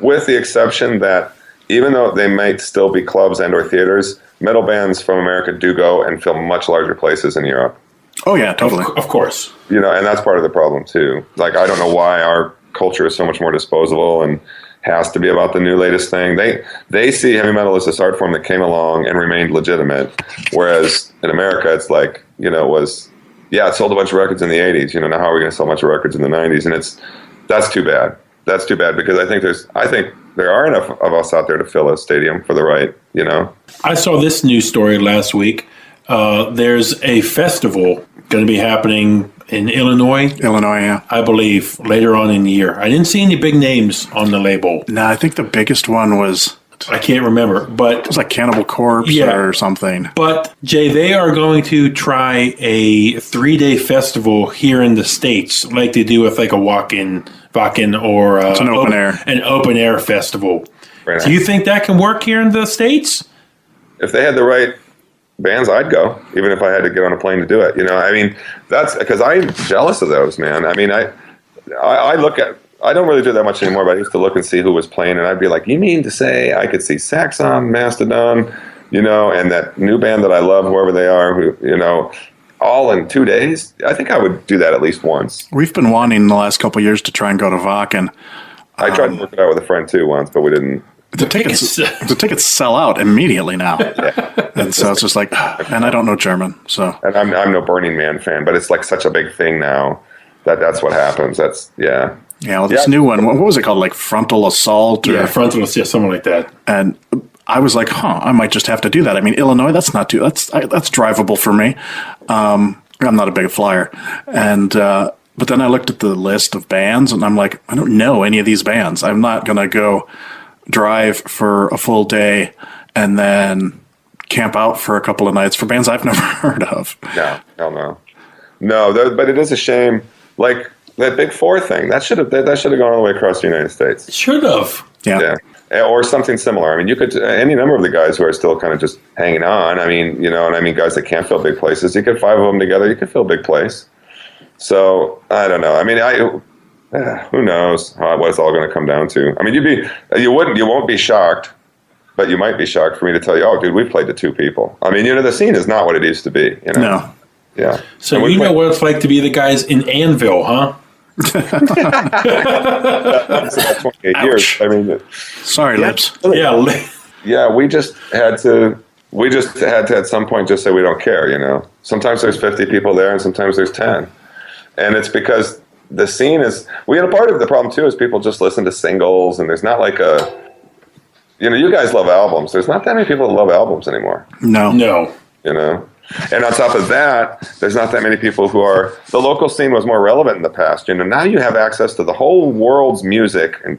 With the exception that even though they might still be clubs and or theaters, metal bands from America do go and fill much larger places in Europe. Oh, yeah, totally. Of course. And that's part of the problem, too. Like, I don't know why our culture is so much more disposable and has to be about the new latest thing. They see heavy metal as this art form that came along and remained legitimate, whereas in America, it's like, it sold a bunch of records in the 80s. Now how are we going to sell a bunch of records in the 90s? And that's too bad. That's too bad because I think there are enough of us out there to fill a stadium for the right, I saw this news story last week. There's a festival going to be happening in Illinois. Yeah. I believe later on in the year. I didn't see any big names on the label. No, I think the biggest one was... I can't remember, but... It was like Cannibal Corpse or something. But, Jay, they are going to try a 3-day festival here in the States, like they do with like a walk-in or... it's an open air. An open air festival. Right. Do you think that can work here in the States? If they had the right bands, I'd go, even if I had to get on a plane to do it. I mean, that's... Because I'm jealous of those, man. I mean, I look at... I don't really do that much anymore, but I used to look and see who was playing, and I'd be like, you mean to say I could see Saxon, Mastodon, and that new band that I love, whoever they are, who, all in 2 days? I think I would do that at least once. We've been wanting the last couple of years to try and go to Wacken. I tried to work it out with a friend, too, once, but we didn't. The tickets sell out immediately now. Yeah. And so it's just like, and I don't know German, so. And I'm no Burning Man fan, but it's like such a big thing now that's what happens. Yeah, well, this new one, what was it called? Like Frontal Assault? Frontal Assault, something like that. And I was like, I might just have to do that. I mean, Illinois, that's drivable for me. I'm not a big flyer. And, but then I looked at the list of bands and I'm like, I don't know any of these bands. I'm not going to go drive for a full day and then camp out for a couple of nights for bands I've never heard of. No, but it is a shame. Like that Big Four thing, that should have gone all the way across the United States. Should have. Yeah. Or something similar. I mean, you could any number of the guys who are still kind of just hanging on. I mean, guys that can't fill big places. You could 5 of them together. You could fill a big place. So I don't know. I mean, who knows what it's all going to come down to. I mean, you won't be shocked, but you might be shocked for me to tell you, oh, dude, we've played to 2 people. I mean, the scene is not what it used to be. No. Yeah. So know what it's like to be the guys in Anvil, huh? That's about 28 years. I mean, sorry, Lips. Yeah, we just had to at some point just say we don't care. Sometimes there's 50 people there, and sometimes there's 10, and it's because the scene is. A part of the problem too is people just listen to singles, and there's not like a. You guys love albums. There's not that many people that love albums anymore. No. And on top of that, there's not that many people who are... The local scene was more relevant in the past. Now you have access to the whole world's music and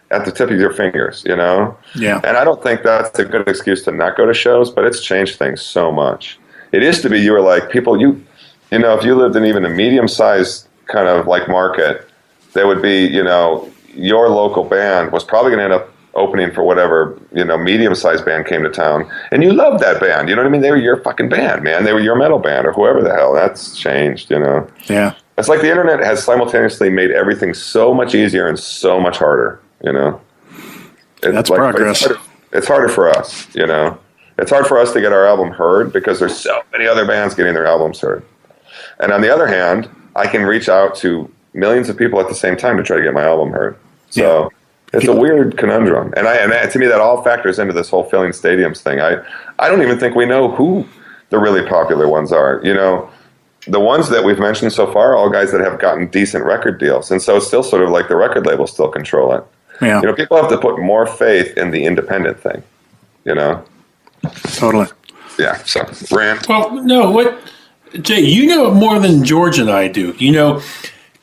at the tip of your fingers, Yeah. And I don't think that's a good excuse to not go to shows, but it's changed things so much. It used to be you were like, people, if you lived in even a medium-sized kind of like market, there would be, your local band was probably going to end up opening for whatever, medium-sized band came to town, and you loved that band. You know what I mean? They were your fucking band, man. They were your metal band or whoever the hell. That's changed, Yeah. It's like the internet has simultaneously made everything so much easier and so much harder, That's progress. It's harder for us, It's hard for us to get our album heard because there's so many other bands getting their albums heard. And on the other hand, I can reach out to millions of people at the same time to try to get my album heard. So it's a weird conundrum. And to me, that all factors into this whole filling stadiums thing. I don't even think we know who the really popular ones are. The ones that we've mentioned so far are all guys that have gotten decent record deals. And so it's still sort of like the record labels still control it. Yeah. People have to put more faith in the independent thing, Totally. Yeah, so, rant. Well, no, what, Jay, you know it more than George and I do.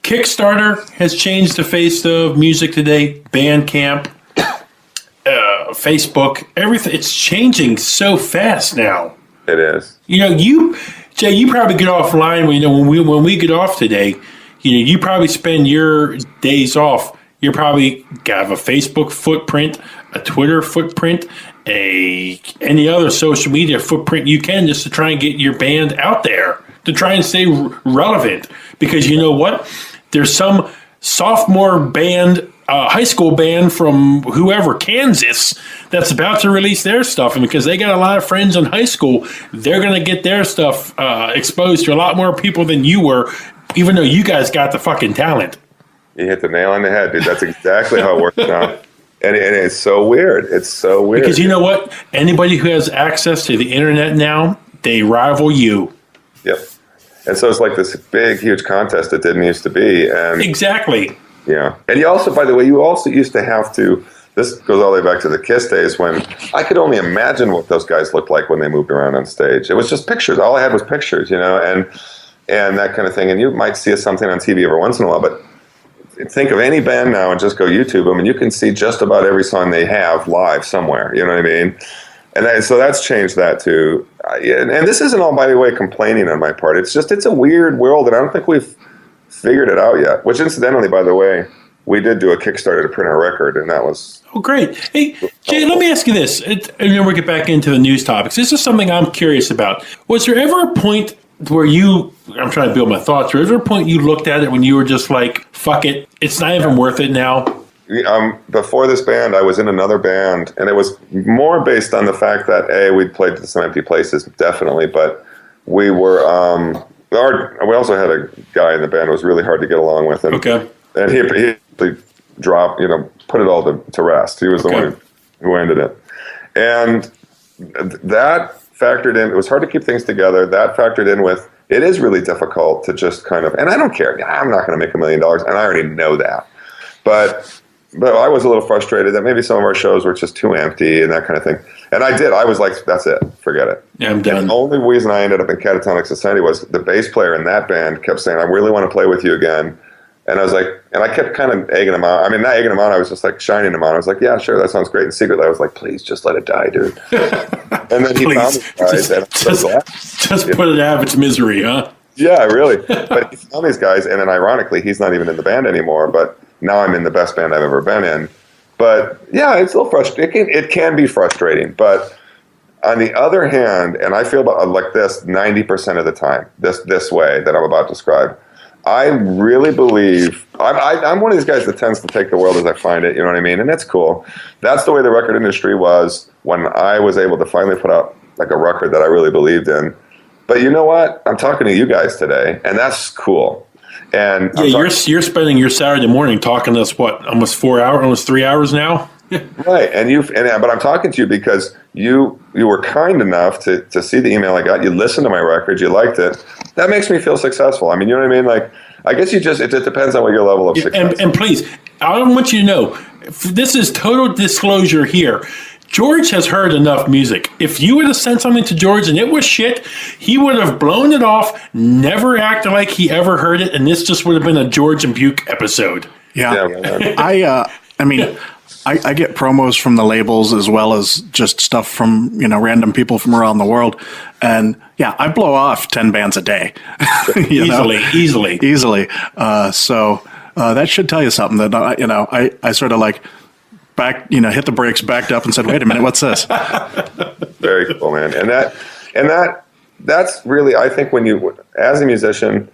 Kickstarter has changed the face of music today, Bandcamp, Facebook, everything. It's changing so fast now. It is. Jay, you probably get offline when we get off today. You probably spend your days off. You probably have a Facebook footprint, a Twitter footprint, any other social media footprint you can just to try and get your band out there to try and stay relevant. Because you know what? There's some sophomore band, high school band from whoever, Kansas, that's about to release their stuff. And because they got a lot of friends in high school, they're going to get their stuff exposed to a lot more people than you were, even though you guys got the fucking talent. You hit the nail on the head, dude. That's exactly how it works now. And it's so weird. It's so weird. Because you know what? Anybody who has access to the internet now, they rival you. Yep. And so it's like this big, huge contest that didn't used to be. And exactly. Yeah. And you also, by the way, used to have to, this goes all the way back to the Kiss days when I could only imagine what those guys looked like when they moved around on stage. It was just pictures. All I had was pictures, and that kind of thing. And you might see something on TV every once in a while, but think of any band now and just go YouTube them, and you can see just about every song they have live somewhere. You know what I mean? And so that's changed that too. And this isn't all, by the way, complaining on my part. It's a weird world, and I don't think we've figured it out yet. Which, incidentally, by the way, we did do a Kickstarter to print our record, and that was... Oh, great. Hey, Jay, let me ask you this, and then we'll get back into the news topics. This is something I'm curious about. Was there ever a point where I'm trying to build my thoughts, was there ever a point you looked at it when you were just like, fuck it, it's not even worth it now? Before this band, I was in another band, and it was more based on the fact that, we'd played to some empty places, definitely, but we were... we also had a guy in the band who was really hard to get along with, and he dropped, put it all to rest. He was the one who ended it, and that factored in. It was hard to keep things together. That factored in with it is really difficult to just kind of. And I don't care. I'm not going to make $1 million, and I already know that. But I was a little frustrated that maybe some of our shows were just too empty and that kind of thing. And I was like, that's it. Forget it. Yeah, I'm done. And the only reason I ended up in Catatonic Society was the bass player in that band kept saying, I really want to play with you again. And I was like, and I kept kind of egging him on. I mean, not egging him on. I was just like shining him on. I was like, yeah, sure, that sounds great. And secretly, I was like, please, just let it die, dude. And then he found these guys. Just put it out of its misery, huh? Yeah, really. But he found these guys, and then ironically, he's not even in the band anymore. But now I'm in the best band I've ever been in. But yeah, it's a little frustrating. It can be frustrating. But on the other hand, and I feel about like this 90% of the time, this way that I'm about to describe. I really believe I'm one of these guys that tends to take the world as I find it. You know what I mean? And that's cool. That's the way the record industry was when I was able to finally put out like a record that I really believed in. But you know what? I'm talking to you guys today, and that's cool. And yeah, you're spending your Saturday morning talking to us. What, almost 4 hours, almost 3 hours now? Right, but I'm talking to you because you were kind enough to see the email I got. You listened to my record, you liked it. That makes me feel successful. I mean, you know what I mean? Like, I guess it just depends on what your level of success. And please, I want you to know, this is total disclosure here. George has heard enough music. If you would have sent something to George and it was shit, he would have blown it off, never acted like he ever heard it, and this just would have been a George and Buke episode. Yeah. I mean, I get promos from the labels as well as just stuff from, random people from around the world. And yeah, I blow off 10 bands a day. Easily. So that should tell you something that, I sort of like hit the brakes, backed up, and said, "Wait a minute, what's this?" Very cool, man. That's really, I think, when you, as a musician,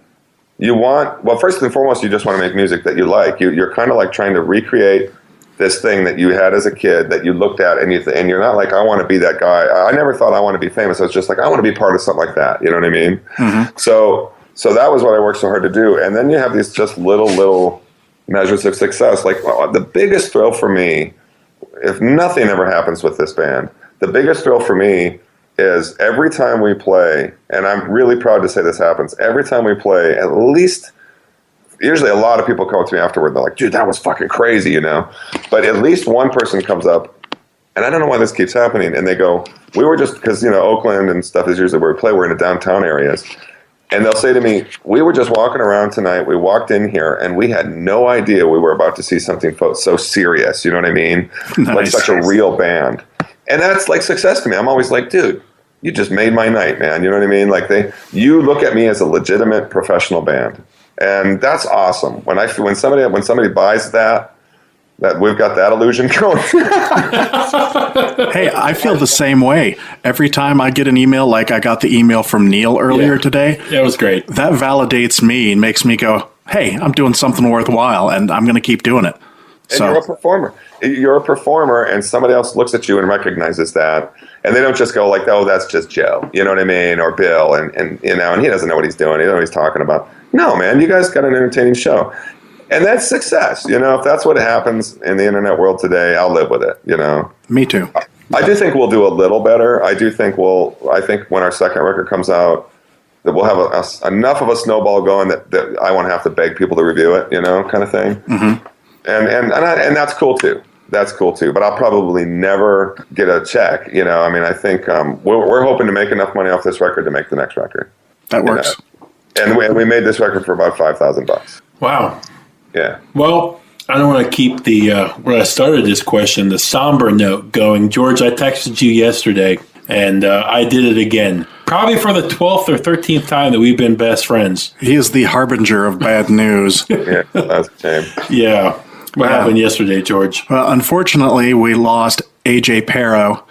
you want, well, first and foremost, you just want to make music that you like. You're kind of like trying to recreate this thing that you had as a kid that you looked at, and you're not like, I want to be that guy. I never thought I want to be famous. I was just like, I want to be part of something like that. You know what I mean? Mm-hmm. So that was what I worked so hard to do. And then you have these just little measures of success. Like, the biggest thrill for me, if nothing ever happens with this band, the biggest thrill for me is every time we play, and I'm really proud to say this happens, every time we play, at least, usually a lot of people come up to me afterward, they're like, dude, that was fucking crazy, you know? But at least one person comes up, and I don't know why this keeps happening, and they go, we were just, because, Oakland and stuff is usually where we play, we're in the downtown areas, and they'll say to me, we were just walking around tonight, we walked in here, and we had no idea we were about to see something so serious, you know what I mean? Nice. Like such a real band. And that's like success to me. I'm always like, dude, you just made my night, man. You know what I mean? Like you look at me as a legitimate professional band, and that's awesome. When somebody buys that we've got that illusion going. Hey, I feel the same way. Every time I get an email, like I got the email from Neil earlier today. That was great. That validates me and makes me go, hey, I'm doing something worthwhile, and I'm going to keep doing it. And you're a performer. You're a performer, and somebody else looks at you and recognizes that, and they don't just go like, "Oh, that's just Joe," you know what I mean, or Bill, and he doesn't know what he's doing. He doesn't know what he's talking about. No, man, you guys got an entertaining show, and that's success. If that's what happens in the internet world today, I'll live with it. Me too. I do think we'll do a little better. I think when our second record comes out, that we'll have enough of a snowball going that I won't have to beg people to review it, kind of thing. Mm-hmm. And that's cool too. That's cool too. But I'll probably never get a check. I think we're hoping to make enough money off this record to make the next record. That works. And we made this record for about $5,000. Wow. Yeah. Well, I don't want to keep where I started this question, the somber note going. George, I texted you yesterday, and I did it again. Probably for the 12th or 13th time that we've been best friends. He is the harbinger of bad news. Yeah, that's a shame. Yeah. What happened yesterday, George? Well, unfortunately, we lost AJ Pero,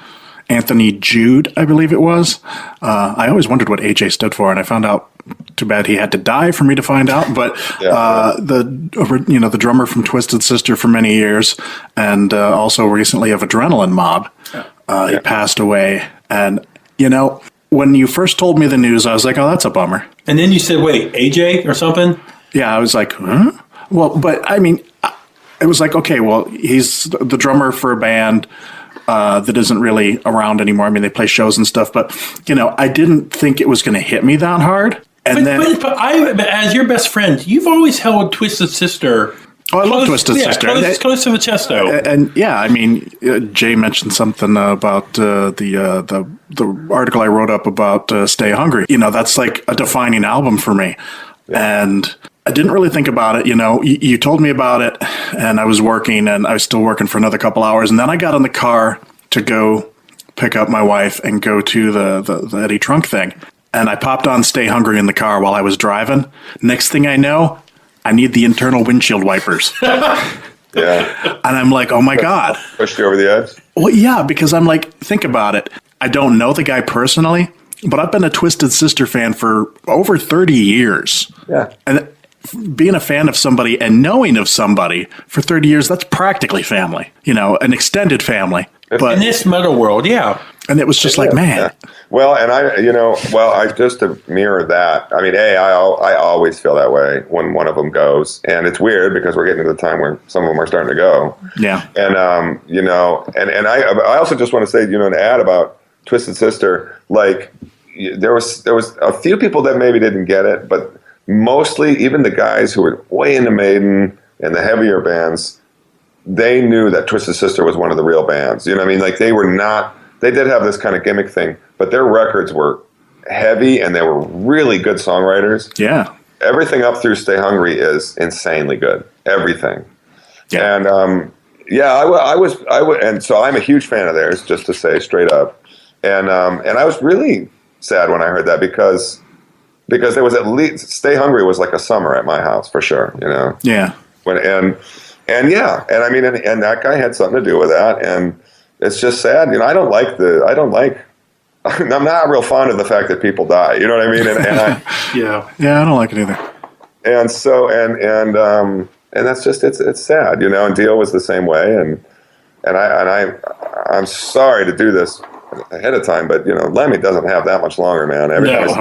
Anthony Jude, I believe it was. I always wondered what AJ stood for, and I found out. Too bad he had to die for me to find out. But the drummer from Twisted Sister for many years, and also recently of Adrenaline Mob, he passed away. And when you first told me the news, I was like, "Oh, that's a bummer." And then you said, "Wait, AJ or something?" Yeah, I was like, "Huh?" Well, but I mean, it was like, okay, well, he's the drummer for a band that isn't really around anymore. I mean, they play shows and stuff, but I didn't think it was going to hit me that hard. And but as your best friend, you've always held Twisted Sister. Oh, I love Twisted Sister. Close to the chest, though. And yeah, I mean, Jay mentioned something about the article I wrote up about Stay Hungry. That's like a defining album for me. Yeah. And I didn't really think about it. You told me about it, and I was working, and I was still working for another couple hours. And then I got in the car to go pick up my wife and go to the Eddie Trunk thing. And I popped on Stay Hungry in the car while I was driving. Next thing I know, I need the internal windshield wipers. Yeah. And I'm like, oh my God. Pushed you over the edge? Well, yeah, because I'm like, think about it. I don't know the guy personally, but I've been a Twisted Sister fan for over 30 years. Yeah. And being a fan of somebody and knowing of somebody for 30 years, that's practically family, an extended family. But in this metal world, yeah. And it was just like, man. Yeah. Well, and I just to mirror that, I mean, I always feel that way when one of them goes. And it's weird because we're getting to the time where some of them are starting to go. Yeah. And, and I also just want to say, to add about Twisted Sister, like there was a few people that maybe didn't get it, but mostly even the guys who were way into Maiden and the heavier bands, they knew that Twisted Sister was one of the real bands. You know what I mean? Like they did have this kind of gimmick thing, but their records were heavy and they were really good songwriters. Yeah. Everything up through Stay Hungry is insanely good. Everything. Yeah. And I was, and so I'm a huge fan of theirs, just to say straight up. And I was really sad when I heard that because there was at least Stay Hungry was like a summer at my house for sure, Yeah. And I mean, and that guy had something to do with that. And it's just sad. You know, I'm not real fond of the fact that people die. You know what I mean? Yeah, I don't like it either. And so, and that's just, it's sad, you know, and Dio was the same way. I'm sorry to do this ahead of time, but you know, Lemmy doesn't have that much longer, man.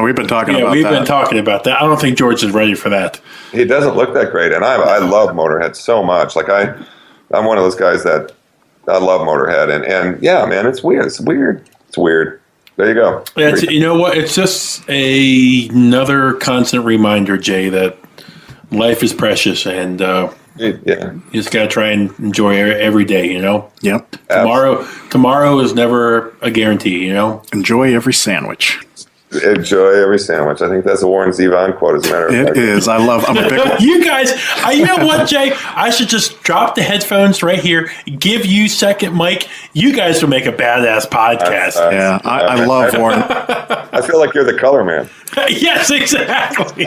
We've been talking about that. We've been talking about that. I don't think George is ready for that. He doesn't look that great, and I love Motorhead so much. Like I'm one of those guys that I love Motorhead, and yeah, man, it's weird. There you go. Yeah, you know what? It's just another constant reminder, Jay, that life is precious, and you just got to try and enjoy every day, you know? Yep. Tomorrow is never a guarantee, you know? Enjoy every sandwich. Enjoy every sandwich. I think that's a Warren Zevon quote, as a matter of fact. It is. I'm a big You guys, you know what, Jay? I should just drop the headphones right here, give you second mic. You guys will make a badass podcast. Yeah, I love Warren. I feel like you're the color man. Yes, exactly.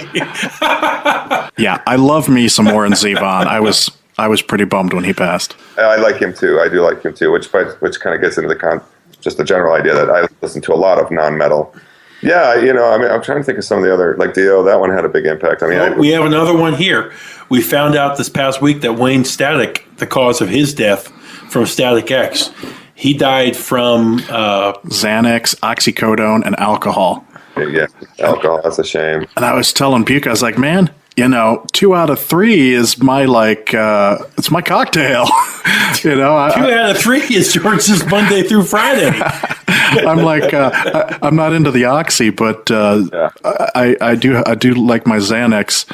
Yeah, I love me some Warren Zevon. I was pretty bummed when he passed. I like him too. I do like him too, which kind of gets into just the general idea that I listen to a lot of non-metal. Yeah, you know, I mean, I'm trying to think of some of the other, like Dio, that one had a big impact. I mean, we have another one here. We found out this past week that Wayne Static, the cause of his death from Static X, he died from Xanax, oxycodone, and alcohol. Yeah, alcohol, that's a shame. And I was telling Buke, I was like, man, you know, 2 out of 3 is my it's my cocktail. You know, 2 out of 3 is George's Monday through Friday. I'm like, I'm not into the oxy, but I do like my Xanax.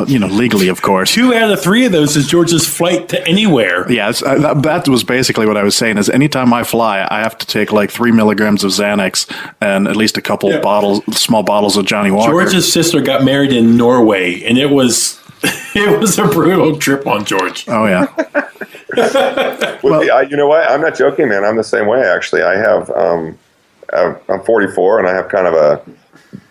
You know, legally, of course. 2 out of 3 of those is George's flight to anywhere. Yeah, that was basically what I was saying. Is anytime I fly, I have to take like 3 milligrams of Xanax and at least a couple small bottles of Johnny Walker. George's sister got married in Norway, and it was a brutal trip on George. Oh yeah. Well, you know what? I'm not joking, man. I'm the same way. Actually, I'm 44, and I have kind of a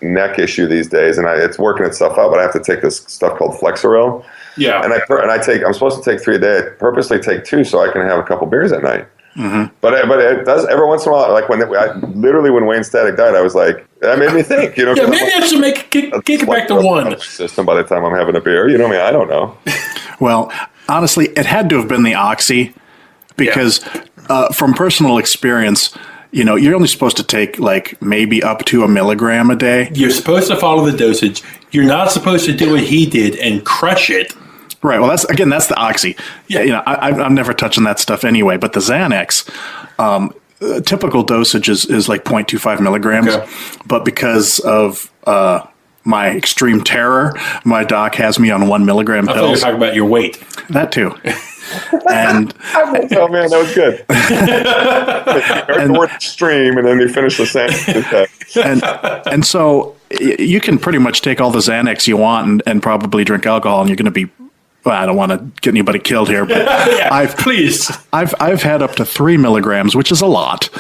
neck issue these days, and it's working itself out. But I have to take this stuff called Flexeril. Yeah. And I'm supposed to take 3 a day. I purposely take 2 so I can have a couple beers at night. Mm-hmm. But it does every once in a while. Like when Wayne Static died, I was like, that made me think. You know, yeah, maybe I should kick it back to 1 system by the time I'm having a beer. You know me, I don't know. Well, honestly, it had to have been the oxy because from personal experience, you know, you're only supposed to take like maybe up to 1 milligram a day. You're supposed to follow the dosage. You're not supposed to do what he did and crush it. Right. Well, that's the oxy. Yeah. You know, I'm never touching that stuff anyway. But the Xanax, typical dosage is like 0.25 milligrams. Okay. But because of my extreme terror, my doc has me on 1 milligram pills. I thought you were talking about your weight. That too. And oh man, that was good. And the word extreme, and then you finish the sentence. and so you can pretty much take all the Xanax you want and probably drink alcohol, and you're going to be. Well, I don't want to get anybody killed here, but I've had up to 3 milligrams, which is a lot,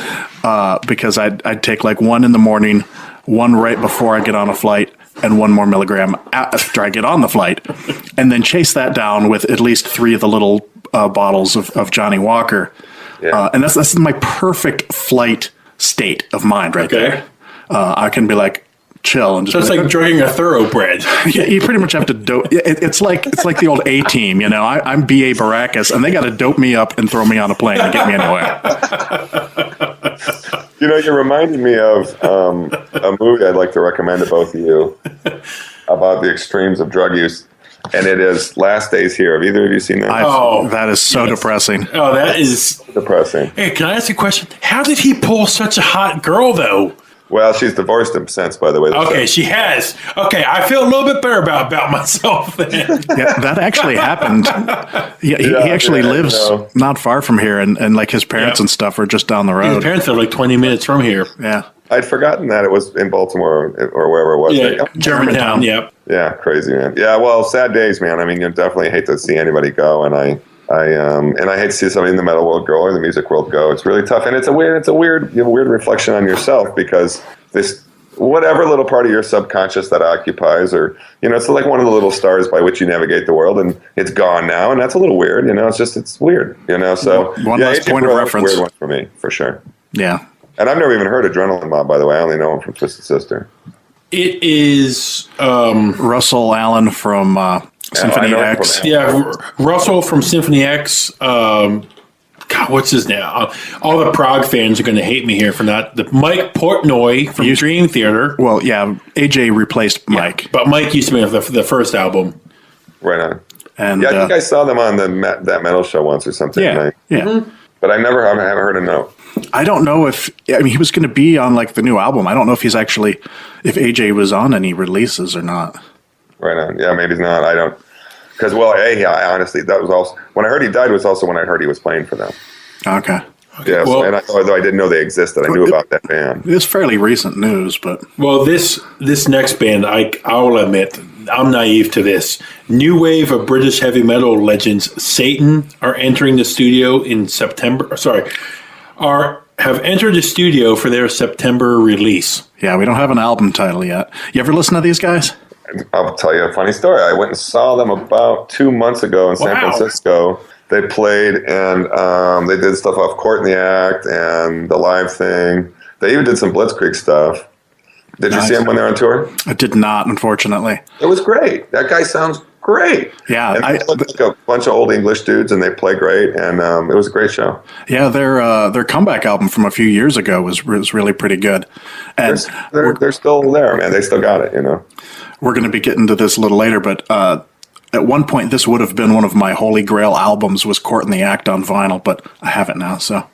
because I'd take like 1 in the morning, 1 right before I get on a flight, and 1 more milligram after I get on the flight, and then chase that down with at least 3 of the little bottles of Johnny Walker. Yeah. And that's my perfect flight state of mind right there. I can be like chill and just. So it's like drinking a thoroughbred. Yeah, you pretty much have to dope. It's like the old A-Team, you know. I'm B.A. Baracus, and they got to dope me up and throw me on a plane and get me anywhere. You know, you're reminding me of a movie I'd like to recommend to both of you about the extremes of drug use, and it is Last Days Here. Have either of you seen that? That is so depressing. Oh, that is depressing. Hey, can I ask you a question? How did he pull such a hot girl, though? Well, she's divorced him since, by the way. Okay, she has. Okay, I feel a little bit better about myself then. Yeah, that actually happened. He actually lives not far from here, and like his parents and stuff are just down the road. His parents are like 20 minutes from here. Yeah. I'd forgotten that it was in Baltimore or wherever it was. Yeah, Germantown, yep. Yeah, crazy, man. Yeah, well, sad days, man. I mean, you definitely hate to see anybody go, and I hate to see somebody in the metal world go or the music world go. It's really tough, and it's a weird reflection on yourself because this whatever little part of your subconscious that occupies, or, it's like one of the little stars by which you navigate the world, and it's gone now, and that's a little weird, it's weird, so. One last point of reference. Weird one for me, for sure. Yeah. And I've never even heard Adrenaline Mob, by the way. I only know him from Twisted Sister. It is Russell Allen from Symphony X. Russell from Symphony X. God, what's his name? All the prog fans are going to hate me here for not. Mike Portnoy from Dream Theater. Well, yeah, AJ replaced Mike. But Mike used to be on the first album. Right on. And I think I saw them on that metal show once or something. Yeah. Mm-hmm. But I haven't heard a note. I don't know he was going to be on like the new album. I don't know if if AJ was on any releases or not. Right on. Yeah, maybe he's not. I don't. Because, I honestly, that was also, when I heard he died was also when I heard he was playing for them. Okay. Yes, well, and although I didn't know they existed, I knew about that band. It's fairly recent news, but. Well, this next band, I will admit, I'm naive to this. New wave of British heavy metal legends, Satan, are entering the studio in September. Have entered the studio for their September release. Yeah, we don't have an album title yet. You ever listen to these guys? I'll tell you a funny story. I went and saw them about 2 months ago in San Francisco. They played, and they did stuff off Court in the Act and the live thing. They even did some Blitzkrieg stuff. Did you see them when they were on tour? I did not, unfortunately. It was great. That guy sounds great. Yeah. And they look like a bunch of old English dudes, and they play great, and it was a great show. Yeah, their comeback album from a few years ago was really pretty good. And they're still there, man. They still got it, We're going to be getting to this a little later, but at one point this would have been one of my Holy Grail albums, was Court in the Act on vinyl, but I have it now, so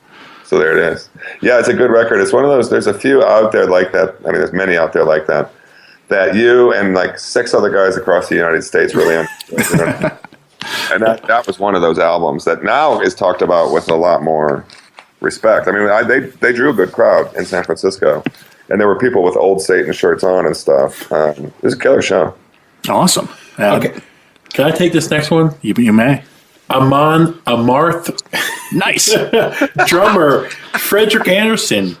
there it is. Yeah, it's a good record. It's one of those, there's a few out there like that. I mean, there's many out there like that you and like 6 other guys across the United States really understood. And that was one of those albums that now is talked about with a lot more respect. I mean, they drew a good crowd in San Francisco. And there were people with old Satan shirts on and stuff. It was a killer show. Awesome. Okay. Can I take this next one? You may. Amon Amarth. Nice. Drummer Frederick Anderson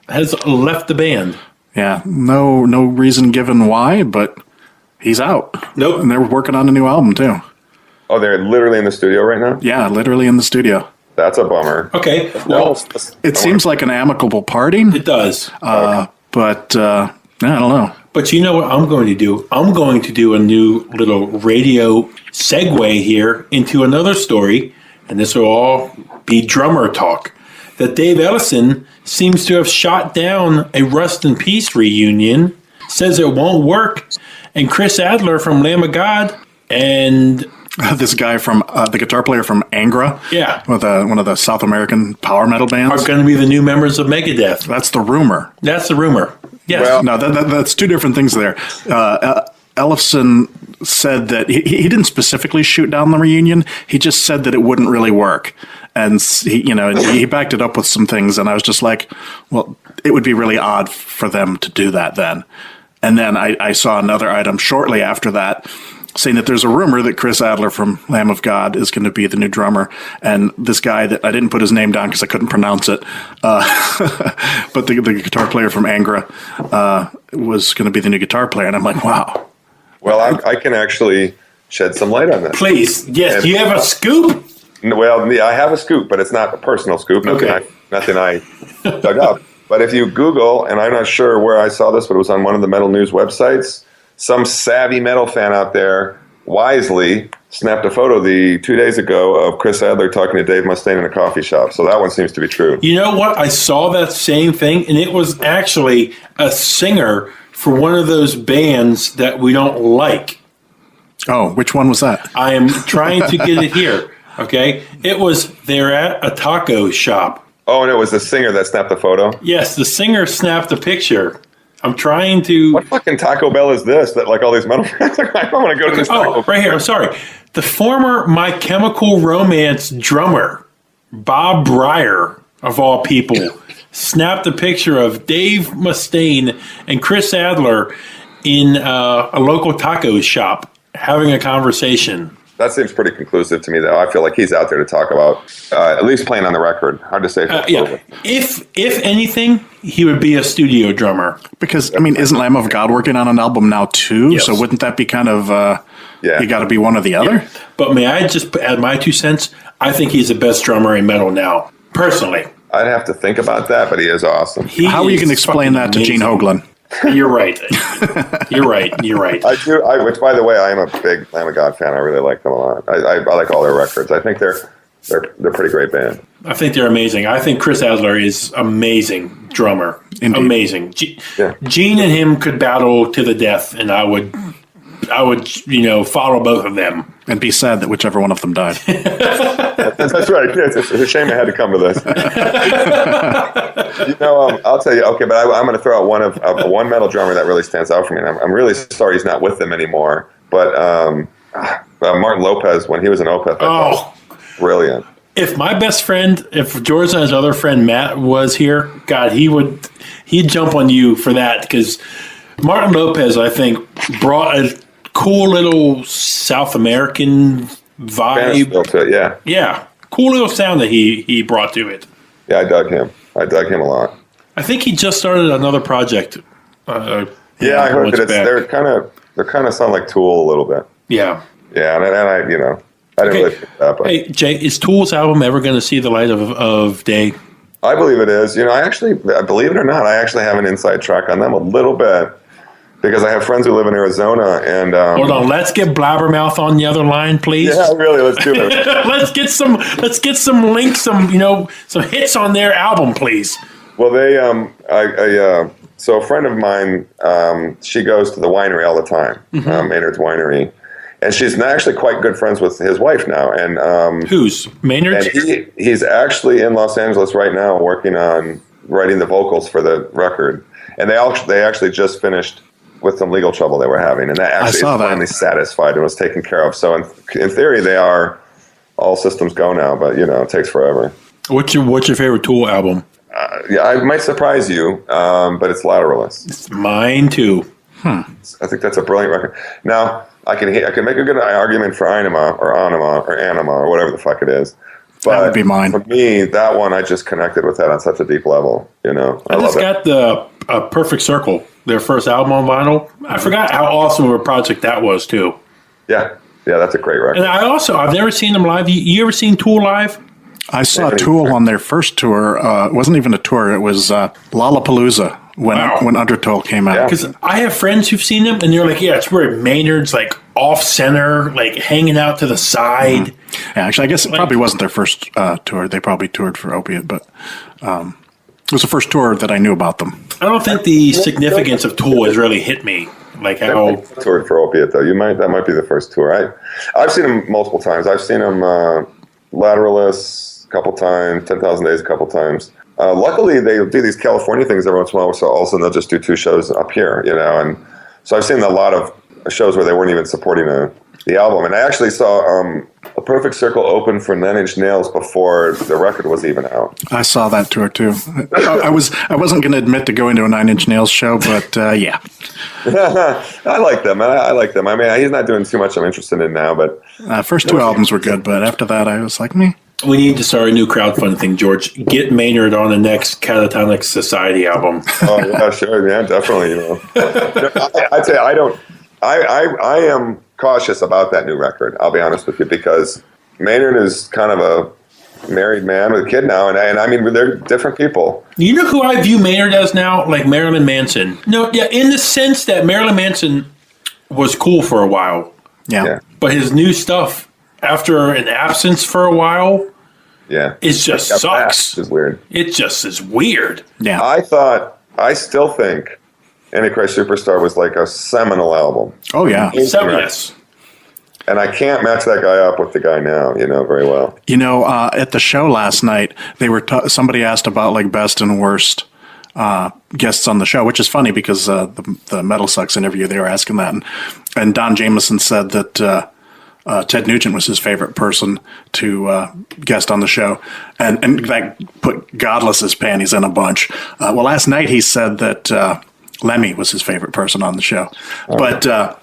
has left the band. Yeah. No reason given why, but he's out. Nope. And they're working on a new album, too. Oh, they're literally in the studio right now? Yeah, literally in the studio. That's a bummer. Okay. Well, it seems like an amicable parting. It does. But I don't know. But you know what I'm going to do? I'm going to do a new little radio segue here into another story, and this will all be drummer talk. That Dave Ellison seems to have shot down a Rust in Peace reunion, says it won't work, and Chris Adler from Lamb of God and this guy from the guitar player from Angra, with one of the South American power metal bands, are going to be the new members of Megadeth. That's the rumor. That's the rumor. Yes. Well, no, that's two different things there. Ellison said that he didn't specifically shoot down the reunion. He just said that it wouldn't really work. And he backed it up with some things. And I was just like, well, it would be really odd for them to do that then. And then I saw another item shortly after that saying that there's a rumor that Chris Adler from Lamb of God is going to be the new drummer. And this guy that I didn't put his name down because I couldn't pronounce it, but the guitar player from Angra was going to be the new guitar player. And I'm like, wow. Well, I can actually shed some light on that. Please. Yes. Do you have a scoop? Well, yeah, I have a scoop, but it's not a personal scoop. Nothing I dug up. But if you Google, and I'm not sure where I saw this, but it was on one of the metal news websites, some savvy metal fan out there wisely snapped a photo 2 days ago of Chris Adler talking to Dave Mustaine in a coffee shop. So that one seems to be true. You know what? I saw that same thing, and it was actually a singer for one of those bands that we don't like. Oh, which one was that? I am trying to get it here. Okay? They're at a taco shop. Oh, and it was the singer that snapped the photo? Yes, the singer snapped a picture. I'm trying to... What fucking Taco Bell is this that like all these metal fans are like, I want to go to this Taco Bell. Right here. I'm sorry. The former My Chemical Romance drummer, Bob Breyer, of all people, snapped a picture of Dave Mustaine and Chris Adler in a local taco shop having a conversation. That seems pretty conclusive to me, though. I feel like he's out there to talk about at least playing on the record. Hard to say. Yeah. If anything, he would be a studio drummer. Because, I mean, isn't Lamb of God working on an album now, too? Yes. So wouldn't that be kind of, you got to be one or the other? Yeah. But may I just add my 2 cents? I think he's the best drummer in metal now, personally. I'd have to think about that, but he is awesome. How are you going to explain that to Gene Hoglan? You're right. You're right. I do. Which, by the way, I am a big Lamb of God fan. I really like them a lot. I like all their records. I think they're a pretty great band. I think they're amazing. I think Chris Adler is amazing drummer. Indeed. Amazing. Gene and him could battle to the death, and I would follow both of them. And be sad that whichever one of them died. That's right. It's a shame I had to come to this. I'll tell you. Okay, but I'm going to throw out one metal drummer that really stands out for me. And I'm really sorry he's not with them anymore. But Martin Lopez, when he was in Opeth, brilliant. If George and his other friend Matt was here, God, he'd jump on you for that, because Martin Lopez, I think, brought a cool little South American vibe to it, yeah, cool little sound that he brought to it. Yeah, I dug him a lot. I think he just started another project. I heard that they're kind of sound like Tool a little bit. Yeah, and I didn't really pick that up. Hey Jay, is Tool's album ever going to see the light of day? I believe it is. Believe it or not, I actually have an inside track on them a little bit, because I have friends who live in Arizona, and hold on, let's get Blabbermouth on the other line, please. Yeah, really, let's do it. let's get some links, some hits on their album, please. Well, they so a friend of mine, she goes to the winery all the time, Maynard's Winery, and she's actually quite good friends with his wife now. And who's Maynard? And he's actually in Los Angeles right now, working on writing the vocals for the record. And they actually just finished with some legal trouble they were having, and that actually is finally satisfied and was taken care of. So in theory, they are all systems go now, but it takes forever. What's your favorite Tool album? I might surprise you, but it's Lateralus. It's mine too. I think that's a brilliant record. Now I can make a good argument for Anima or whatever the fuck it is. But that would be mine. For me, that one, I just connected with that on such a deep level. I just got the Perfect Circle, their first album on vinyl. I forgot how awesome of a project that was too. Yeah, that's a great record. And I've never seen them live. You ever seen Tool live? I saw Tool on their first tour. It wasn't even a tour. It was Lollapalooza when Undertow came out. Because I have friends who've seen them, and they're like, yeah, it's where Maynard's like off center, like hanging out to the side. Mm-hmm. Yeah, actually, I guess it probably wasn't their first tour. They probably toured for Opiate, but it was the first tour that I knew about them. I don't think the significance of Tool has really hit me. Like how toured for Opiate though. That might be the first tour. I've seen them multiple times. I've seen them Lateralus a couple times, 10,000 Days a couple times. Luckily, they do these California things every once in a while, so all of a sudden they'll just do 2 shows up here, and so I've seen a lot of shows where they weren't even supporting the album. And I actually saw A Perfect Circle open for Nine Inch Nails before the record was even out. I saw that tour too. I wasn't going to admit to going to a Nine Inch Nails show, but yeah. I like them. I like them. I mean, he's not doing too much I'm interested in now, but first 2 albums were good, but after that, I was like, me. We need to start a new crowdfunding thing, George. Get Maynard on the next Catatonic Society album. Oh yeah, sure, yeah, definitely. I'd say I am cautious about that new record. I'll be honest with you, because Maynard is kind of a married man with a kid now, and I mean they're different people. You know who I view Maynard as now? Like Marilyn Manson. No, yeah, in the sense that Marilyn Manson was cool for a while. Yeah. But his new stuff, after an absence for a while, it just sucks. It's weird. It just is weird. Yeah. I still think Antichrist Superstar was like a seminal album. Oh yeah. Yes. And I can't match that guy up with the guy now, very well. At the show last night, they were somebody asked about like best and worst guests on the show, which is funny because the Metal Sucks interview, they were asking that. And Don Jameson said that Ted Nugent was his favorite person to guest on the show. And that put Godless's panties in a bunch. Well, last night he said that Lemmy was his favorite person on the show. Okay. But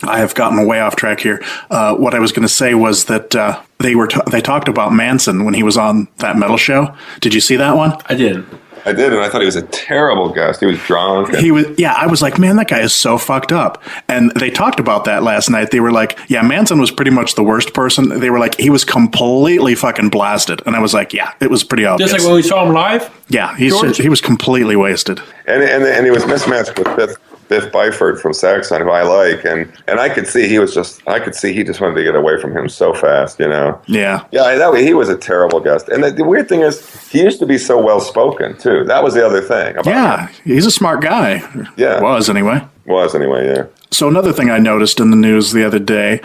I have gotten way off track here. What I was going to say was that they talked about Manson when he was on that metal show. Did you see that one? I didn't. I did, and I thought he was a terrible guest. He was drunk. He was, yeah. I was like, man, that guy is so fucked up. And they talked about that last night. They were like, yeah, Manson was pretty much the worst person. They were like, he was completely fucking blasted. And I was like, yeah, it was pretty obvious. Just like when we saw him live? Yeah, he was completely wasted. And he was mismatched with Biff Byford from Saxon, who I like, and I could see he just wanted to get away from him so fast, you know. Yeah. Yeah, that way he was a terrible guest. And the weird thing is, he used to be so well spoken too. That was the other thing about him. He's a smart guy. Yeah, was anyway. Yeah. So another thing I noticed in the news the other day.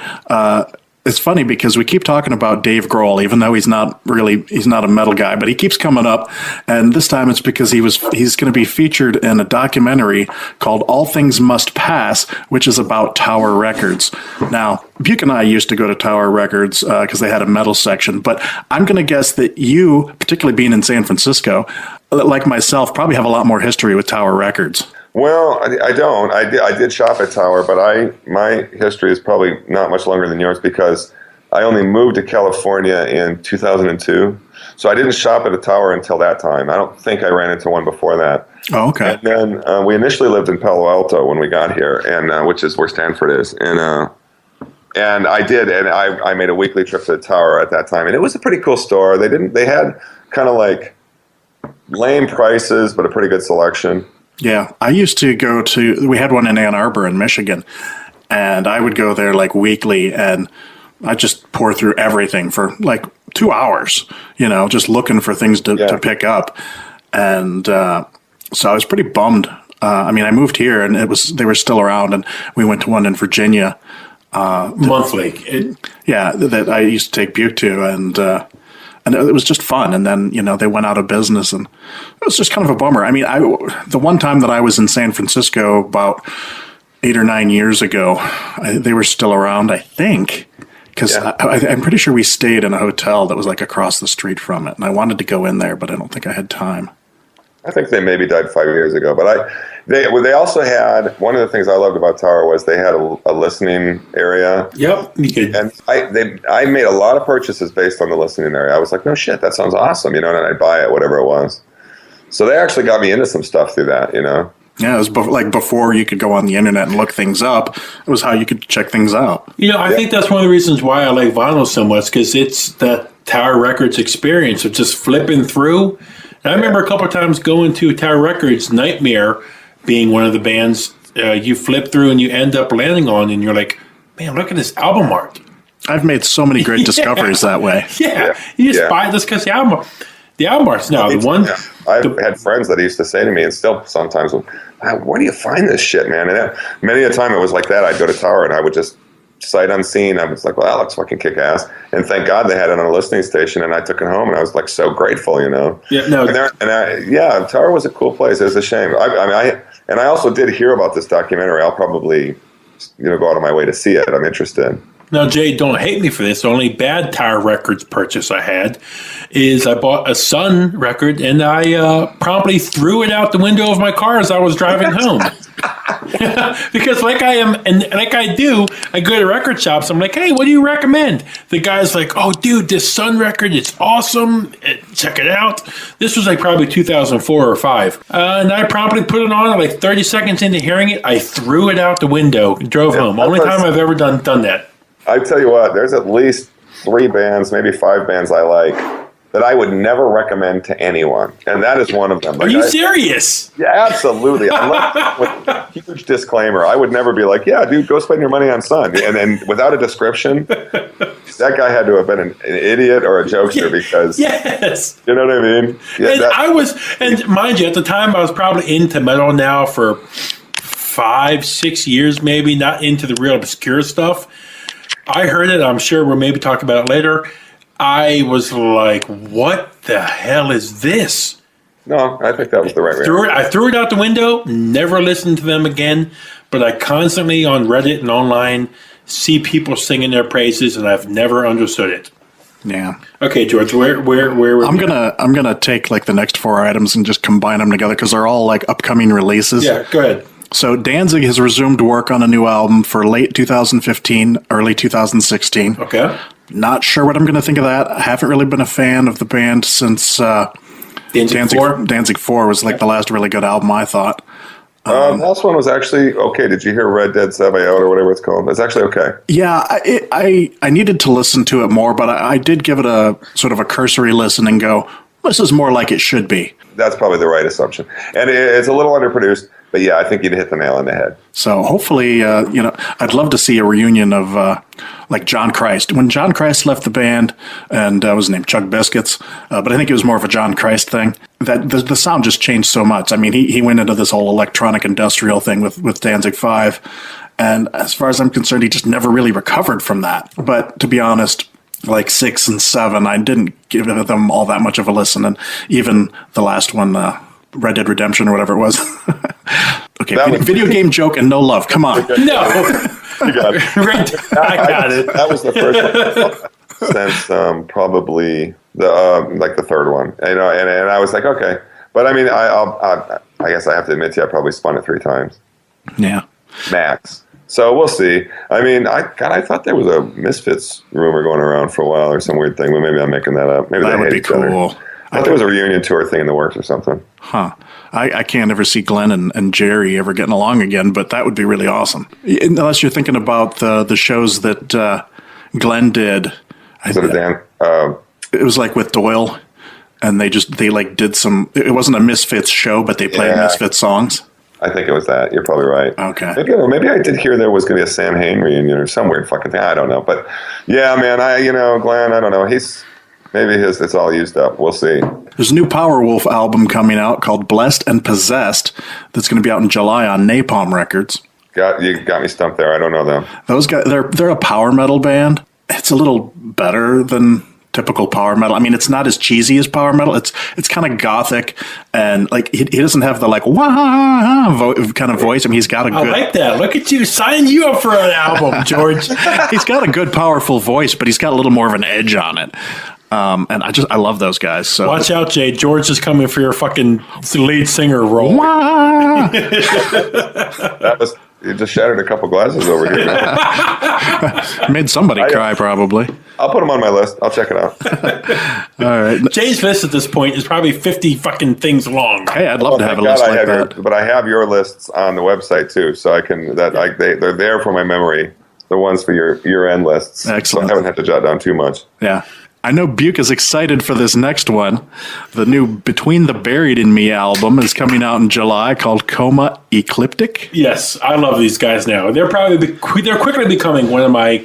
It's funny because we keep talking about Dave Grohl, even though he's not a metal guy, but he keeps coming up. And this time it's because he's going to be featured in a documentary called All Things Must Pass, which is about Tower Records. Now, Buke and I used to go to Tower Records because they had a metal section, but I'm going to guess that you, particularly being in San Francisco, like myself, probably have a lot more history with Tower Records. Well, I don't. I did shop at Tower, but my history is probably not much longer than yours because I only moved to California in 2002. So I didn't shop at a Tower until that time. I don't think I ran into one before that. Oh, okay. And then we initially lived in Palo Alto when we got here, and which is where Stanford is. And I did, and I made a weekly trip to the Tower at that time, and it was a pretty cool store. They had kind of like lame prices, but a pretty good selection. Yeah, I used to go to, we had one in Ann Arbor in Michigan, and I would go there like weekly, and I just pour through everything for like 2 hours, you know, just looking for things to pick up. And so I was pretty bummed. I mean, I moved here, and they were still around, and we went to one in Virginia. Monthly. That I used to take Buke to, and it was just fun. And then, you know, they went out of business, and it was just kind of a bummer. I mean, the one time that I was in San Francisco about 8 or 9 years ago, they were still around, I think, because I'm pretty sure we stayed in a hotel that was like across the street from it. And I wanted to go in there, but I don't think I had time. I think they maybe died 5 years ago, but they also had, one of the things I loved about Tower was they had a listening area. Yep, you could. And I made a lot of purchases based on the listening area. I was like, no shit, that sounds awesome, you know, and I'd buy it, whatever it was. So they actually got me into some stuff through that, you know. Yeah, it was before you could go on the internet and look things up. It was how you could check things out. You know, I think that's one of the reasons why I like vinyl so much, because it's that Tower Records experience of just flipping through. And I remember a couple of times going to Tower Records, Nightmare being one of the bands you flip through and you end up landing on, and you're like, man, look at this album art. I've made so many great discoveries that way. Yeah. You just buy this because the album art's now the one. Yeah. I've had friends that used to say to me, and still sometimes, where do you find this shit, man? And many a time it was like that. I'd go to Tower and I would just sight unseen. I was like, well, that looks fucking kick ass. And thank God they had it on a listening station, and I took it home, and I was like so grateful, you know. Yeah, no. Tower was a cool place. It was a shame. I also did hear about this documentary. I'll probably, go out of my way to see it. I'm interested. Now, Jay, don't hate me for this. The only bad Tower Records purchase I had is I bought a Sun record, and I promptly threw it out the window of my car as I was driving home. Because like I am, and like I do, I go to record shops. I'm like, hey, what do you recommend? The guy's like, oh, dude, this Sun record, it's awesome. Check it out. This was like probably 2004 or 5. And I promptly put it on, like 30 seconds into hearing it, I threw it out the window and drove home. Only time I've ever done that. I tell you what, there's at least 3 bands, maybe 5 bands I like that I would never recommend to anyone, and that is one of them. Are you serious? Yeah, absolutely. With a huge disclaimer, I would never be like, yeah, dude, go spend your money on Sun. And then without a description, that guy had to have been an idiot or a jokester because, yes, you know what I mean? Yeah, and mind you, at the time I was probably into metal now for 5-6 years, maybe, not into the real obscure stuff. I heard it. I'm sure we'll maybe talk about it later. I was like, what the hell is this? No, I think that was the right way. I threw it out the window, never listened to them again, but I constantly on Reddit and online see people singing their praises, and I've never understood it. Yeah. Okay, George, where I'm gonna take like the next 4 items and just combine them together because they're all like upcoming releases. Yeah, go ahead. So Danzig has resumed work on a new album for late 2015, early 2016. Okay. Not sure what I'm going to think of that. I haven't really been a fan of the band since Danzig 4 was like the last really good album, I thought. The last one was actually okay. Did you hear Red Dead Sabayote or whatever it's called? It's actually okay. Yeah, I needed to listen to it more, but I did give it a sort of a cursory listen and go, this is more like it should be. That's probably the right assumption. And it's a little underproduced, but yeah, I think you'd hit the nail on the head. So hopefully, I'd love to see a reunion of like John Christ. When John Christ left the band, and was named Chug Biscuits, but I think it was more of a John Christ thing, that the sound just changed so much. I mean, he went into this whole electronic industrial thing with Danzig 5, and as far as I'm concerned, he just never really recovered from that. But to be honest, like 6 and 7, I didn't give them all that much of a listen, and even the last one, Red Dead Redemption or whatever it was. Okay, video game joke and no love. Come on. No. You got it. I got it. That was the first one since probably the third one. And I was like, okay. But I mean, I guess I have to admit to you, I probably spun it 3 times. Yeah. Max. So we'll see. I mean, I thought there was a Misfits rumor going around for a while or some weird thing, but maybe I'm making that up. Maybe that would be cool. I thought there was a reunion tour thing in the works or something. Huh. I can't ever see Glenn and Jerry ever getting along again, but that would be really awesome. Unless you're thinking about the shows that Glenn did. It was like with Doyle, and they did some. It wasn't a Misfits show, but they played Misfits songs. I think it was that. You're probably right. Okay. Maybe I did hear there was going to be a Sam Hain reunion or some weird fucking thing. I don't know. But yeah, man, Glenn, I don't know. It's all used up. We'll see. There's a new Powerwolf album coming out called Blessed and Possessed that's going to be out in July on Napalm Records. You got me stumped there. I don't know them. Those guys, they're a power metal band. It's a little better than typical power metal. I mean, it's not as cheesy as power metal. It's kind of gothic, and like he doesn't have the like wah kind of voice. I mean, he's got a good. I like that. Look at you, signing you up for an album, George. He's got a good, powerful voice, but he's got a little more of an edge on it. And I love those guys. So watch out, Jay. George is coming for your fucking lead singer role. You just shattered a couple glasses over here. Made somebody cry, probably. I'll put them on my list. I'll check it out. All right. Jay's list at this point is probably 50 fucking things long. Hey, I'd love to have a list like that. But I have your lists on the website too, so I can. They're there for my memory. The ones for your year-end lists. Excellent. So I haven't had to jot down too much. Yeah. I know Buke is excited for this next one. The new Between the Buried and Me album is coming out in July called Coma Ecliptic. Yes, I love these guys now. They're quickly becoming one of my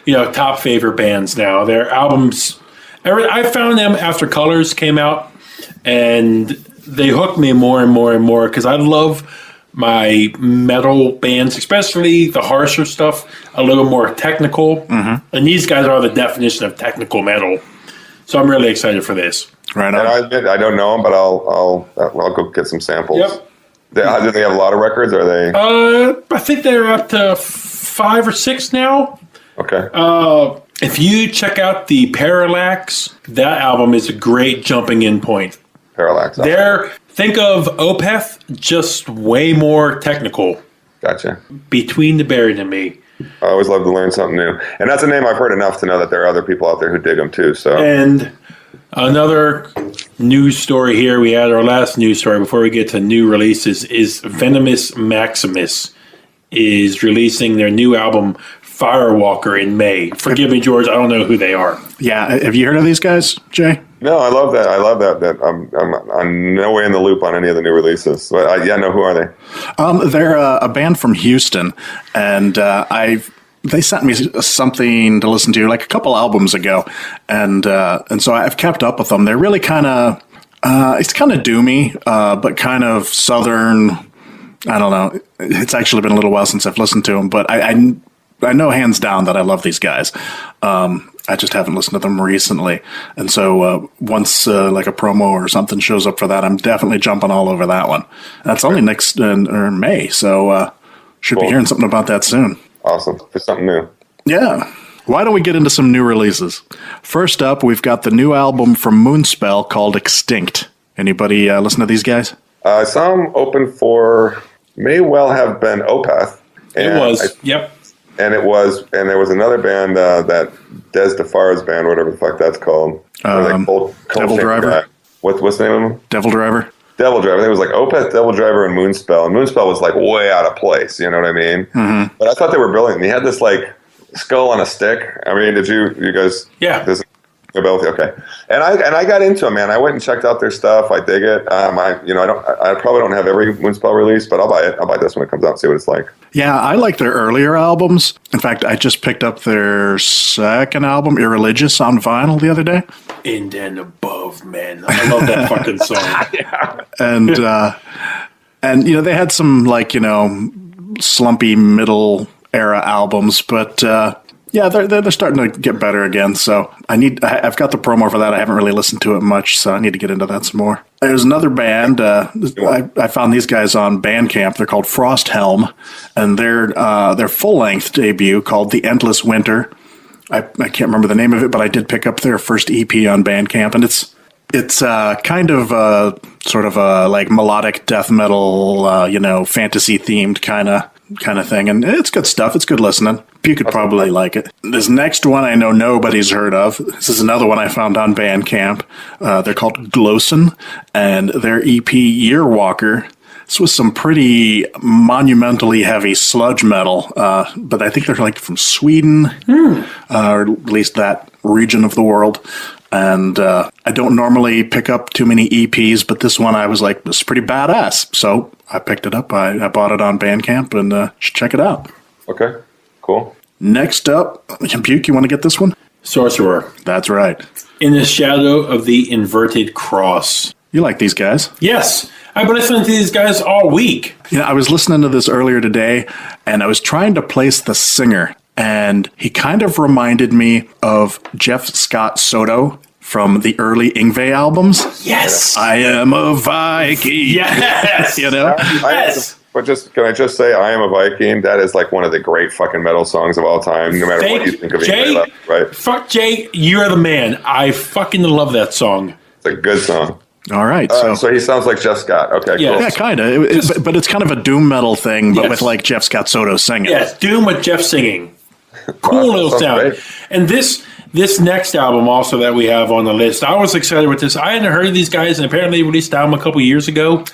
top favorite bands now. Their albums, I found them after Colors came out, and they hooked me more and more and more because I love my metal bands, especially the harsher stuff, a little more technical. Mm-hmm. And these guys are the definition of technical metal. So I'm really excited for this. Right on. And I admit I don't know them, but I'll go get some samples. Yep. Do they have a lot of records? Or are they? I think they're up to 5 or 6 now. Okay. If you check out the Parallax, that album is a great jumping in point. Parallax. Think of Opeth, just way more technical. Gotcha. Between the Buried and Me. I always love to learn something new. And that's a name I've heard enough to know that there are other people out there who dig them too. So. And another news story here, we had our last news story before we get to new releases, is Venomous Maximus is releasing their new album, Firewalker, in May. Forgive me, George, I don't know who they are. Yeah, have you heard of these guys, Jay? No, I love that. I'm no way in the loop on any of the new releases. But no, who are they? They're a band from Houston, and they sent me something to listen to like a couple albums ago, and so I've kept up with them. They're really kind of it's kind of doomy, but kind of southern. I don't know. It's actually been a little while since I've listened to them, but I know hands down that I love these guys. I just haven't listened to them recently. And so once like a promo or something shows up for that, I'm definitely jumping all over that one. That's only next or May, so should be hearing something about that soon. Awesome. For something new. Yeah. Why don't we get into some new releases? First up, we've got the new album from Moonspell called Extinct. Anybody listen to these guys? I saw them open for may well have been Opeth. It was. Yep. And there was another band, that Des DeFare's band, whatever the fuck that's called. Devil Driver. What's the name of them? Devil Driver. Devil Driver. I think it was like Opeth, Devil Driver, and Moonspell. And Moonspell was like way out of place. You know what I mean? Mm-hmm. But I thought they were brilliant. He had this like skull on a stick. I mean, did you guys? Yeah. Okay. And I got into them, man. I went and checked out their stuff. I dig it. I probably don't have every Moonspell release, but I'll buy it. I'll buy this when it comes out and see what it's like. Yeah, I like their earlier albums. In fact, I just picked up their second album, Irreligious, on vinyl the other day. In and Above, man. I love that fucking song. Yeah. And they had some like, slumpy middle era albums, but yeah, they're starting to get better again. So I've got the promo for that. I haven't really listened to it much, so I need to get into that some more. There's another band. I found these guys on Bandcamp. They're called Frosthelm, and their full length debut called The Endless Winter. I can't remember the name of it, but I did pick up their first EP on Bandcamp, and it's kind of sort of a like melodic death metal, fantasy themed kind of thing, and it's good stuff. It's good listening. You could probably like it. This next one I know nobody's heard of. This is another one I found on Bandcamp. They're called Glossen, and their EP Yearwalker. This was some pretty monumentally heavy sludge metal, but I think they're like from Sweden, or at least that region of the world. And I don't normally pick up too many EPs, but this one I was like, this is pretty badass. So I picked it up. I bought it on Bandcamp, and should check it out. Okay, cool. Next up, Buke, you want to get this one? Sorcerer. That's right. In the Shadow of the Inverted Cross. You like these guys? Yes. I've been listening to these guys all week. I was listening to this earlier today, and I was trying to place the singer, and he kind of reminded me of Jeff Scott Soto from the early Yngwie albums. Yes. I am a Viking. Yes. Yes. But can I just say, I Am a Viking? That is like one of the great fucking metal songs of all time, no matter what you think of Jay, right? Fuck Jay, you're the man. I fucking love that song. It's a good song. All right. So he sounds like Jeff Scott. Okay, yeah, cool. Yeah, kind of. But it's kind of a doom metal thing, but with like Jeff Scott Soto singing. Yes, doom with Jeff singing. Cool little sound. Great. And this next album also that we have on the list, I was excited with this. I hadn't heard of these guys, and apparently they released an album a couple years ago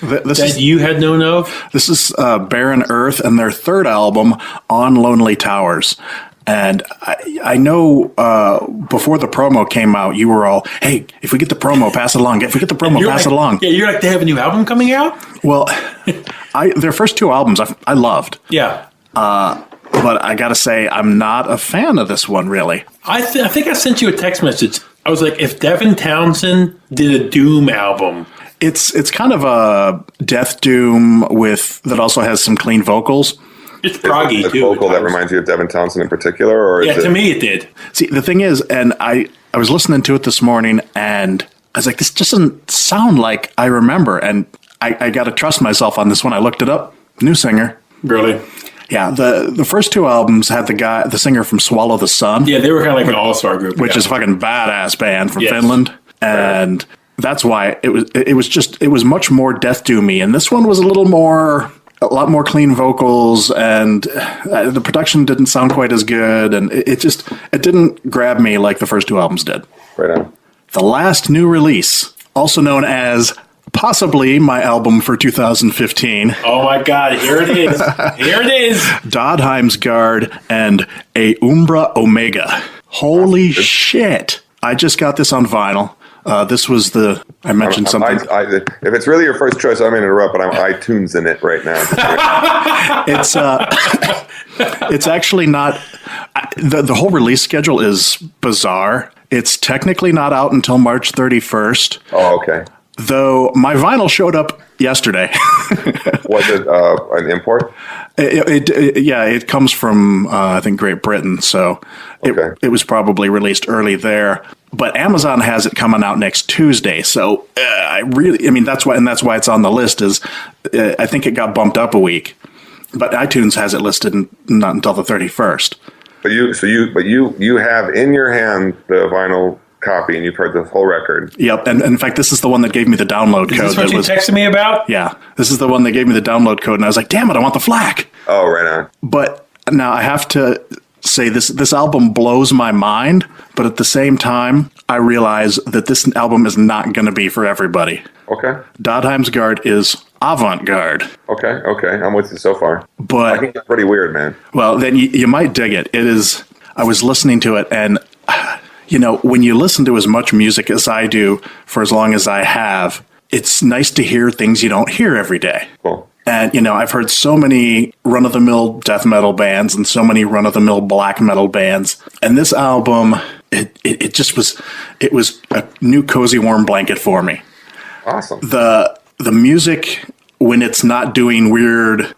you had known of. This is Barren Earth and their third album, On Lonely Towers. And I know before the promo came out, you were all, hey, if we get the promo, pass it along. If we get the promo, pass it along. Yeah, you're like, they have a new album coming out? Well, their first two albums I loved. Yeah. But I got to say, I'm not a fan of this one, really. I think I sent you a text message. I was like, if Devin Townsend did a doom album. It's kind of a death doom that also has some clean vocals. It's proggy, too. Vocal that reminds you of Devin Townsend in particular? Or to me it did. See, the thing is, and I was listening to it this morning, and I was like, this just doesn't sound like I remember. And I got to trust myself on this one. I looked it up. New singer. Really? Yeah, the first two albums had the singer from Swallow the Sun. Yeah, they were kind of like an all-star group. Which is a fucking badass band from Finland. And that's why it was much more death doomy. And this one was a lot more clean vocals, and the production didn't sound quite as good, and it didn't grab me like the first two albums did. Right on. The last new release, also known as possibly my album for 2015. Oh my God, here it is. Here it is. Dodheim's Guard and A Umbra Omega. Holy shit. I just got this on vinyl. This was I mentioned something. If it's really your first choice, I'm going to interrupt, but I'm iTunes in it right now. It's actually not. The whole release schedule is bizarre. It's technically not out until March 31st. Oh, okay. Though my vinyl showed up yesterday. Was it an import? It comes from I think Great Britain, so it was probably released early there. But Amazon has it coming out next Tuesday, so that's why it's on the list. Is I think it got bumped up a week, but iTunes has it listed not until the 31st. But you have in your hand the vinyl copy and you've heard the whole record. Yep. And in fact, this is the one that gave me the download code. Is this what you texted me about? Yeah. This is the one that gave me the download code. And I was like, damn it, I want the FLAC. Oh, right on. But now I have to say this album blows my mind. But at the same time, I realize that this album is not going to be for everybody. Okay. Dodheimsgard is avant-garde. Okay. I'm with you so far. But I think it's pretty weird, man. well, then you might dig it. It is. I was listening to it, and when you listen to as much music as I do for as long as I have, it's nice to hear things you don't hear every day. Cool. And I've heard so many run-of-the-mill death metal bands and so many run-of-the-mill black metal bands, and this album, it just was. It was a new cozy warm blanket for me. Awesome. The music, when it's not doing weird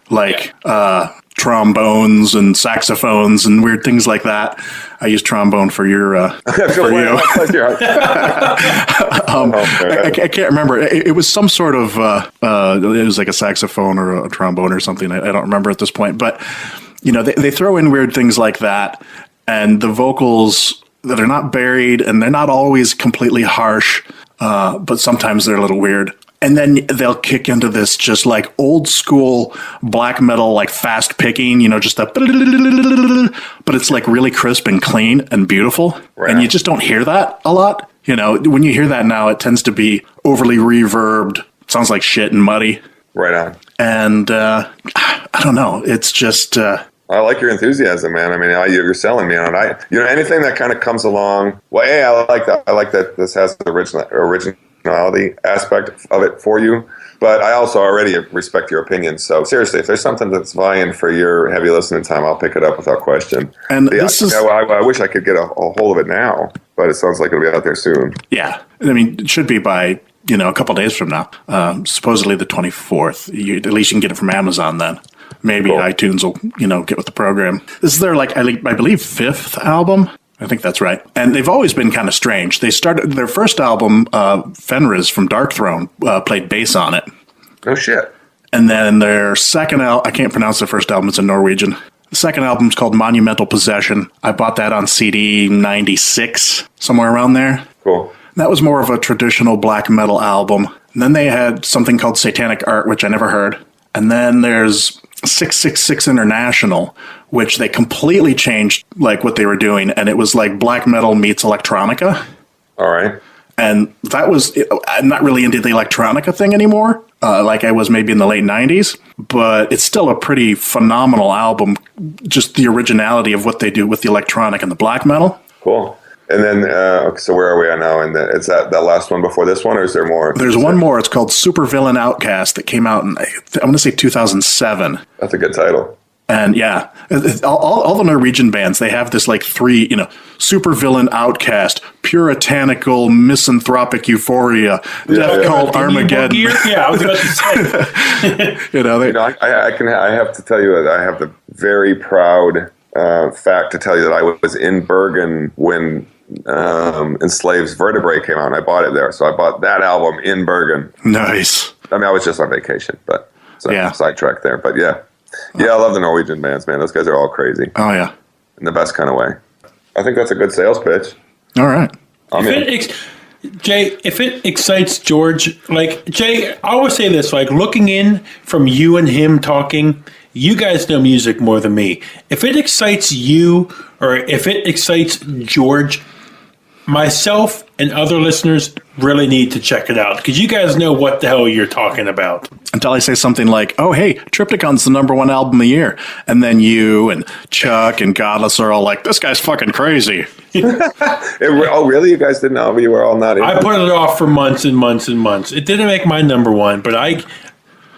trombones and saxophones and weird things like that. I use trombone for your for you. I can't remember. It was some sort of it was like a saxophone or a trombone or something. I don't remember at this point. But they throw in weird things like that, and the vocals that are not buried and they're not always completely harsh, but sometimes they're a little weird. And then they'll kick into this just like old school black metal, like fast picking, just that, but it's like really crisp and clean and beautiful. Right. And you just don't hear that a lot. When you hear that now, it tends to be overly reverbed. Sounds like shit and muddy. Right on. And I don't know. It's just... I like your enthusiasm, man. I mean, you're selling me on it. Anything that kind of comes along. Well, hey, I like that. I like that this has the originality aspect of it for you, but I also already respect your opinion. So seriously, if there's something that's vying for your heavy listening time, I'll pick it up without question. And I wish I could get a hold of it now, but it sounds like it'll be out there soon. Yeah, I mean, it should be by a couple days from now. Supposedly the 24th. At least you can get it from Amazon then. Maybe cool. iTunes will get with the program. This is their I believe 5th album. I think that's right. And they've always been kind of strange. They started their first album, Fenris from Darkthrone, played bass on it. Oh, shit. And then their second album, I can't pronounce their first album, it's in Norwegian. The second album's called Monumental Possession. I bought that on CD 96, somewhere around there. Cool. That was more of a traditional black metal album. And then they had something called Satanic Art, which I never heard. And then there's 666 International, which they completely changed like what they were doing, and it was like black metal meets electronica. All right. And that was, I'm not really into the electronica thing anymore, like I was maybe in the late 90s, but it's still a pretty phenomenal album, just the originality of what they do with the electronic and the black metal. Cool. And then, so where are we at now? And is that last one before this one, or is there more? There's one more. It's called Supervillain Outcast that came out in, I want to say 2007. That's a good title. And yeah, all the Norwegian bands, they have this like 3, Supervillain Outcast, Puritanical Misanthropic Euphoria, Death Cult Armageddon. Yeah, I was about to say. I have to tell you that I have the very proud fact to tell you that I was in Bergen when Enslaved's Vertebrae came out, and I bought it there. So I bought that album in Bergen. Nice. I mean, I was just on vacation, but sidetracked there. But yeah, I love the Norwegian bands, man. Those guys are all crazy. Oh yeah, in the best kind of way. I think that's a good sales pitch. All right. Jay, if it excites George, Jay, I always say this, looking in from you and him talking, you guys know music more than me. If it excites you, or if it excites George, myself and other listeners really need to check it out, because you guys know what the hell you're talking about. Until I say something like, oh, hey, Triptychon's the #1 album of the year. And then you and Chuck and Godless are all like, this guy's fucking crazy. Oh, really? You guys didn't know? You were all not in? I put it off for months and months and months. It didn't make my #1, but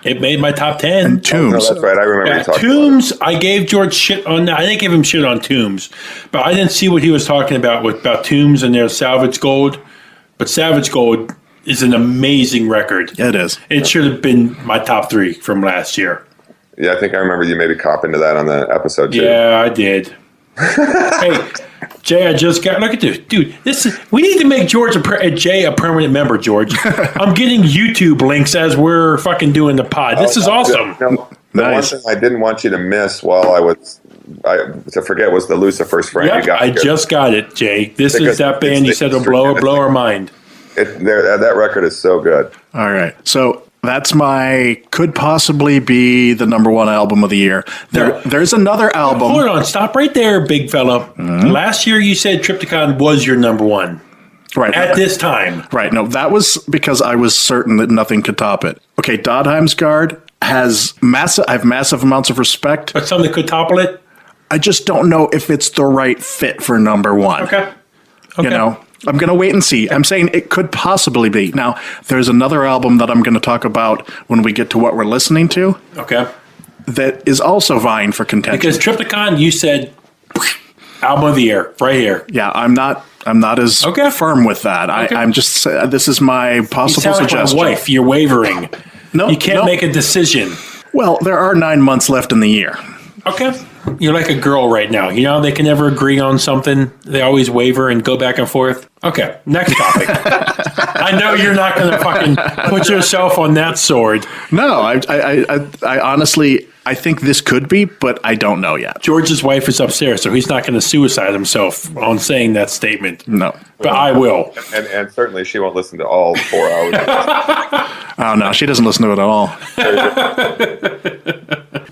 it made my top 10. And Tombs. Oh, no, that's right. I remember you talking Tombs, about it. I gave George shit on that. I didn't give him shit on Tombs, but I didn't see what he was talking about Tombs and their Salvage Gold. But Savage Gold is an amazing record. Yeah, it is. It should have been my top 3 from last year. Yeah, I think I remember you maybe copping to that on the episode too. Yeah, I did. Hey, Jay, I just got, look at this. Dude, we need to make George Jay a permanent member, George. I'm getting YouTube links as we're fucking doing the pod. This is awesome. The one thing I didn't want you to miss while I was to forget was the Lucifer's Friend. Yep, You got I it. just got it, Jay. This Because is that band you said will blow our mind. That record is so good. All right. So that's could possibly be the number one album of the year. There's another album. Hold on, stop right there, big fella. Last year you said Triptychon was your number one. Right. At this time. Right. No, that was because I was certain that nothing could top it. Okay, Dodheim's Guard has I have massive amounts of respect. But something could topple it? I just don't know if it's the right fit for number one. Okay. You know, I'm going to wait and see. I'm saying it could possibly be. Now, there's another album that I'm going to talk about when we get to what we're listening to. Okay. That is also vying for contention. Because Triptychon, you said album of the year, right here. Yeah, I'm not as firm with that. Okay. I'm just this is my possible suggestion. Like my wife, you're wavering. No, you can't make a decision. Well, there are 9 months left in the year. Okay. You're like a girl right now. You know, they can never agree on something. They always waver and go back and forth. Okay, next topic. I know you're not going to fucking put yourself on that sword. No, I honestly, I think this could be, but I don't know yet. George's wife is upstairs, so he's not going to suicide himself on saying that statement. No. But I will. And certainly she won't listen to all 4 hours. Oh, no, she doesn't listen to it at all.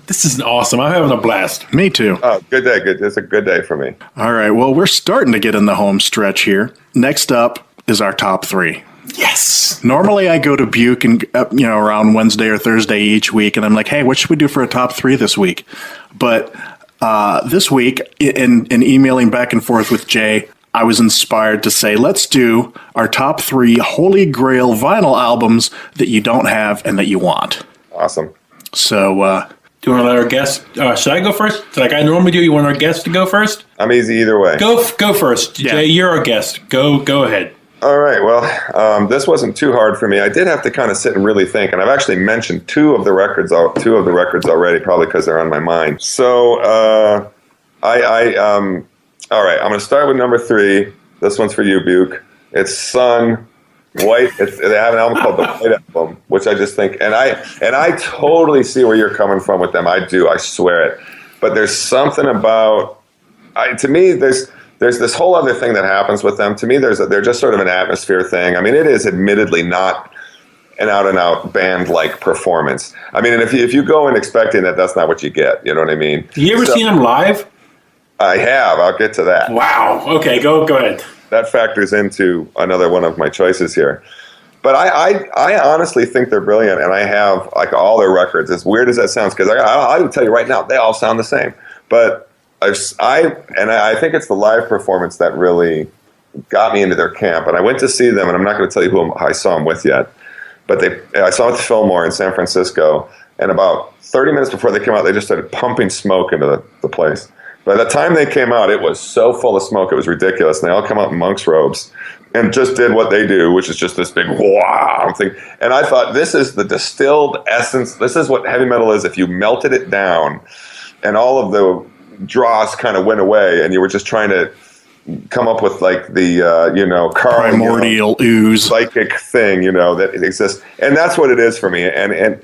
This is awesome. I'm having a blast. Me too. Oh, good day. Good. It's a good day for me. All right, well, we're starting to get in the home stretch here. Next up is our top 3. Yes. Normally, I go to Buke and around Wednesday or Thursday each week, and I'm like, "Hey, what should we do for a top 3 this week?" But this week, in emailing back and forth with Jay, I was inspired to say, "Let's do our top 3 Holy Grail vinyl albums that you don't have and that you want." Awesome. So, do you want to let our guest? Should I go first? Like I normally do. You want our guest to go first? I'm easy either way. Go first, Yeah. Jay. You're our guest. Go ahead. All right. Well, this wasn't too hard for me. I did have to kind of sit and really think, and I've actually mentioned two of the records already, probably because they're on my mind. So, all right. I'm going to start with number 3. This one's for you, Buke. It's Sun. White. They have an album called the White Album, which I just think, and I totally see where you're coming from with them. I do. I swear it. But there's something about, to me, there's this whole other thing that happens with them. To me, they're just sort of an atmosphere thing. I mean, it is admittedly not an out-and-out band-like performance. I mean, and if you go in expecting that, that's not what you get. You know what I mean? You ever seen them live? I have. I'll get to that. Wow. Okay, go ahead. That factors into another one of my choices here. But I honestly think they're brilliant, and I have like all their records. As weird as that sounds, because I would tell you right now, they all sound the same. But I think it's the live performance that really got me into their camp. And I went to see them, and I'm not going to tell you who I saw them with yet. But I saw them at the Fillmore in San Francisco, and about 30 minutes before they came out, they just started pumping smoke into the place. By the time they came out, it was so full of smoke, it was ridiculous. And they all come out in monk's robes and just did what they do, which is just this big wow thing. And I thought, this is the distilled essence. This is what heavy metal is if you melted it down and all of the dross kind of went away and you were just trying to come up with like the, primordial ooze. Psychic thing, that exists. And that's what it is for me. And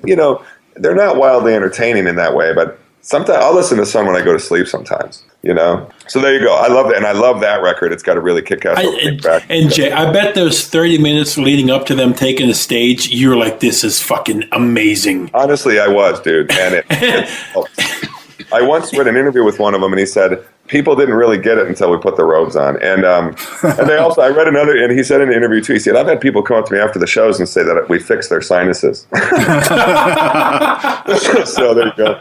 they're not wildly entertaining in that way, but sometimes I'll listen to some when I go to sleep sometimes, So there you go. I love that. And I love that record. It's got a really kick-ass opening track. And Jay, I bet those 30 minutes leading up to them taking the stage, you were like, this is fucking amazing. Honestly, I was, dude. And I once read an interview with one of them, and he said, people didn't really get it until we put the robes on. And they also, I read another, and he said in an interview too, he said, I've had people come up to me after the shows and say that we fixed their sinuses. So there you go.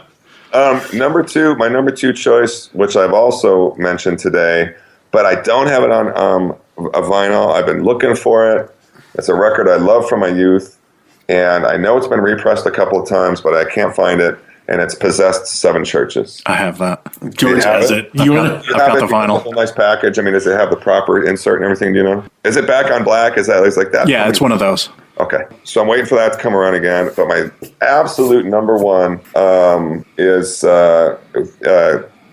My number two choice, which I've also mentioned today, but I don't have it on a vinyl. I've been looking for it. It's a record I love from my youth, and I know it's been repressed a couple of times, but I can't find it. And it's Possessed 7 Churches. I have that. George has it. I've got the vinyl. It's a nice package. I mean, does it have the proper insert and everything? Do you know? Is it back on black? Is that like that? Yeah, it's one of those. Okay, so I'm waiting for that to come around again. But my absolute number one is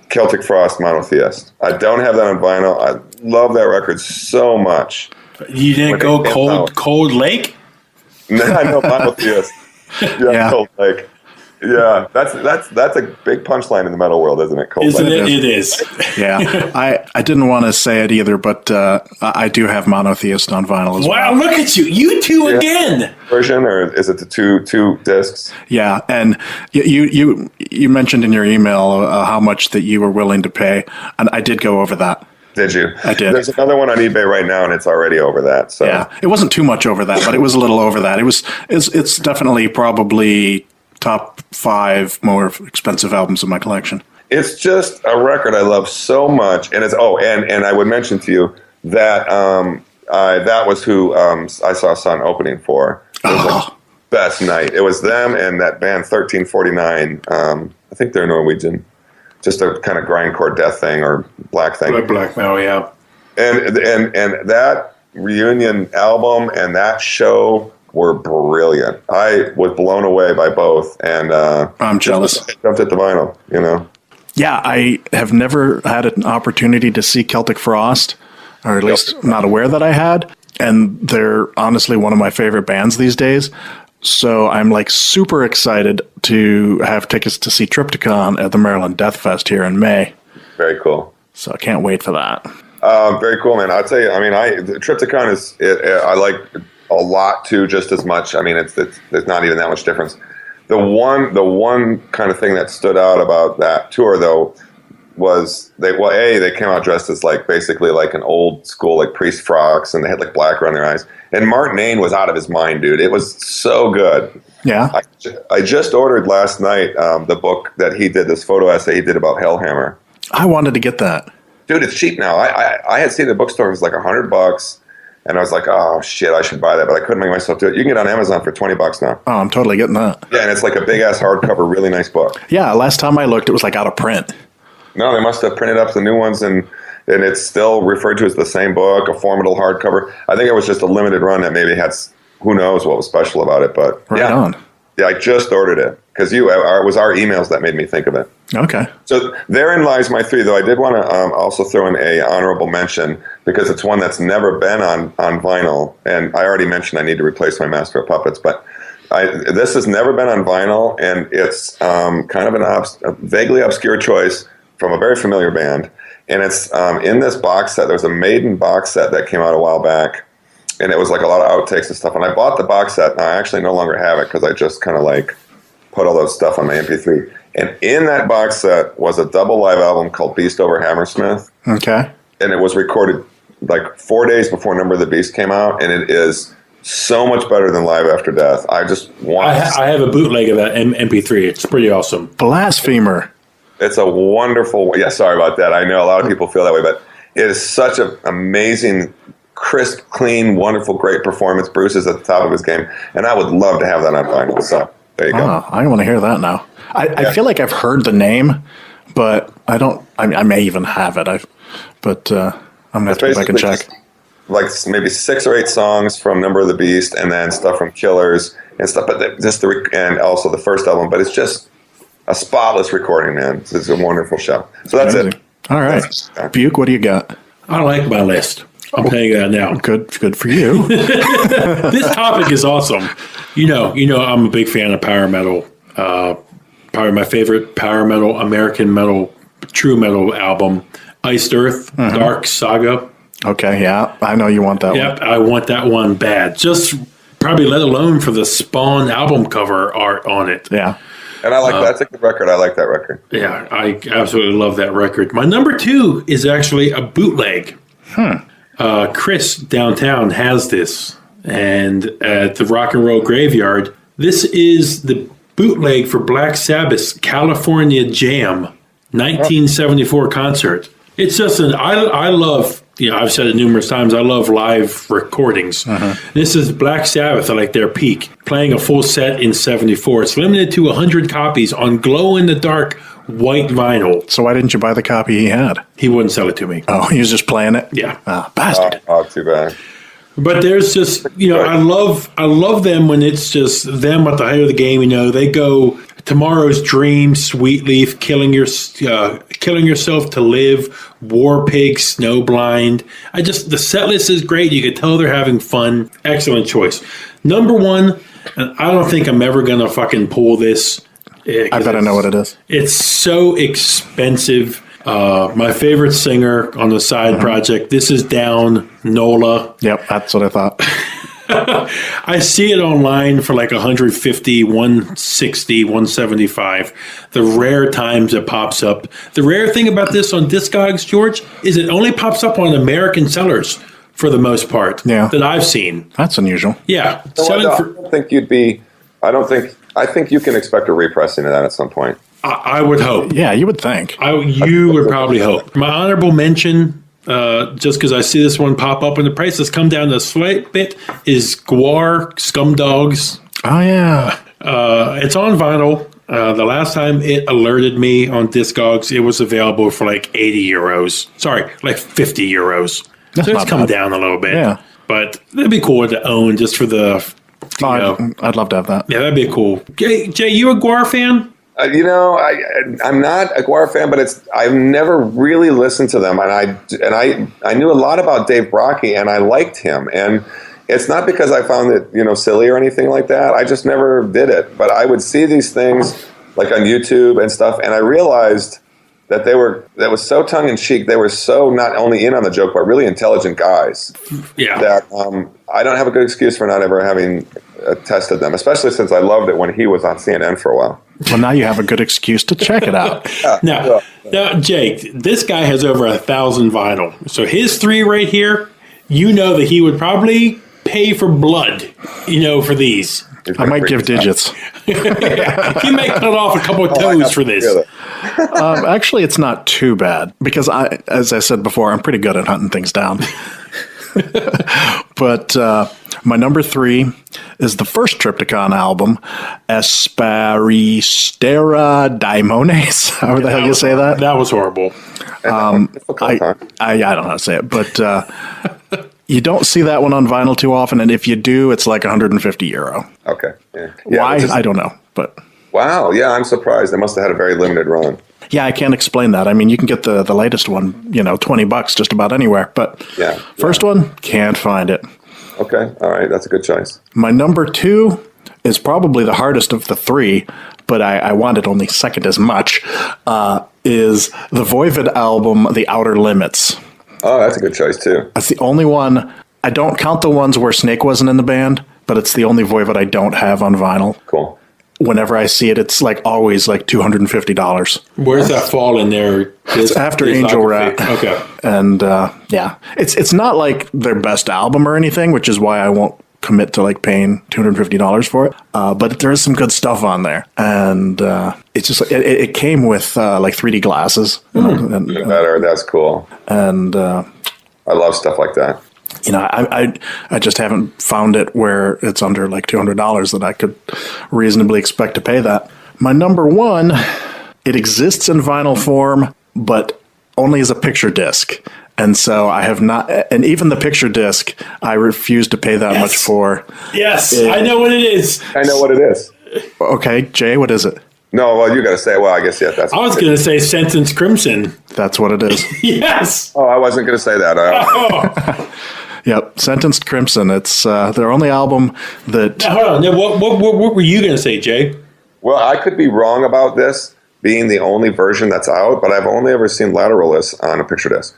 Celtic Frost Monotheist. I don't have that on vinyl. I love that record so much. You didn't go Cold Lake? No, Monotheist. Yeah, Cold Lake. Yeah, that's a big punchline in the metal world, isn't it? Isn't it? It is. Yeah, I didn't want to say it either, but I do have Monotheist on vinyl as well. Wow, look at you! You two again. Version, or is it the two discs? Yeah, and you mentioned in your email how much that you were willing to pay, and I did go over that. Did you? I did. There's another one on eBay right now, and it's already over that. So yeah, it wasn't too much over that, but it was a little over that. It's definitely probably top 5 more expensive albums in my collection. It's just a record I love so much, and and I would mention to you that that was who I saw Sun opening for. It was like best night. It was them and that band 1349. I think they're Norwegian. Just a kind of grindcore death thing or black thing. Black metal, yeah. And that reunion album and that show were brilliant. I was blown away by both, and I'm jealous. Jumped at the vinyl, you know. Yeah, I have never had an opportunity to see Celtic Frost, or at least not aware that I had. And they're honestly one of my favorite bands these days. So I'm like super excited to have tickets to see Triptychon at the Maryland Death Fest here in May. Very cool. So I can't wait for that. Very cool, man. I'll tell you. I mean, Triptychon I like a lot too, just as much. I mean, there's not even that much difference. The one kind of thing that stood out about that tour though was they came out dressed as like basically like an old school like priest frocks, and they had like black around their eyes. And Martin Ain was out of his mind, dude. It was so good. Yeah. I just ordered last night the book that he did, this photo essay he did about Hellhammer. I wanted to get that. Dude, it's cheap now. I had seen the bookstore, it was like $100, and I was like, oh shit, I should buy that, but I couldn't make myself do it. You can get it on Amazon for $20 now. Oh, I'm totally getting that. Yeah, and it's like a big ass hardcover, really nice book. Yeah, last time I looked, it was like out of print. No, they must have printed up the new ones, and it's still referred to as the same book, a formidable hardcover. I think it was just a limited run that maybe had, who knows what was special about it, but right on. Yeah, I just ordered it because it was our emails that made me think of it. Okay. So therein lies my 3, though I did want to also throw in a honorable mention because it's one that's never been on vinyl, and I already mentioned I need to replace my Master of Puppets, but this has never been on vinyl, and it's kind of a vaguely obscure choice from a very familiar band. And it's in this box set. There's a Maiden box set that came out a while back, and it was like a lot of outtakes and stuff. And I bought the box set, and I actually no longer have it because I just kind of like put all those stuff on my MP3. And in that box set was a double live album called Beast Over Hammersmith. Okay. And it was recorded like 4 days before Number of the Beast came out, and it is so much better than Live After Death. I just want I have a bootleg of that MP3. It's pretty awesome. Blasphemer. It's a wonderful... Yeah, sorry about that. I know a lot of people feel that way, but it is such an amazing, crisp, clean, wonderful, great performance. Bruce is at the top of his game, and I would love to have that on vinyl. So there you go. I want to hear that now. I feel like I've heard the name, but I don't... I may even have it. I'm going to have to go back and check. Like maybe 6 or 8 songs from Number of the Beast, and then stuff from Killers and stuff. But and also the first album. But it's just a spotless recording, man. It's a wonderful show. So that's it. All right, Buke, what do you got? I like my list. I'm telling you that now. Good for you. This topic is awesome. You know, I'm a big fan of power metal. Probably my favorite power metal, American metal, true metal album, Iced Earth, Dark Saga. Okay, yeah, I know you want that one. Yep, I want that one bad. Just probably let alone for the Spawn album cover art on it. Yeah. And I like that. That's a good record. I like that record. Yeah, I absolutely love that record. My number 2 is actually a bootleg. Chris downtown has this, and at the Rock and Roll Graveyard, this is the bootleg for Black Sabbath's California Jam 1974 concert. It's just I love, I've said it numerous times, I love live recordings. This is Black Sabbath at like their peak, playing a full set in 74. It's limited to 100 copies on glow-in-the-dark white vinyl. So why didn't you buy the copy he had? He wouldn't sell it to me. Oh, he was just playing it? Yeah. Bastard. Oh, too bad. But there's just, I love them when it's just them at the height of the game. They go Tomorrow's Dream, Sweet Leaf, Killing Yourself to Live, War Pig, Snowblind. The set list is great. You can tell they're having fun. Excellent choice. Number 1, and I don't think I'm ever gonna fucking pull this. Yeah, I bet I know what it is. It's so expensive. My favorite singer on the side project, This Is Down, Nola. Yep, that's what I thought. I see it online for like 150, 160, 175. The rare times it pops up. The rare thing about this on Discogs, George, is it only pops up on American sellers for the most part that I've seen. That's unusual. Yeah. I think you can expect a repressing of that at some point. I would hope. Yeah, you would think. You would probably hope. My honorable mention, just because I see this one pop up and the price has come down a slight bit, is Guar Scumdogs. Oh, yeah. It's on vinyl. The last time it alerted me on Discogs, it was available for like 80 euros. Sorry, like 50 euros. That's so it's not come bad. down a little bit. Yeah. But it'd be cool to own just for the... I'd love to have that. Yeah, that'd be cool. Jay, you a Guar fan? I'm not a Guar fan, but I've never really listened to them, and I knew a lot about Dave Brockie, and I liked him, and it's not because I found it silly or anything like that. I just never did it, but I would see these things like on YouTube and stuff, and I realized that that was so tongue in cheek. They were so not only in on the joke, but really intelligent guys. Yeah. That I don't have a good excuse for not ever having tested them, especially since I loved it when he was on CNN for a while. Well, now you have a good excuse to check it out. Now, Jake, this guy has over 1,000 vinyl. So his 3 right here, that he would probably pay for blood, for these. I might give digits. He might cut off a couple of toes for this. Actually, it's not too bad because as I said before, I'm pretty good at hunting things down. But my number 3 is the first Triptychon album, Asparistera Daimones. How the hell you say that? That was horrible. I don't know how to say it, but you don't see that one on vinyl too often, and if you do, it's like 150 euro. Okay. Yeah. Why? I don't know, but... Wow, yeah, I'm surprised. They must have had a very limited run. Yeah, I can't explain that. I mean, you can get the latest one, $20 just about anywhere, but first one, can't find it. Okay, all right, that's a good choice. My number 2 is probably the hardest of the 3, but I want it only second as much, is the Voivod album, The Outer Limits. Oh, that's a good choice, too. That's the only one. I don't count the ones where Snake wasn't in the band, but it's the only Voivod I don't have on vinyl. Cool. Whenever I see it, it's like always like $250. Where's that fall in there? It's after Angel Rat. Okay. And it's not like their best album or anything, which is why I won't commit to like paying $250 for it. But there is some good stuff on there, and it's just it came with like 3D glasses. Better. That's cool. And I love stuff like that. I just haven't found it where it's under like $200 that I could reasonably expect to pay that. My number 1, it exists in vinyl form, but only as a picture disc. And so I have not, and even the picture disc, I refuse to pay that much for. Yes, I know what it is. I know what it is. Okay, Jay, what is it? No, well, you got to say. Well, I guess that's. I was going to say Sentence Crimson. That's what it is. Yes. Oh, I wasn't going to say that. Yep, Sentenced Crimson. It's their only album that... Now, hold on. Now, what were you going to say, Jay? Well, I could be wrong about this being the only version that's out, but I've only ever seen Lateralis on a picture disc.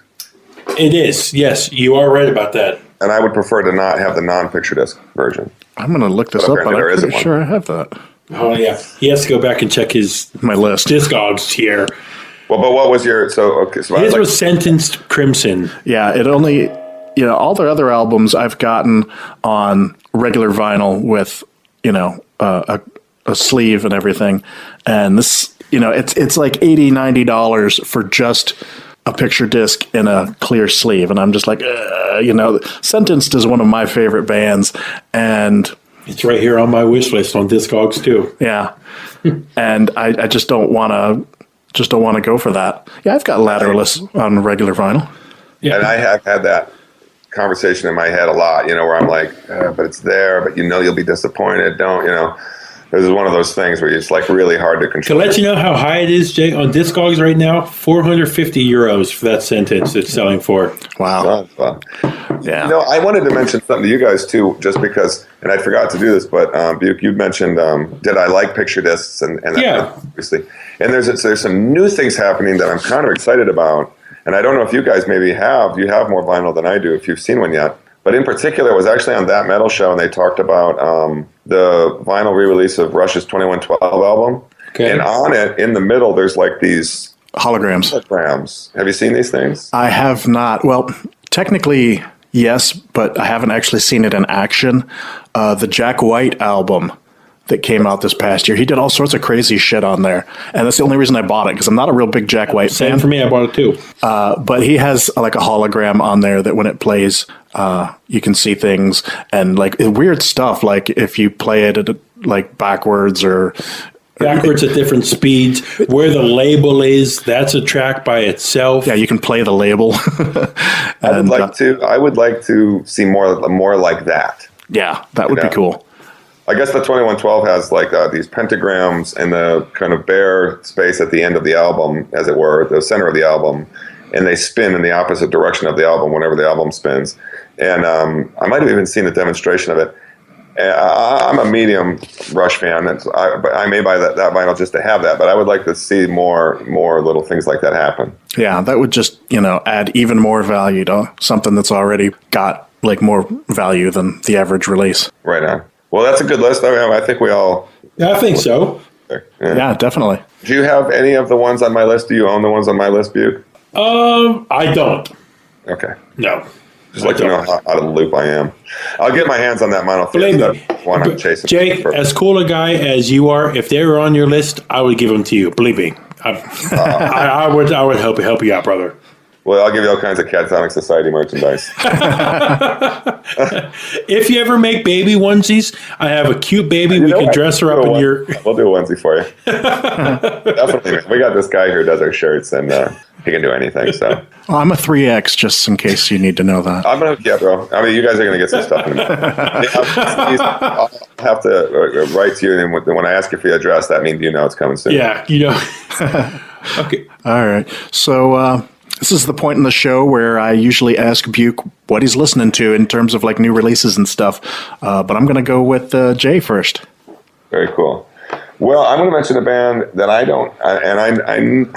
It is. Yes, you are right about that. And I would prefer to not have the non-picture disc version. I'm going to look this up, but I'm pretty sure I have that. Oh, yeah. He has to go back and check my list. Discogs here. Well, but what was your... So his was Sentenced Crimson. Yeah, it only... all their other albums I've gotten on regular vinyl with, a sleeve and everything. And this, it's like $80, $90 for just a picture disc in a clear sleeve. And I'm just like, Sentenced is one of my favorite bands. And it's right here on my wish list on Discogs too. Yeah. And I just don't want to go for that. Yeah, I've got Lateralis on regular vinyl. Yeah. And I have had that conversation in my head a lot, where I'm like, but it's there, but you'll be disappointed. This is one of those things where it's like really hard to To control. let you know how high it is, Jay, on Discogs right now, 450 euros for that sentence it's selling for. Wow. Well, Yeah. you know, I wanted to mention something to you guys too, just because, and I forgot to do this, but Buke, you mentioned, did I like picture discs and that, Yeah. obviously. And there's some new things happening that I'm kind of excited about. And I don't know if you guys maybe you have more vinyl than I do, if you've seen one yet. But in particular, it was actually on That Metal show, and they talked about the vinyl re-release of Rush's 2112 album. Okay. And on it, in the middle, there's like these Holograms. holograms. Have you seen these things? I have not. Well, technically, yes, but I haven't actually seen it in action. The Jack White album that came out this past year, he did all sorts of crazy shit on there. And that's the only reason I bought it, because I'm not a real big Jack White Same fan. for me, I bought it too. But he has like a hologram on there that when it plays, you can see things and like weird stuff. Like if you play it at like backwards or Backwards at different speeds. Where the label is, that's a track by itself. yeah, you can play the label. I would like to see more like that. Yeah, that would be cool. I guess the 2112 has like these pentagrams and the kind of bare space at the end of the album, as it were, the center of the album, and they spin in the opposite direction of the album whenever the album spins. And I might have even seen a demonstration of it. I'm a medium Rush fan, but I may buy that vinyl just to have that. But I would like to see more little things like that happen. Yeah, that would just, add even more value to something that's already got like more value than the average release. Right on. Well, that's a good list. I think we all. I think so. Yeah, definitely. Do you have any of the ones on my list? Do you own the ones on my list, Buke? I don't. Okay. No. Just like to know how out of the loop I am. I'll get my hands on that Believe monotheist me. that want to chase it. Jay, as cool a guy as you are, if they were on your list, I would give them to you. Believe me. I would help you out, brother. Well, I'll give you all kinds of Catatonic Society merchandise. If you ever make baby onesies, I have a cute baby. We can dress her up in your. We'll do a onesie for you. Definitely, man. We got this guy who does our shirts, and he can do anything. So I'm a 3X, just in case you need to know that. I'm gonna, yeah, bro. I mean, you guys are gonna get some stuff in a minute. I'll have to write to you, and when I ask you for your address, that means it's coming soon. Yeah, Okay. All right. So this is the point in the show where I usually ask Buke what he's listening to in terms of like new releases and stuff. But I'm going to go with Jay first. Very cool. Well, I'm going to mention a band that I don't, and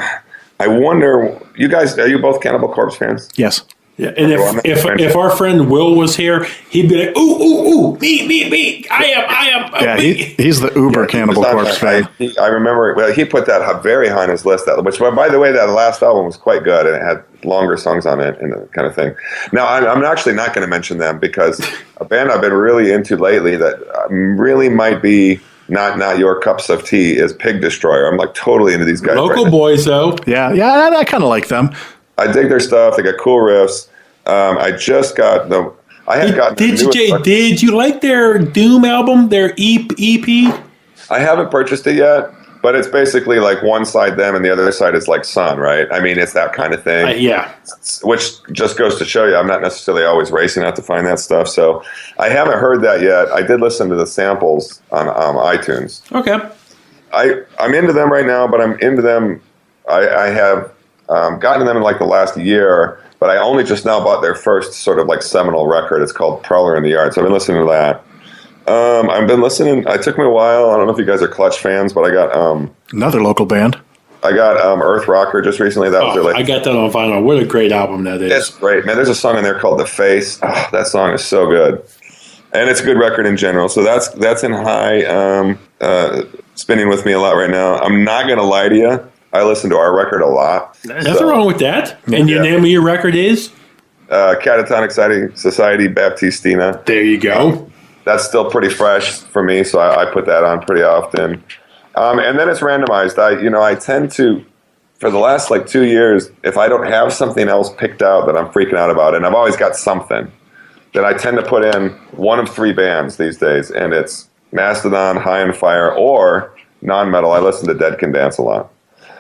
I wonder, you guys, are you both Cannibal Corpse fans? Yes. Yeah, and if our friend Will was here, he'd be like, ooh, me, I am. Yeah, me. he's the uber Cannibal Corpse fan. I remember, well, he put that very high on his list, which, by the way, that last album was quite good, and it had longer songs on it and that kind of thing. Now, I'm actually not going to mention them because a band I've been really into lately that really might be not your cups of tea is Pig Destroyer. I'm like totally into these guys. Local boys, though. Yeah, I kind of like them. I dig their stuff. They got cool riffs. I just got the. I had gotten. Did you like their Doom album, their EP? I haven't purchased it yet, but it's basically like one side them and the other side is like Sun, right? I mean, it's that kind of thing. Yeah. Which just goes to show you, I'm not necessarily always racing out to find that stuff. So I haven't heard that yet. I did listen to the samples on iTunes. Okay. I'm into them right now, but I'm into them. I have gotten them in like the last year, but I only just now bought their first sort of like seminal record. It's called Prowler in the Yard. So I've been listening to that. I've been listening. It took me a while. I don't know if you guys are Clutch fans, but I got another local band. I got Earth Rocker just recently. That was their latest. I got that on vinyl. What a great album that is. It's great, man. There's a song in there called The Face. Oh, that song is so good. And it's a good record in general. So that's in high spinning with me a lot right now. I'm not going to lie to you. I listen to our record a lot. Nothing wrong with that. And your name of your record is? Catatonic Society, Baptistina. There you go. That's still pretty fresh for me, so I put that on pretty often. And then it's randomized. I tend to, for the last like 2 years, if I don't have something else picked out that I'm freaking out about, and I've always got something, then I tend to put in one of 3 bands these days, and it's Mastodon, High on Fire, or non-metal. I listen to Dead Can Dance a lot.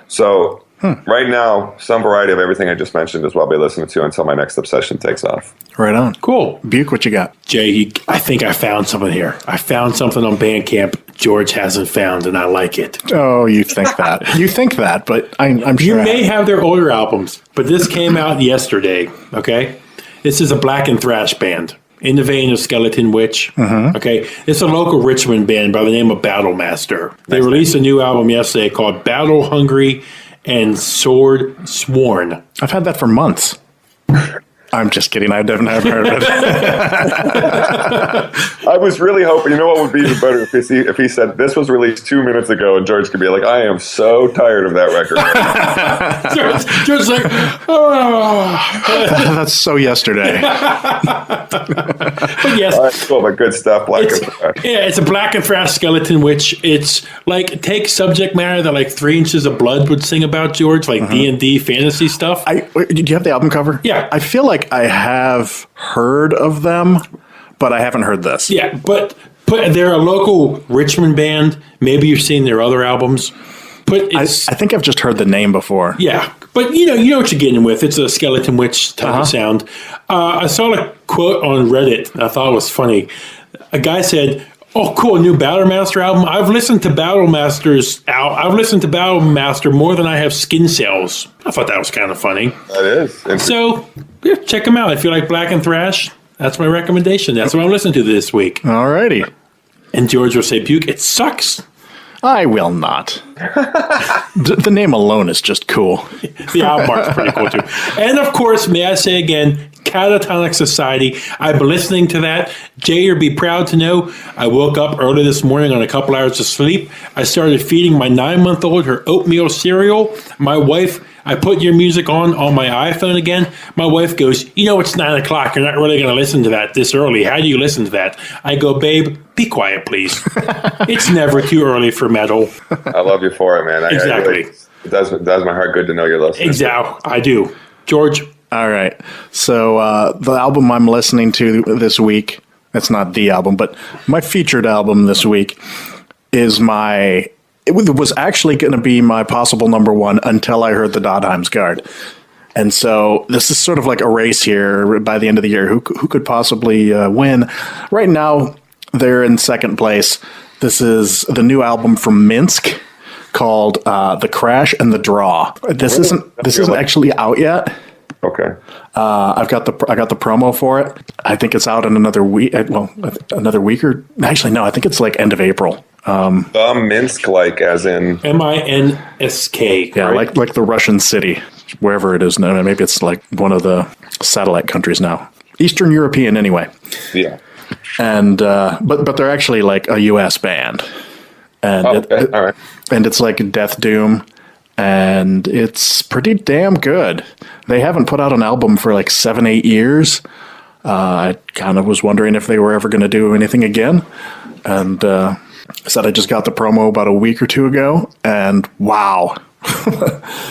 So Right now, some variety of everything I just mentioned is what I'll be listening to until my next obsession takes off. Right on. Cool. Buke, what you got? Jay, I think I found something here. I found something on Bandcamp George hasn't found, and I like it. Oh, you think that. You think that, but I'm sure. You may have their older albums, but this came out yesterday, okay? This is a black and thrash band in the vein of Skeleton Witch, okay? It's a local Richmond band by the name of Battle Master. They released a new album yesterday called Battle Hungry and Sword Sworn. I've had that for months. I'm just kidding. I haven't heard of it. I was really hoping, you know what would be even better if he said, this was released 2 minutes ago, and George could be like, I am so tired of that record. George's like, oh. That's so yesterday. But yes. All right, cool, but good stuff. It's a black and thrash Skeleton Witch. It's like, take subject matter that like 3 Inches of Blood would sing about, George, like D&D fantasy stuff. Did you have the album cover? Yeah. I feel like I have heard of them, but I haven't heard this. Yeah, but they're a local Richmond band. Maybe you've seen their other albums. But I think I've just heard the name before. Yeah, but you know what you're getting with. It's a Skeleton Witch type of sound. I saw a quote on Reddit. I thought it was funny. A guy said, "Oh, cool, new Battle Master album. I've listened to Battle Master more than I have Skin Cells." I thought that was kind of funny. That is. So yeah, check them out if you like black and thrash. That's my recommendation. That's what I'm listening to this week. All righty. And George will say, "Buke, it sucks." I will not. The name alone is just cool. The album art's pretty cool too. And of course, may I say again, Catatonic Society. I've been listening to that. Jay, you'll be proud to know I woke up early this morning on a couple hours of sleep. I started feeding my 9-month-old her oatmeal cereal. My wife, I put your music on my iPhone again. My wife goes, it's 9 o'clock. You're not really going to listen to that this early. How do you listen to that? I go, babe, be quiet, please. It's never too early for metal. I love you for it, man. Exactly. It does my heart good to know you're listening. Exactly. I do. George? All right. So the album I'm listening to this week, it's not the album, but my featured album this week is it was actually going to be my possible number one until I heard the Dodheim's Guard. And so this is sort of like a race here by the end of the year. Who could possibly win? Right now, they're in second place. This is the new album from Minsk called The Crash and the Draw. This isn't actually out yet. Okay. I got the promo for it. I think it's out in another week. Well, another week or actually no. I think it's like end of April. Minsk, like as in MINSK. Yeah, right? like the Russian city, wherever it is now. Maybe it's like one of the satellite countries now. Eastern European, anyway. Yeah. And but they're actually like a U.S. band, and all right. And it's like Death Doom. And it's pretty damn good. They haven't put out an album for like 7-8 years. I kind of was wondering if they were ever going to do anything again. And I said I just got the promo about a week or two ago. And wow.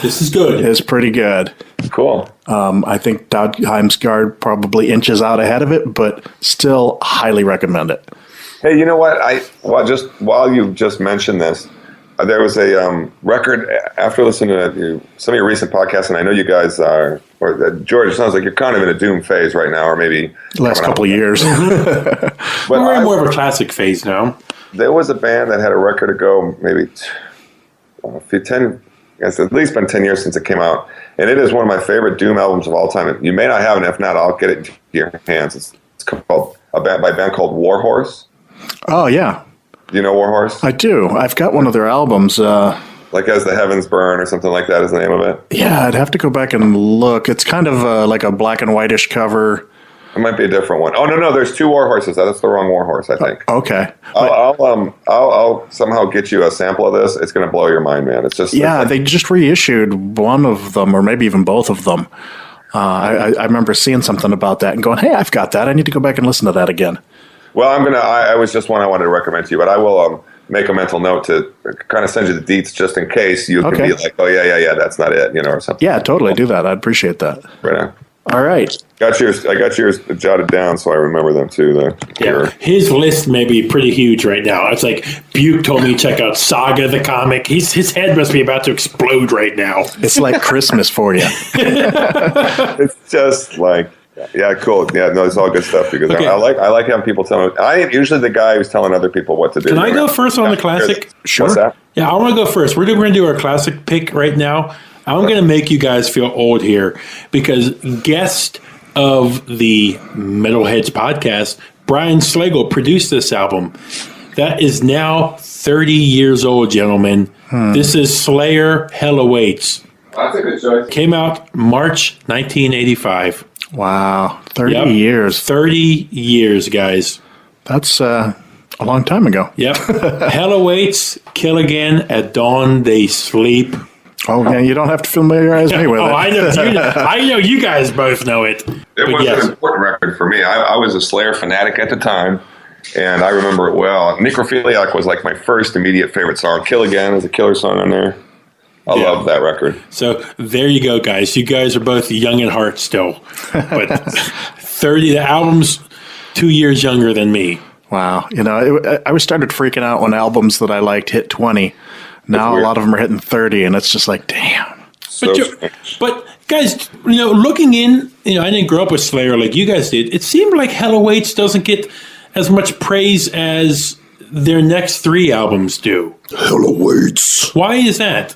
This is good. It's pretty good. Cool. I think Dodheim's Guard probably inches out ahead of it, but still highly recommend it. Hey, you know what? Just while you just mentioned this, there was a record after listening to some of your recent podcasts, and I know you guys are, George, it sounds like you're kind of in a doom phase right now, or maybe the last couple of years. But we're in more of a classic phase now. There was a band that had a record ago, maybe it's at least been 10 years since it came out, and it is one of my favorite doom albums of all time. You may not have it, and if not, I'll get it into your hands. It's called by a band called Warhorse. Oh, yeah. Do you know Warhorse? I do. I've got one of their albums. Like As the Heavens Burn or something like that is the name of it. Yeah, I'd have to go back and look. It's kind of like a black and whitish cover. It might be a different one. Oh, no, there's two Warhorses. That's the wrong Warhorse, I think. Okay. I'll somehow get you a sample of this. It's going to blow your mind, man. It's just... Yeah, they just reissued one of them, or maybe even both of them. I remember seeing something about that and going, hey, I've got that. I need to go back and listen to that again. Well, I was just one I wanted to recommend to you, but I will make a mental note to kind of send you the deets just in case you can be like, oh, yeah, that's not it, or something. Yeah, totally. Do that. I'd appreciate that. Right on. All right. Got yours. I got yours jotted down, so I remember them too. Yeah, his list may be pretty huge right now. It's like Buke told me to check out Saga the comic. His head must be about to explode right now. It's like Christmas for you. It's just like, yeah, cool. Yeah, no, it's all good stuff because Okay. I like having people tell me. I am usually the guy who's telling other people what to do. Can I go first on the classic? Sure. What's that? Yeah, I want to go first. We're going to do our classic pick right now. I'm going to make you guys feel old here because guest of the Metalheads podcast, Brian Slagle, produced this album. That is now 30 years old, gentlemen. This is Slayer, Hell Awaits. That's a good choice. Came out March 1985. Wow, 30 Yep. years. 30 years, guys. That's a long time ago. Yep. Hell Awaits, Kill Again, At Dawn They Sleep. Oh, yeah, you don't have to familiarize me with it. I know you guys both know it. It was an important record for me. I was a Slayer fanatic at the time, and I remember it well. Necrophiliac was like my first immediate favorite song. Kill Again is a killer song on there. I love that record. So there you go, guys. You guys are both young at heart still. But 30, the album's 2 years younger than me. Wow. You know, I was started freaking out when albums that I liked hit 20. Now a lot of them are hitting 30, and it's just like, damn. But guys, looking in, I didn't grow up with Slayer like you guys did. It seemed like Hell Awaits doesn't get as much praise as their next 3 albums do. Hell Awaits. Why is that?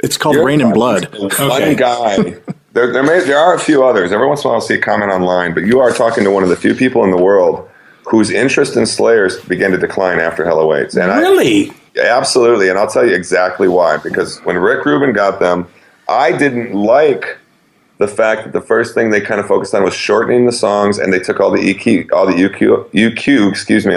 It's called Rain and Blood. One guy. There are a few others. Every once in a while I'll see a comment online, but you are talking to one of the few people in the world whose interest in Slayer began to decline after Hell Awaits. And Really? Absolutely, and I'll tell you exactly why. Because when Rick Rubin got them, I didn't like the fact that the first thing they kind of focused on was shortening the songs, and they took all the UQ,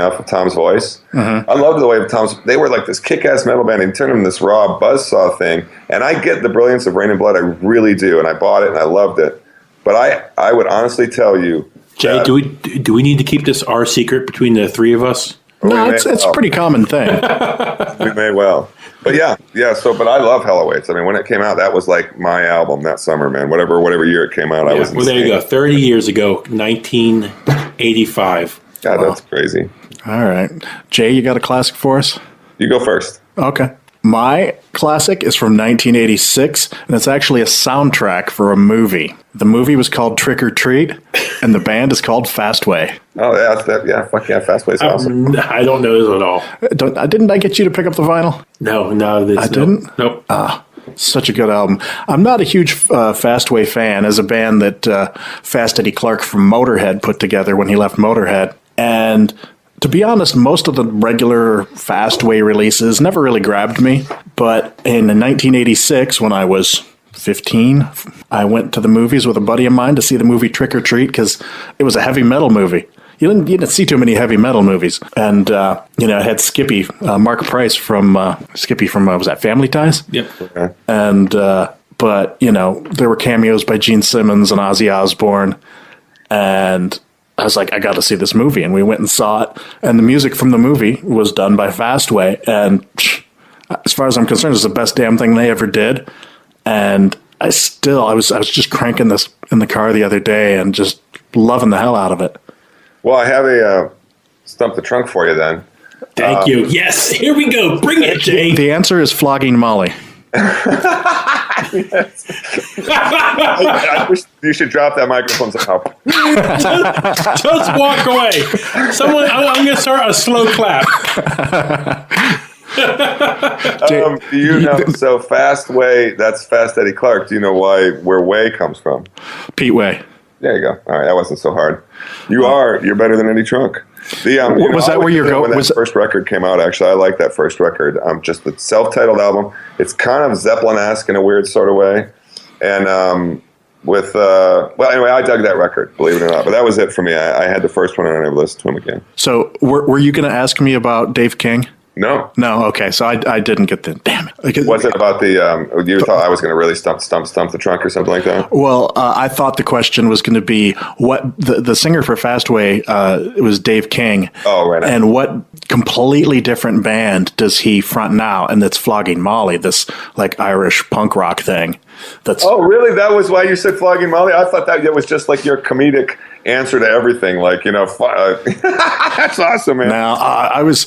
off of Tom's voice. I loved the way of Tom's. They were like this kick-ass metal band, and turned them into this raw buzzsaw thing. And I get the brilliance of Rain and Blood, I really do, and I bought it and I loved it. But I would honestly tell you, Jay, do we need to keep this our secret between the 3 of us? No, it's a pretty common thing. We may well. But but I love Hell Awaits. I mean, when it came out, that was like my album that summer, man. Whatever year it came out, I was Well, there you go. 30 years ago, 1985. God, that's crazy. All right. Jay, you got a classic for us? You go first. Okay. My classic is from 1986, and it's actually a soundtrack for a movie. The movie was called Trick or Treat, and the band is called Fastway. Oh, yeah, fuck yeah, Fastway's awesome. I don't know this at all. Didn't I get you to pick up the vinyl? No. I didn't? Nope. Such a good album. I'm not a huge Fastway fan, as a band that Fast Eddie Clarke from Motorhead put together when he left Motorhead. And to be honest, most of the regular Fastway releases never really grabbed me. But in 1986, when I was 15, I went to the movies with a buddy of mine to see the movie Trick or Treat because it was a heavy metal movie. You didn't see too many heavy metal movies. And, it had Skippy, Mark Price from was that Family Ties? Yep. Okay. And, but, there were cameos by Gene Simmons and Ozzy Osbourne. And I was like, I got to see this movie. And we went and saw it. And the music from the movie was done by Fastway. And as far as I'm concerned, it's the best damn thing they ever did. And I was just cranking this in the car the other day and just loving the hell out of it. Well, I have a Stump the Trunk for you then. Thank you. Yes, here we go. Bring it, Jay. The answer is Flogging Molly. I wish you should drop that microphone somehow. Just walk away. I'm going to start a slow clap. Do you know? So Fastway, that's Fast Eddie Clarke. Do you know where Way comes from? Pete Way. There you go. All right, that wasn't so hard. You're better than Eddie Trunk. Was that where you're going? When that first record came out, actually, I like that first record. Just the self-titled album. It's kind of Zeppelin-esque in a weird sort of way. And anyway, I dug that record, believe it or not. But that was it for me. I had the first one and I never listened to him again. So were you going to ask me about Dave King? No. Okay. So I didn't get the. Damn it. Was it about the? You thought I was going to really stump the trunk or something like that? Well, I thought the question was going to be what the singer for Fastway. It was Dave King. Oh, right. And what completely different band does he front now? And that's Flogging Molly, this like Irish punk rock thing. That's Oh, really? That was why you said Flogging Molly? I thought that was just like your comedic answer to everything. Like, that's awesome, man. now I was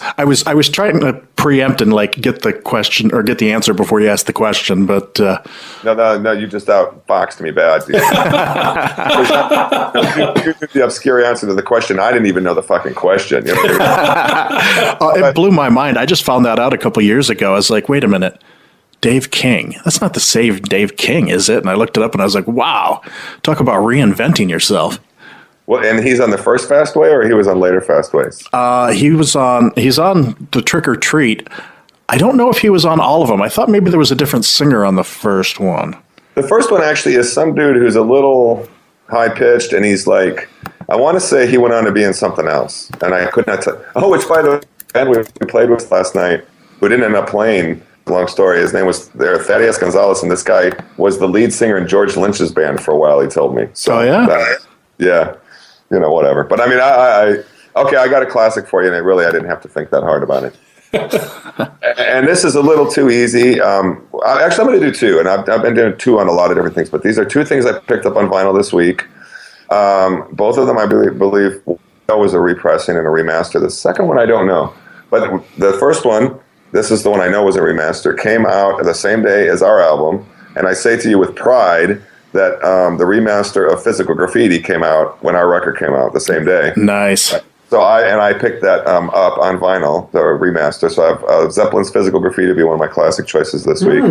trying to preempt and like get the question or get the answer before you asked the question, but No, you just outboxed me bad. Dude. You did the obscure answer to the question. I didn't even know the fucking question. You know what I mean? it blew my mind. I just found that out a couple years ago. I was like, wait a minute. Dave King. That's not the same Dave King, is it? And I looked it up and I was like, wow, talk about reinventing yourself. Well, and he's on the first Fastway, or he was on later Fastways? He's on the Trick or Treat. I don't know if he was on all of them. I thought maybe there was a different singer on the first one. The first one actually is some dude who's a little high pitched, and he's like, I want to say he went on to be in something else, and I could not tell. Oh, which by the way, band we played with last night, who didn't end up playing. Long story. His name was Thaddeus Gonzalez, and this guy was the lead singer in George Lynch's band for a while. He told me. So, yeah, whatever. But I mean, okay, I got a classic for you, and I didn't have to think that hard about it. And this is a little too easy. Actually, I'm going to do two, and I've been doing two on a lot of different things. But these are two things I picked up on vinyl this week. Both of them, I believe, was a repressing and a remaster. The second one, I don't know, but the first one. This is the one I know was a remaster. Came out the same day as our album, and I say to you with pride that the remaster of Physical Graffiti came out when our record came out the same day. Nice. So I picked that up on vinyl, the remaster. So I have Zeppelin's Physical Graffiti to be one of my classic choices this week.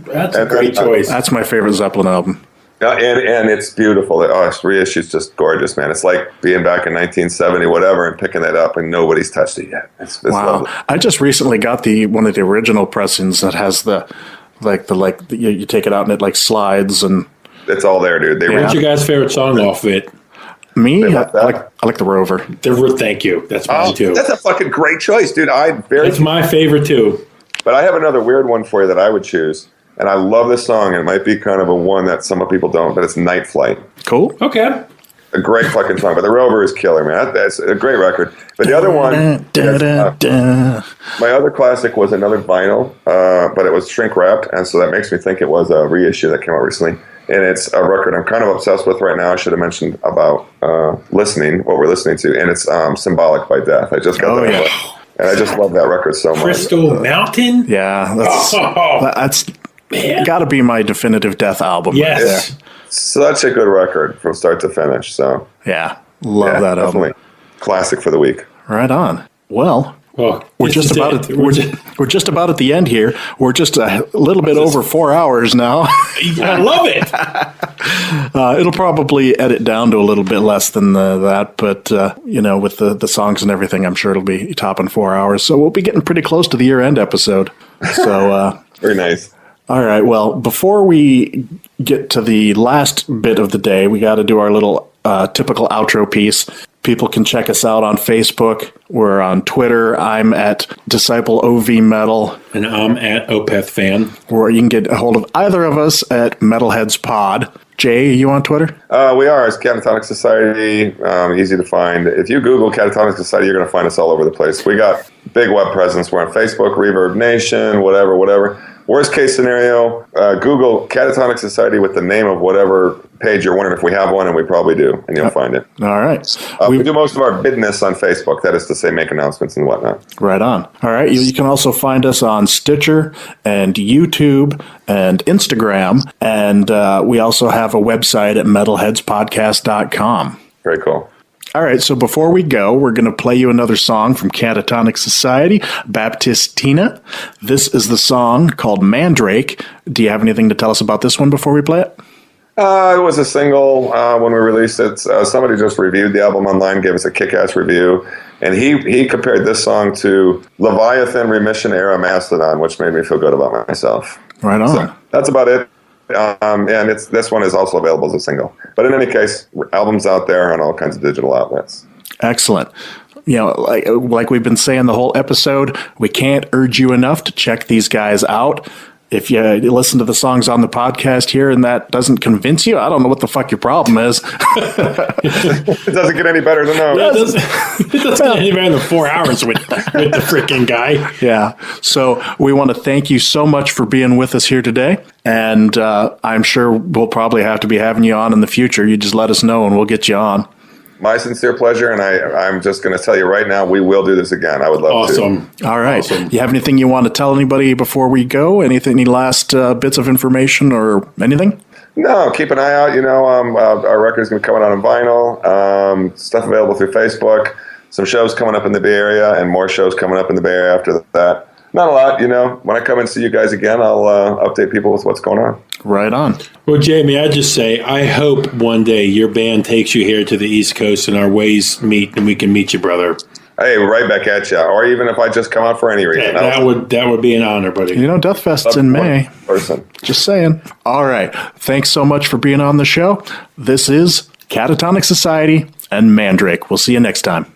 That's a great choice. That's my favorite Zeppelin album. And it's beautiful. It's reissue's just gorgeous, man. It's like being back in 1970, whatever, and picking that up, and nobody's touched it yet. It's wow! Lovely. I just recently got one of the original pressings that has you take it out and it like slides and it's all there, dude. What's your guys' favorite song off of it? Me, I like the Rover. Thank you. That's mine too. That's a fucking great choice, dude. It's my favorite too. But I have another weird one for you that I would choose. And I love this song, and it might be kind of a one that some people don't, but it's Night Flight. Cool. Okay. A great fucking song, but the Rover is killer, man. That's a great record. But the other one, my other classic was another vinyl, but it was shrink wrapped, and so that makes me think it was a reissue that came out recently. And it's a record I'm kind of obsessed with right now. I should have mentioned about what we're listening to, and it's Symbolic by Death. I just got that. Yeah. And I just love that record so much. Crystal Mountain? Yeah, that's got to be my definitive Death album. Yes. Yeah. Such a good record from start to finish. So yeah, love that album. Classic for the week. Right on. Well, we're just about we're just about at the end here. We're just a little bit over 4 hours now. I love it. It'll probably edit down to a little bit less than that, but with the songs and everything, I'm sure it'll be topping 4 hours. So we'll be getting pretty close to the year-end episode. So very nice. All right. Well, before we get to the last bit of the day, we got to do our little typical outro piece. People can check us out on Facebook. We're on Twitter. I'm at Disciple OV Metal. And I'm at Opeth Fan. Or you can get a hold of either of us at Metalheads Pod. Jay, are you on Twitter? We are. It's Catatonic Society. Easy to find. If you Google Catatonic Society, you're going to find us all over the place. We got big web presence. We're on Facebook, Reverb Nation, whatever. Worst case scenario, Google Catatonic Society with the name of whatever page you're wondering if we have one, and we probably do, and you'll find it. All right. We do most of our business on Facebook. That is to say, make announcements and whatnot. Right on. All right. You can also find us on Stitcher and YouTube and Instagram, and we also have a website at metalheadspodcast.com. Very cool. All right, so before we go, we're going to play you another song from Catatonic Society, Baptistina. This is the song called Mandrake. Do you have anything to tell us about this one before we play it? It was a single when we released it. Somebody just reviewed the album online, gave us a kick-ass review, and he compared this song to Leviathan Remission Era Mastodon, which made me feel good about myself. Right on. So that's about it. And this one is also available as a single. But in any case, albums out there on all kinds of digital outlets. Excellent. Like we've been saying the whole episode, we can't urge you enough to check these guys out. if you listen to the songs on the podcast here and that doesn't convince you, I don't know what the fuck your problem is. It doesn't get any better than that. It doesn't get any better than 4 hours with the freaking guy. Yeah. So we want to thank you so much for being with us here today. And I'm sure we'll probably have to be having you on in the future. You just let us know and we'll get you on. My sincere pleasure, and I'm just going to tell you right now, we will do this again. I would love to. All right. Awesome. You have anything you want to tell anybody before we go? Any last bits of information or anything? No, keep an eye out. You know, our record's going to be coming out on vinyl. Stuff available through Facebook. Some shows coming up in the Bay Area, and more shows coming up in the Bay Area after that. Not a lot, you know. When I come and see you guys again, I'll update people with what's going on. Right on. Well, Jamie, I just say, I hope one day your band takes you here to the East Coast and our ways meet and we can meet you, brother. Hey, right back at you. Or even if I just come out for any reason. That would be an honor, buddy. You know, Death Fest's in May. Person. Just saying. All right. Thanks so much for being on the show. This is Catatonic Society and Mandrake. We'll see you next time.